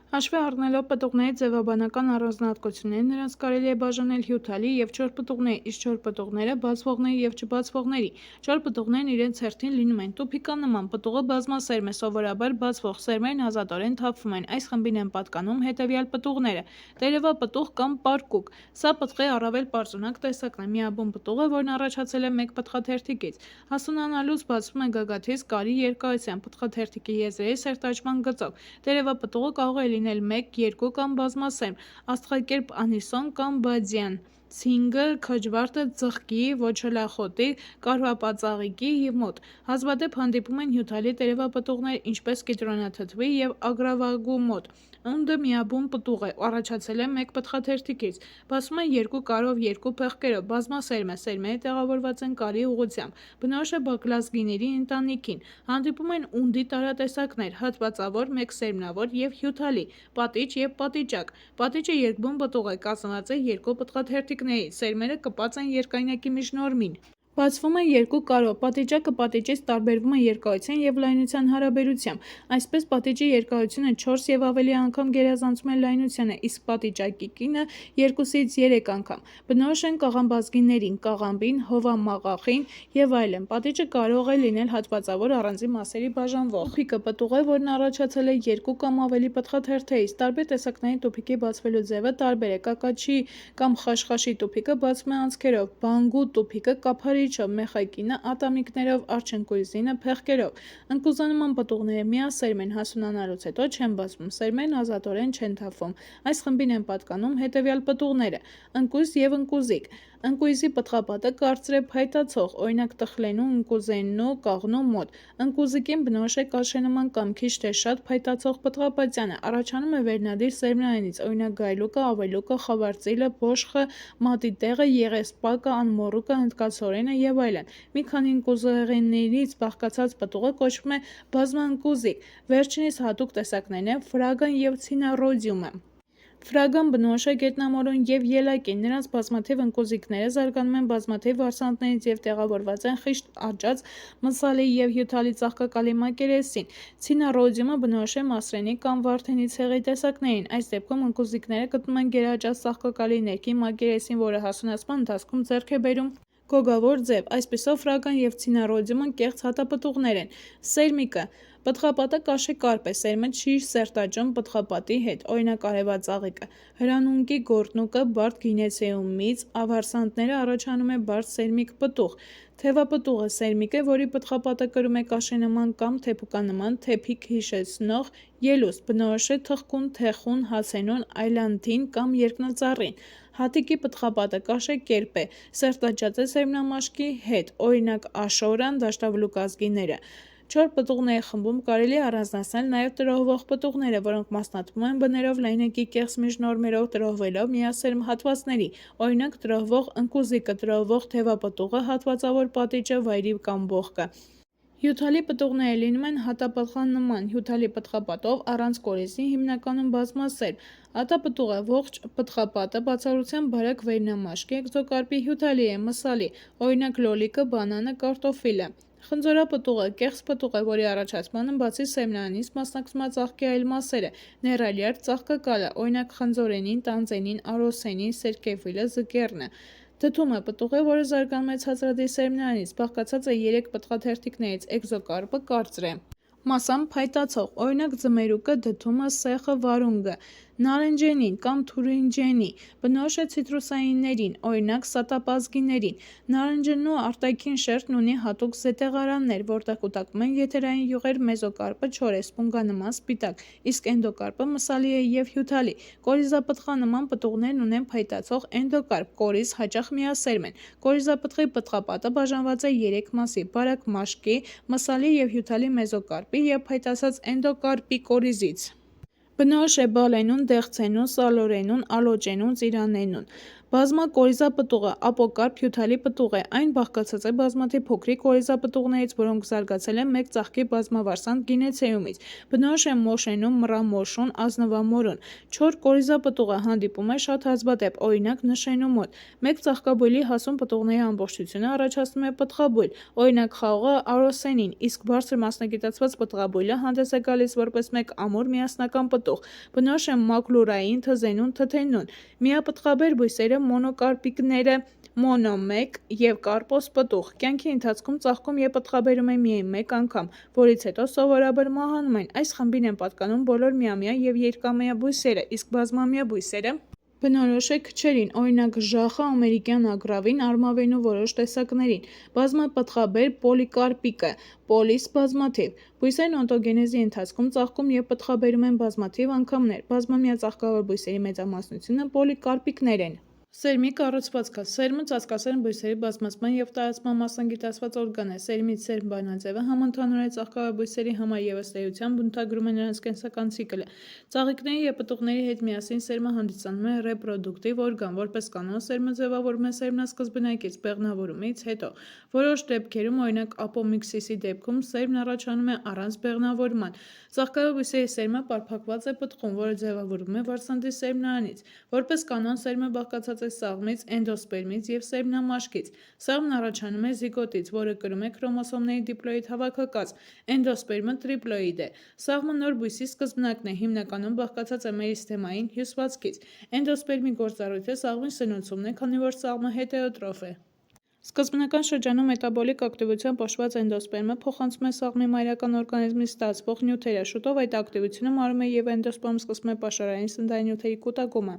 Հաշվի առնելով պտուղների ձևաբանական առանձնահատկությունները, նրանց կարելի է բաժանել հյութալի և չոր պտուղների, իսկ չոր պտուղները բացվողների և չբացվողների։ Չոր պտուղներն իրենց հերթին լինում են տուփիկանման, պտուղը բազմասերմ է, սովորաբար բացվող, սերմերն ազատորեն թափվում են, այս խմբին են պատկանում հետևյալ պտուղները՝ տերևապտուղ կամ պարկուկ։ Սա պտղի առավել պարզունակ տեսակն է, միաբուն պտուղը, որն առաջացել է մեկ պտղաթերթիկից։ Հասունանալուց բացվում է գագաթից կարի երկարությամբ, պտղաթերթիկի եզրերի սերտաճման գծով։ Տերևապտուղը կարող է լինել 1, 2 կամ բազմասերմ, աստղակերպ, անիսոն կամ բադյան, ցինգը, քաջվարտը, ձղկի, ոչլախոտի, կարվապածաղիկի և մոտ։ Հազվադեպ հանդիպում են հյութալի տերևապտուղներ, ինչպես կիտրոնաթթվի և ագրավագու մոտ։ Ունդը միաբուն պտուղ է, առաջացել է մեկ պտղաթերթիկից, բացվում է 2 կարով 2 փեղկերով, բազմասերմ է, սերմերը տեղավորված են կարի ուղղությամբ, բնորոշ է բակլազգիների ընտանիքին։ Հանդիպում են ունդի տարատեսակներ՝ հատվածավոր, մեկսերմնավոր և հյութալի, պատիճ և պատիճակ։ Պատիճը երկբուն պտուղ է, կազմված է 2 պտղաթերթիկներից, սերմերը կպած են երկայնակի միջնորմին։ Բացվում է 2 կարով, պատիճակը պատիճից տարբերվում է երկարության և լայնության հարաբերությամբ, այսպես պատիճի երկարությունը 4 և ավելի անգամ գերազանցում է լայնությանը, իսկ պատիճակի կինը 2-ից 3 անգամ։ Բնորոշ են կաղամբազգիներին, կաղամբին, հովամաղախին և այլն։ Պատիճը կարող է լինել հատվածավոր, առանձին մասերի բաժանվող։ Տուփիկը պտուղ է, որն առաջացել է 2 կամ ավելի պտղաթերթերից։ Տարբեր տեսակների տուփիկի բացվելու ձևը տարբեր է։ Կակաչի կամ խաշխաշի տուփիկը բացվում է անցքերով, բանգու տուփիկը կափարիչով, մեխակինը ատամիկներով, արջընկույզինը փեղկերով։ Ընկուզանման պտուղները միասերմ են, հասունանալուց հետո չեն բացվում, սերմերն ազատորեն չեն թափվում։ Այս խմբին են պատկանում հետևյալ պտուղները՝ ընկույզ և ընկուզիկ։ Ընկույզի պտղապատը կարծր է, փայտացող, օրինակ տխլենու, ընկուզեննու, կաղնու մոտ։ Ընկուզիկին բնորոշ է կաշենման կամ քիչ թե շատ փայտացող պտղապատյանը, առաջանում է վերնադիր սերմնարանից, օրինակ գայլուկը, ավելուկը, խավարծիլը, բոշխը, մատիտեղը, եղեսպակը, անմոռուկը, հնդկացորենը և այլն։ Մի քանի ընկուզեղեններից բաղկացած պտուղը կոչվում է բազմաընկուզիկ։ Վերջինիս հատուկ տեսակներն են ֆրագան և ցինառոդիումը։ Ֆրագան բնորոշ է գետնամորուն և ելակին, նրանց բազմաթիվ ընկուզիկները զարգանում են բազմաթիվ վարսանդներից և տեղավորված են խիտ աճած մսալի և հյութալի ծաղկակալի մակերեսին։ Ցինառոդիումը բնորոշ է մասրենի կամ վարդենի ցեղի տեսակներին։ Այս դեպքում ընկուզիկները գտնվում են գերաճած ծաղկակալի ներքին մակերեսին, որը հասունացման ընթացքում ձեռք է բերում գոգավոր ձև։ Այսպիսով ֆրագան և ցինառոդիումը կեղծ հատապտուղներ են։ Սերմիկը պտղապատը կաշեկարպ է, սերմը չի սերտաճում պտղապատի հետ, օրինակ արևածաղիկը։ Հրանունգի գորտնուկը բարդ գինեցեումից, վարսանդները առաջանում է բարդ սերմիկ պտուղ։ Թևապտուղը սերմիկ է, որի պտղապատը կրում է կաշենման կամ թեփուկանման, թեփիկ հիշեցնող ելուստ, բնորոշ է թխկուն, թեխուն, հացենուն, այլանդին կամ երկնածառին։ Հատիկի պտղապատը կաշեկերպ է, սերտաճած է սերմնամաշկի հետ, օրինակ աշորան, դաշտավլուկազգիները։ Չոր պտուղների խմբում կարելի է առանձնացնել նաև տրոհվող պտուղները, որոնք մասնատվում են բներով լայնակի կեղծ միջնորմերով տրոհվելով միասերմ հատվածների, օրինակ տրոհվող ընկուզիկը, տրոհվող թևապտուղը, հատվածավոր պատիճը, վայրի կամ բողկը։ Հյութալի պտուղները լինում են հատապտղանման, հյութալի պտղապատով, առանց կորիզի, հիմնականում բազմասերմ։ Հատապտուղը ողջ պտղապատը բացառությամբ բարակ վերնամաշկի, էկզոկարպի հյութալի է, մսալի, օրինակ լոլիկը, բանանը, կարտոֆիլը։ Խնձորապտուղը կեղծ պտուղ է, որի առաջացմանը բացի սերմնարանից մասնակցում է ծաղկի այլ մասերը, ներառյալ ծաղկակալը, օրինակ խնձորենին, տանձենին, արոսենին, սերկևիլը, զկեռնը։ Դդումը պտուղ է, որը զարգանում է ցածրադիր սերմնարանից, բաղկացած է 3 պտղաթերթիկներից, էկզոկարպը կարծր է։ Մասամբ փայտացող, օրինակ ձմերուկը, դդումը, սեխը, վարունգը։ Նարնջենին կամ թուրինջենի բնորոշ է ցիտրուսայիններին, օրինակ սատապազգիներին։ Նարնջենու արտաքին շերտն ունի հատուկ զետեղարաններ, որտեղ կուտակվում են եթերային յուղեր, մեզոկարպը չոր է, սպունգանման, սպիտակ, իսկ էնդոկարպը մսալի է և հյութալի։ Կորիզապտղանման պտուղներն ունեն փայտացող էնդոկարպ, կորիզ հաճախ միասերմ են։ Կորիզապտղի պտղապատը բաժանված է 3 մասի՝ բարակ մաշկի, մսալի և հյութալի մեզոկարպի և փայտացած էնդոկարպի կորիզից։ Բնորոշ է բալենուն, դեղցենուն, սալորենուն, ալոճենուն, ծիրանենուն։ Բազմակորիզապտուղը ապոկարպ հյութալի պտուղ է, այն բաղկացած է բազմաթիվ փոքրիկ կորիզապտուղներից, որոնք զարգացել են մեկ ծաղկի բազմավարսանք գինեցեումից։ Բնորոշ է մոշենուն, մռամոշուն, ազնվամորուն։ Չոր կորիզապտուղը հանդիպում է շատ հազվադեպ, օրինակ նշենու մոտ։ Մեկ ծաղկաբույլի հասուն պտուղների ամբողջությունը առաջացնում է պտղաբույլ, օրինակ խաղողը արոսենին, իսկ բարձր մասնագիտացված պտղաբույլը հանդես է գալիս որպես մեկ ամուր միասնական պտուղ։ Բնորոշ են մակլուրային, թզենուն, թթենուն։ Միապտղաբեր բույսերը մոնոկարպիկները մոնոմեկ և կարպոս պտուղ։ Կյանքի ընթացքում ծաղկում և պտղաբերում են միայն մեկ անգամ, որից հետո սովորաբար մահանում են։ Այս խմբին են պատկանում բոլոր միամյա և երկամյա բույսերը, իսկ բազմամյա բույսերը բնորոշ է քչերին, օրինակ ժախը, ամերիկյան ագռավին, արմավենու որոշ տեսակներին։ Բազմապտղաբեր պոլիկարպիկը, պոլիս՝ բազմաթիվ։ Բույսերն օնտոգենեզի ընթացքում ծաղկում և պտղաբերում են բազմաթիվ անգամներ։ Բազմամյա ծաղկավոր բույսերի մեծամասնությունը պոլիկարպիկներ են։ Սերմի կառուցվածքը։ Սերմը ծածկասերմ բույսերի բազմացման և տարածման մասնագիտացված օրգան է։ Սերմից սերմ բանաձևը համընդհանուր է ծաղկավոր բույսերի համար և ըստ էության բնութագրում է նրանց կենսական ցիկլը։ Ծաղիկների և պտուղների հետ միասին սերմը հանդիսանում է ռեպրոդուկտիվ օրգան։ Որպես կանոն սերմը ձևավորվում է սերմնասկզբնակից, բեղնավորումից հետո։ Որոշ դեպքերում, օրինակ ապոմիքսիսի դեպքում, սերմն առաջանում է առանց բեղնավորման։ Ծաղկավոր բույսերի սերմը պարփակված է պտղում, որը ձևավորվում է վարսանդի սերմնարանից։ Որպես կանոն սերմը բաղկացած է սաղմից, էնդոսպերմից և սերմնամաշկից։ Սաղմն առաջանում է զիգոտից, որը կրում է քրոմոսոմների դիպլոիդ հավաքակաց։ Էնդոսպերմը տրիպլոիդ է։ Սաղմը նոր բույսի սկզբնակն է, հիմնականում բաղկացած է մերիստեմային հյուսվածքից։ Էնդոսպերմի գործառույթը սաղմի սնուցումն է, քանի որ սաղմը հետերոտրոֆ է։ Սկզբնական շրջանում մետաբոլիկ ակտիվությամբ օժտված էնդոսպերմը փոխանցում է սաղմի մայրական օրգանիզմից ստացվող նյութերը, շուտով այդ ակտիվությունը մարում է և էնդոսպերմում սկսվում է պաշարային սննդանյութերի կուտակումը։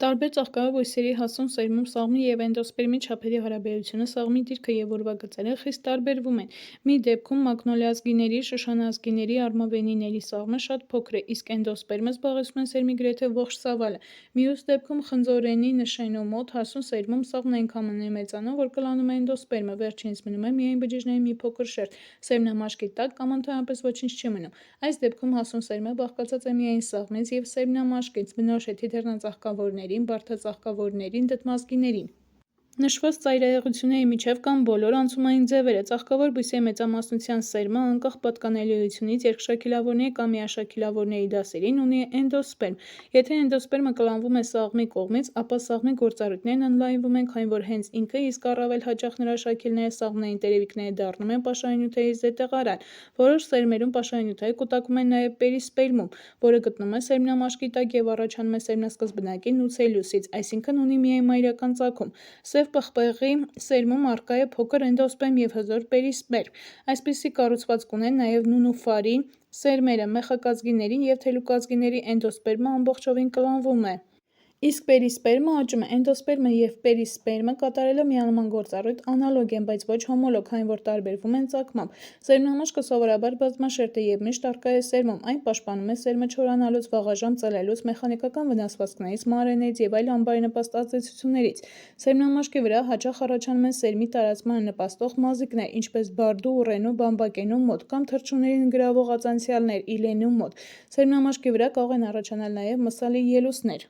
Տարբեր ծաղկավոր բույսերի հասուն սերմում սաղմի և էնդոսպերմի չափերի հարաբերությունը, սաղմի դիրքը և ուրվագծերը խիստ տարբերվում են։ Մի դեպքում մագնոլիազգիների, շշանազգիների, արմավենիների սաղմը շատ փոքր է, իսկ էնդոսպերմը զբաղեցնում է սերմի գրեթե ողջ ծավալը։ Մյուս դեպքում խնձորենի նշենու մոտ հասուն սերմում սաղմն այնքան է մեծանում, որ կլանում է էնդոսպերմը, վերջինս մնում է միայն բջիջների մի փոքր շերտ, սերմնամաշկի տակ կամ ընդհանրապես ոչինչ չի մնում։ Այս դեպքում հասուն սերմը բաղկացած է միայն սաղմից և սերմնամաշկից, բնորոշ է թիթեռնածաղկավորներին, բարդածաղկավորներին, դդմազգիներին։ Նշված ծայրահեղությունների միջև կան բոլոր անցումային ձևերը։ Ծաղկավոր բույսերի մեծամասնության սերմը, անկախ պատկանելիությունից, երկշաքիլավորների կամ միաշաքիլավորների դասերին, ունի էնդոսպերմ։ Եթե էնդոսպերմը կլանվում է սաղմի կողմից, ապա սաղմի գործառույթներն ընդլայնվում են, քանի որ հենց ինքը, իսկ առավել հաճախ նրա շաքիլները, սաղմնային տերևիկները դառնում են պաշարանյութերի զետեղարան։ Որոշ սերմերում պաշարանյութերը կուտակվում են նաև պերիսպերմում, որը գտնվում է սերմնամաշկի տակ և առաջանում է սերմնասկզբնակի նուցելիուսից, այսինքն ունի միայն մայրական ծագում։ Սև պղպեղի սերմում առկա է փոքր էնդոսպերմ և հզոր պերիսպերմ։ Այսպիսի կառուցվածք ունեն նաև նունուֆարի սերմերը։ Մեխակազգիների և թելուկազգիների էնդոսպերմը ամբողջովին կլանվում է։ Իսկ պերիսպերմը աճում է։ Էնդոսպերմը և պերիսպերմը կատարելը միանման գործառույթ անալոգ են, բայց ոչ հոմոլոգ, քանի որ տարբերվում են ծագմամբ։ Սերմնամաշկը սովորաբար բազմաշերտ է և միշտ առկա է սերմում։ Այն պաշտպանում է սերմը չորանալուց, վաղաժամ ծլելուց, մեխանիկական վնասվածքներից, մանրէներից և այլ անբարենպաստ ազդեցություններից։ Սերմնամաշկի վրա հաճախ առաջանում են սերմի տարածմանը նպաստող մազիկներ, ինչպես բարդու, ուռենու, բամբակենու մոտ կամ թռչուններին գրավող ածանցյալներ, իլենու մոտ։ Սերմնամաշկի վրա կարող են առաջանալ նաև մսալի ելուստներ։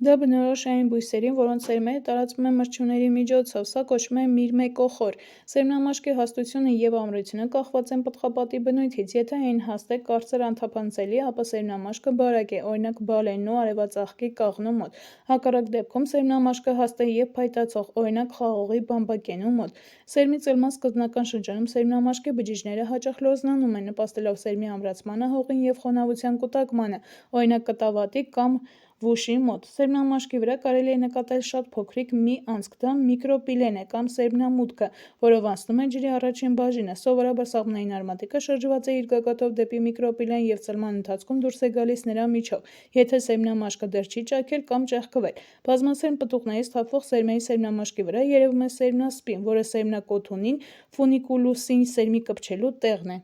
Դա բնորոշ է այն բույսերին, որոնց սերմերը տարածվում են մրջյունների միջոցով, սա կոչվում է միրմեկոխոր։ Սերմնամաշկի հաստությունը և ամրությունը կախված են պտղապատի բնույթից։ Եթե այն հաստ է, կարծր անթափանցելի, ապա սերմնամաշկը բարակ է, օրինակ բալենու, արևածաղկի, կաղնու մոտ։ Հակառակ դեպքում սերմնամաշկը հաստ է և փայտացող, օրինակ խաղողի, բամբակենու մոտ։ Սերմի ծլման սկզբնական շրջանում սերմնամաշկի բջիջները հաճախ լոզնանում են, նպաստելով սերմի ամրացմանը, հողին և խոնավության կուտակմանը, օրինակ կտավատի կամ վուշի մոտ։ Սերմնամաշկի վրա կարելի է նկատել շատ փոքրիկ մի անցք, դա միկրոպիլեն է կամ սերմնամուտքը, որով անցնում է ջրի առաջին բաժինը։ Սովորաբար սաղմնային արմատիկը շրջված է իր գագաթով դեպի միկրոպիլեն և ծլման ընթացքում դուրս է գալիս նրա միջով, եթե սերմնամաշկը դեռ չի ճաքել կամ ճեղքվել։ Բազմասերմ պտուղներից թափվող սերմերի սերմնամաշկի վրա երևում է սերմնասպին, որը սերմնակոթունին ֆունիկուլուսին սերմի կպչելու տեղն է։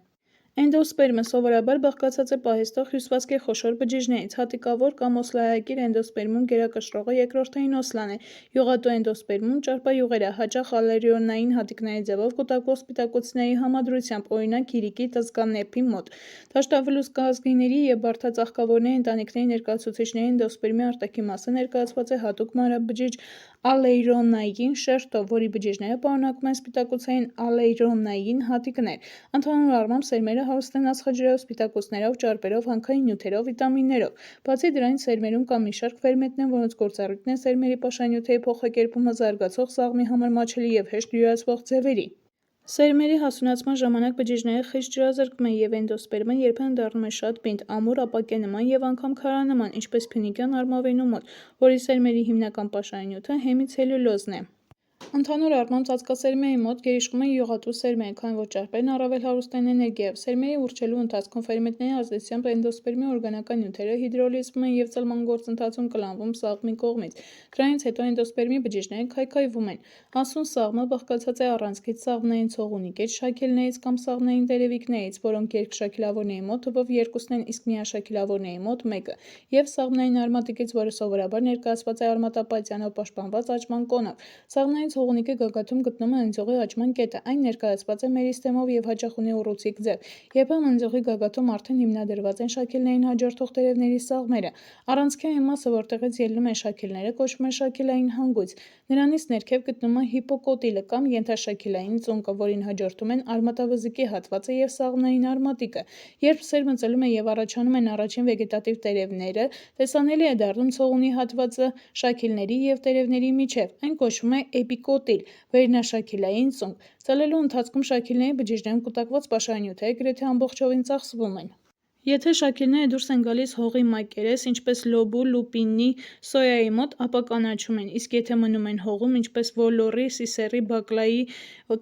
Էնդոսպերմը սովորաբար բաղկացած է պահեստող հյուսվածքի խոշոր բջիջներից։ Հատիկավոր կամ օսլայակիր էնդոսպերմում գերակշռողը երկրորդային օսլան է։ Յուղատու էնդոսպերմում ճարպայուղեր է, հաճախ ալերիոնային հատիկների ձևով կուտակվող սպիտակուցների համադրությամբ, օրինակ գիրիկի ծծկանեփի մոտ։ Դաշտավլուսկազգիների և բարդածաղկավորների ընտանիքների ներկայացուցիչների էնդոսպերմի արտաքին մասը ներկայացված է հատուկ մանրաբջիջ ալեյրոնային շերտով, որի բջիջները պարունակում են սպիտակուցային ալեյրոնային հատիկներ։ Ընդհանուր առմամբ սերմերը հարուստ են ածխաջրերով, սպիտակուցներով, ճարպերով, հանքային նյութերով, վիտամիններով։ Բացի դրանից սերմերում կա մի շարք ֆերմենտներ, որոնց գործառույթն է սերմերի պաշարնյութերի փոխակերպումը զարգացող սաղմի համար մաչելի և հեշտ յուրացվող ձևերի։ Սերմերի հասունացման ժամանակ բջիջները խիստ ջրազրկվում են, և էնդոսպերմը երբեմն դառնում է շատ պինդ, ամուր, ապակենման և անգամ քարանման, ինչպես փյունիկյան արմավենու մոտ, որի սերմերի հիմնական պաշարնյութը հեմիցելյուլոզն է։ Ընդհանուր առմամբ ծածկասերմերի մոտ գերիշխում են յուղատու սերմերը, քանի որ ճարպերն առավել հարուստ են էներգիայով։ Սերմերի ուռչելու ընթացքում ֆերմենտների ազդեցությամբ էնդոսպերմի օրգանական նյութերը հիդրոլիզվում են և ծլման գործընթացում կլանվում սաղմի կողմից։ Դրանից հետո էնդոսպերմի բջիջները քայքայվում են։ Հասուն սաղմը բաղկացած է առանցքից, սաղմնային ցողունիկից, շաքելներից կամ սաղմնային տերևիկներից, որոնք երկշաքելավորների մոտ թվով երկուսն են, իսկ միաշաքելավորների մոտ մեկը, և սաղմնային արմատիկից, որը սովորաբար ներկայացված է արմատապատյանով պաշտպանված աճման կոնով։ Սաղմնային ցողունիկի գագաթում գտնվում է ընձյուղի աճման կետը։ Այն ներկայացված է մերիստեմով և հաճախ ունի ուռուցիկ ձև։ Երբեմն ընձյուղի գագաթում արդեն հիմնադրված են շաքելներին հաջորդող տերևների սաղմերը։ Առանցքային մասը, որտեղից ելնում են շաքելները, կոչվում է շաքելային հանգույց։ Նրանից ներքև գտնվում է հիպոկոտիլը կամ ենթաշաքելային ծունկը, որին հաջորդում են արմատավզիկի հատվածը և սաղմնային արմատիկը։ Երբ սերմը ծլում է և առաջանում են առաջին վեգետատիվ տերևները, տեսանելի է դառնում ցողունի հատվածը շաքելների և տերևների միջև։ Այն կոչվում է էպիկոտիլ, վերնաշաքելային ծունկ։ Ծլելու ընթացքում շաքելների բջիջներում կուտակված պաշարնյութերը գրեթե ամբողջովին ծախսվում են։ Եթե շաքելները դուրս են գալիս հողի մակերես, ինչպես լոբու, լուպինի, սոյայի մոտ, ապա կանաչում են, իսկ եթե մնում են հողում, ինչպես վոլորի, սիսեռի, բակլայի,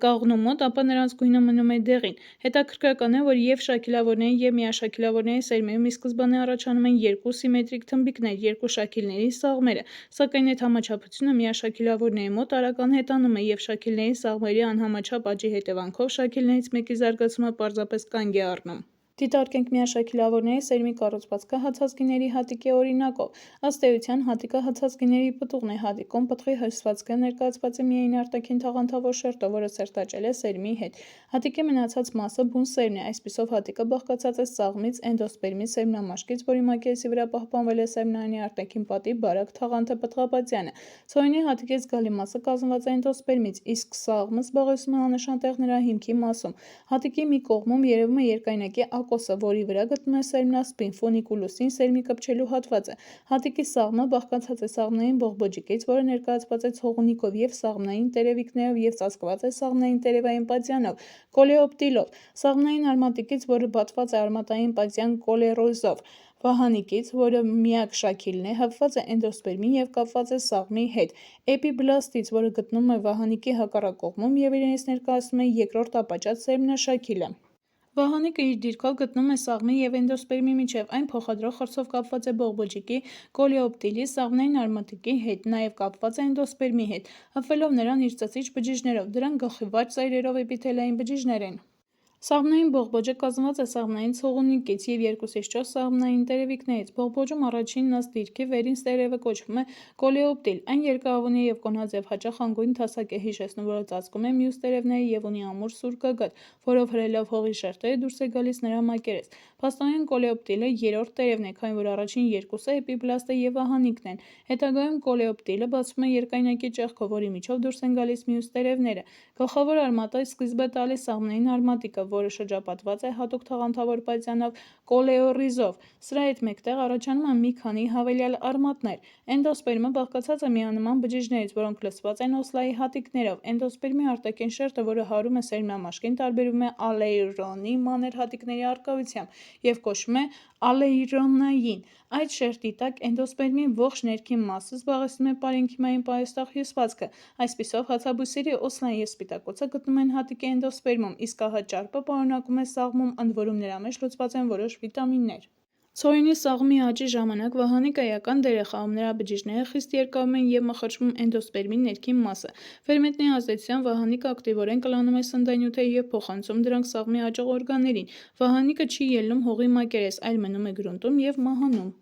կաղնու մոտ, ապա նրանց գույնը մնում է դեղին։ Հետաքրքրական է, որ և շաքելավորների և միաշաքելավորների սերմերում ի սկզբանե առաջանում են երկու սիմետրիկ թմբիկներ՝ երկու շաքելների սաղմերը, սակայն այդ համաչափությունը միաշաքելավորների մոտ արագ անհետանում է, և շաքելների սաղմերի անհամաչափ աճի հետևանքով շաքելներից մեկի զարգացումը պարզապես կանգ է առնում։ Դիտարկենք միաշաքելավորների սերմի կառուցվածքը հացազգիների հատիկի օրինակով։ Ըստ էության, հատիկը հացազգիների պտուղն է։ Հատիկում պտղի հյուսվածքը ներկայացված է միայն արտաքին թաղանթավոր շերտով, որը սերտաճել է սերմի հետ։ Հատիկի մնացած մասը բուն սերմն է։ Այսպիսով հատիկը բաղկացած է սաղմից, էնդոսպերմի, սերմնամաշկից, որի մակերեսի վրա պահպանվել է սերմնարանի արտաքին պատի բարակ թաղանթը պտղապատյանը։ Ցողունի հատիկի զգալի մասը կազմված է էնդոսպերմից, իսկ սաղմը զբաղեցնում է աննշան տեղ նրա հիմքի մասում։ Հատիկի մի կողմում երևում է երկայնակի ակոսը, որի վրա գտնվում է սերմնասպին, ֆունիկուլուսին սերմի կպչելու հատվածը։ Հատիկի սաղմը բաղկացած է սաղմնային բողբոջիկից, որը ներկայացված է ցողունիկով և սաղմնային տերևիկներով և ծածկված է սաղմնային տերևային պատյանով, կոլեոպտիլով, սաղմնային արմատիկից, որը բացված է արմատային պատյան կոլերոզով, վահանիկից, որը միակ շաքիլն է, հպված է էնդոսպերմին և կապված է սաղմի հետ, էպիբլաստից, որը գտնվում է վահանիկի հակառակ կողմում և իրենից ներկայացնում է երկրորդ ապաճած սերմնաշաքիլը։ Վահանիկը իր դիրքով գտնում է սաղմի և էնդոսպերմի միջև, այն փոխադրող խրձով կապված է բողբոջիկի, կոլեոպտիլի, սաղմնային արմատիկի հետ, նաև կապված է էնդոսպերմի հետ, հպվելով նրան իր ծծիչ բջիջներով, դրանք գլխիված ծայրերով էպիթելային բջիջներ են։ Սաղմնային բողբոջը կազմված է սաղմնային ցողունիկից և 2-ից 4 սաղմնային տերևիկներից։ Բողբոջում առաջինն ըստ դիրքի վերին տերևը կոչվում է կոլեոպտիլ, այն երկարավուն է և կոնաձև, հաճախ անգույն թասակ է, հիշեցնում, որ ծածկում է մյուս տերևները և ունի ամուր սուր գագաթ, որով հրելով հողի շերտերը դուրս է գալիս նրա մակերես։ Փաստորեն կոլեոպտիլը երրորդ տերևն է, քանի որ առաջին երկուսը էպիբլաստը և վահանիկն են։ Հետագայում կոլեոպտիլը բացվում է երկայնակի ճեղքով, որի միջով դուրս են գալիս մյուս տերևները։ Գլխավոր արմատը սկիզբ է տալիս սաղմնային արմատիկը, որը շրջապատված է հատուկ թաղանթավոր պատյանով կոլեոռիզով։ Սրա հետ մեկտեղ առաջանում են մի քանի հավելյալ արմատներ։ Էնդոսպերմը բաղկացած է միանման բջիջներից, որոնք լցված են օսլայի հատիկներով։ Էնդոսպերմի արտաքին շերտը, որը հարում է սերմնամաշկին, տարբերվում է ալեյրոնի մանր հատիկների առկայությամբ և կոչվում է ալեյրոնային։ Այդ շերտի տակ էնդոսպերմի ողջ ներքին մասը զբաղեցնում է պարենքիմային պարիսպ հյուսվածքը։ Այսպիսով, հացաբույսերի օսլան և սպիտակուցը գտնվում են հատիկի էնդոսպերմում, իսկ ահա ճարպը պարունակվում է սաղմում, ընդ որում նրա մեջ լուծված են որոշ վիտամիններ։ Ցորենի սաղմի աճի ժամանակ վահանիկը էական դեր է խաղում, նրա բջիջները խիստ երկարում են և մխրճվում էնդոսպերմի ներքին մասը։ Ֆերմենտների ազդեցությամբ վահանիկը ակտիվորեն կլանում է սննդանյութեր և փոխանցում դրանք սաղմի աճող օրգաններին։ Վահանիկը չի ելնում հողի մակերես, այլ մնում է գրունտում և մահանում։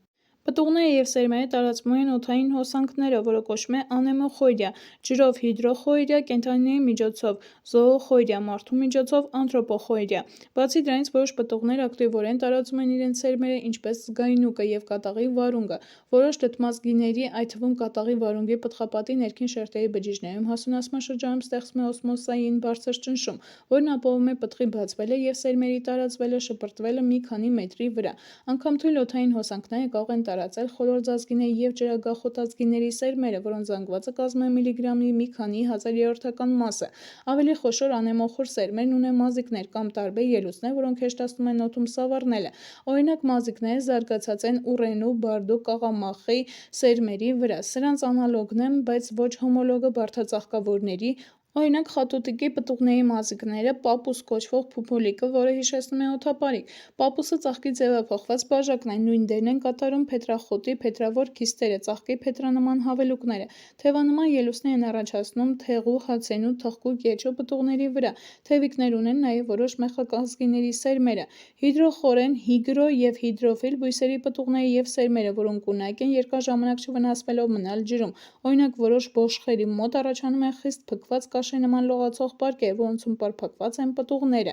Պտուղները և սերմերը տարածվում են օդային հոսանքներով, որը կոչվում է անեմոխորիա, ջրով հիդրոխորիա, կենդանիների միջոցով զոոխորիա, մարդու միջոցով անթրոպոխորիա։ Բացի դրանից, որոշ պտուղներ ակտիվորեն տարածում են իրենց սերմերը, ինչպես զգայնուկը և կատաղի վարունգը։ Որոշ դդմազգիների, այդ թվում կատաղի վարունգի պտղապատի ներքին շերտերի բջիջներում հասունացման շրջանում ստեղծվում է օսմոսային բարձր ճնշում, որն ապահովում է պտղի բացվելը և սերմերի տարածվելը, շպրտվելը մի քանի մետրի վրա։ Անգամ թույլ օդային հոսանքները կարող են տարածել խոլոր ծածկիների և ջրագախոտածկիների սերմերը, որոնց զանգվածը կազմում է միլիգրամի մի քանի հազարերորդական մասը։ Ավելի խոշոր անեմոխոր սերմերն ունեն մազիկներ կամ տարբեր ելուստներ, որոնք հեշտացնում են օդում սավառնելը։ Օրինակ, մազիկները զարգացած են ուռենու, բարդու, կաղամախի սերմերի վրա։ Սրանց անալոգն են, բայց ոչ հոմոլոգը բարդածաղկավորների, օրինակ խատուտիկի պտուղների մազիկները, պապուս կոչվող փուփուլիկը, որը հիշեցնում է օդապարիկ։ Պապուսը ծաղկի ձևափոխված բաժակն է, նույն դերն են կատարում փետրախոտի փետրավոր քիստերը, ծաղկի փետրանման հավելուկները։ Թևանման ելուստներ են առաջացնում թեղու, հացենու, թխկու, կեչու պտուղների վրա։ Թևիկներ ունեն նաև որոշ մեխակազգիների սերմերը։ Հիդրոխորեն, հիգրո և հիդրոֆիլ բույսերի պտուղները և սերմերը, որոնք ունակ են երկար ժամանակ չվնասվելով մնալ ջրում։ Օրինակ, որոշ բոշխերի մոտ առաջանում են խիստ փքված կաշենման լողացող պարկեր, որոնցում պարփակված են պտուղները։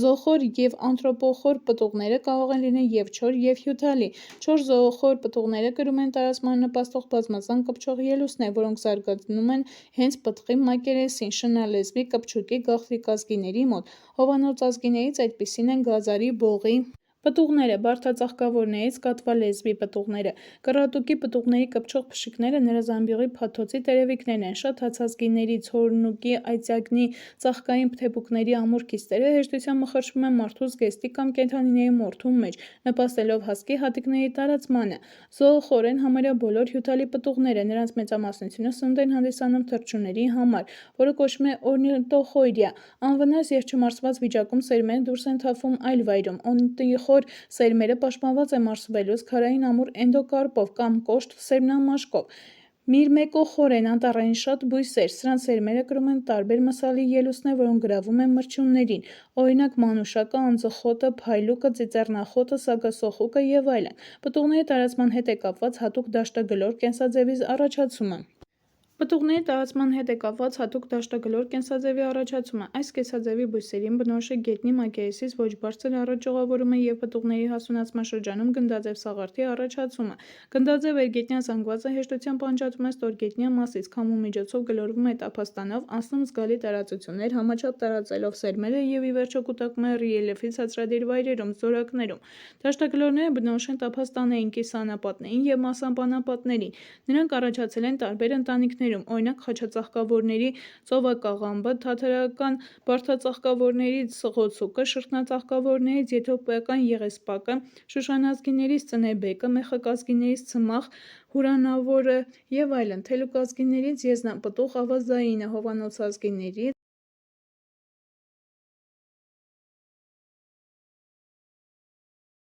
Զոխոր և անթրոպոխոր պտուղները կարող են լինել և չոր, և հյութալի։ Չոր զոոխոր պտուղները կրում են տարածմանը նպաստող բազմազան կպչող ելուստներ, որոնք զարգանում են հենց պտղի մակերեսին, շնալեզվի, կպչուկի, գաղտնիքազգիների մոտ։ Հովանոցազգիներից այդպիսին են գազարի, բողի պտուղները, բարդածաղկավորներից կատվալեզվի պտուղները։ Կռատուկի պտուղների կպչող փշիկները նրա զամբյուղի փաթոծի տերևիկներն են։ Շատ հացազգիների, ցորենուկի, այծյակնի, ծաղկային թեփուկների ամուր կիստերը հեշտությամբ մխրճվում են մարդու զգեստի կամ կենդանիների մորթու մեջ, նպաստելով հասկի հատիկների տարածմանը։ Զոոխոր են համարյա բոլոր հյութալի պտուղները, նրանց մեծամասնությունը սնունդ են հանդիսանում թռչունների համար, որը կոչվում է օրնիտոխորիա։ Անվնաս և չմարսված վիճակում սերմերը դուրս են թափվում այլ վայրում։ Օրնիտոխոր սերմերը պաշտպանված են մարսվելուց քարային ամուր էնդոկարպով կամ կոշտ սերմնամաշկով։ Միրմեկոխոր են անտառային շատ բույսեր, սրանց սերմերը կրում են տարբեր մսալի ելուստներ, որոնք գրավում են մրջյուններին, օրինակ մանուշակը, անձխոտը, փայլուկը, ծիծեռնախոտը, սագասոխուկը և այլն։ Պտուղների տարածման հետ է կապված հատուկ դաշտագլոր կենսաձևի առաջացումը։ Պտուղների տարածման հետ է կապված հատուկ դաշտագլոր կենսաձևի առաջացումը։ Այս կենսաձևի բույսերին բնորոշ է գետնի մակերեսից ոչ բարձր առաջ ճյուղավորումը և պտուղների հասունացման շրջանում գնդաձև սաղարթի առաջացումը։ Գնդաձև երգետնյա զանգվածը հեշտությամբ անջատվում է ստորգետնյա մասից, քամու միջոցով գլորվում է տափաստանով, անցնում զգալի տարածություններ, համաչափ տարածելով սերմերը և ի վերջո կուտակվում է ռելիեֆի ցածրադիր վայրերում, զորակներում։ Դաշտագլորները բնորոշ են տափաստանային, կիսաանապատներին և մասապանապատներին։ Նրանք առաջացել են տարբեր ընտանիքներում, օրինակ խաչածաղկավորների ծովակաղամբը, թաթարական բարդածաղկավորներից սղոցուկը, շրթնածաղկավորներից եթովպիական եղեսպակը, շուշանազգիներից ծնեբեկը, մեխակազգիներից ցմախ, հուրանավորը և այլն, թելուկազգիներից եզնապտուղ ավազայինը, հովանոցազգիներից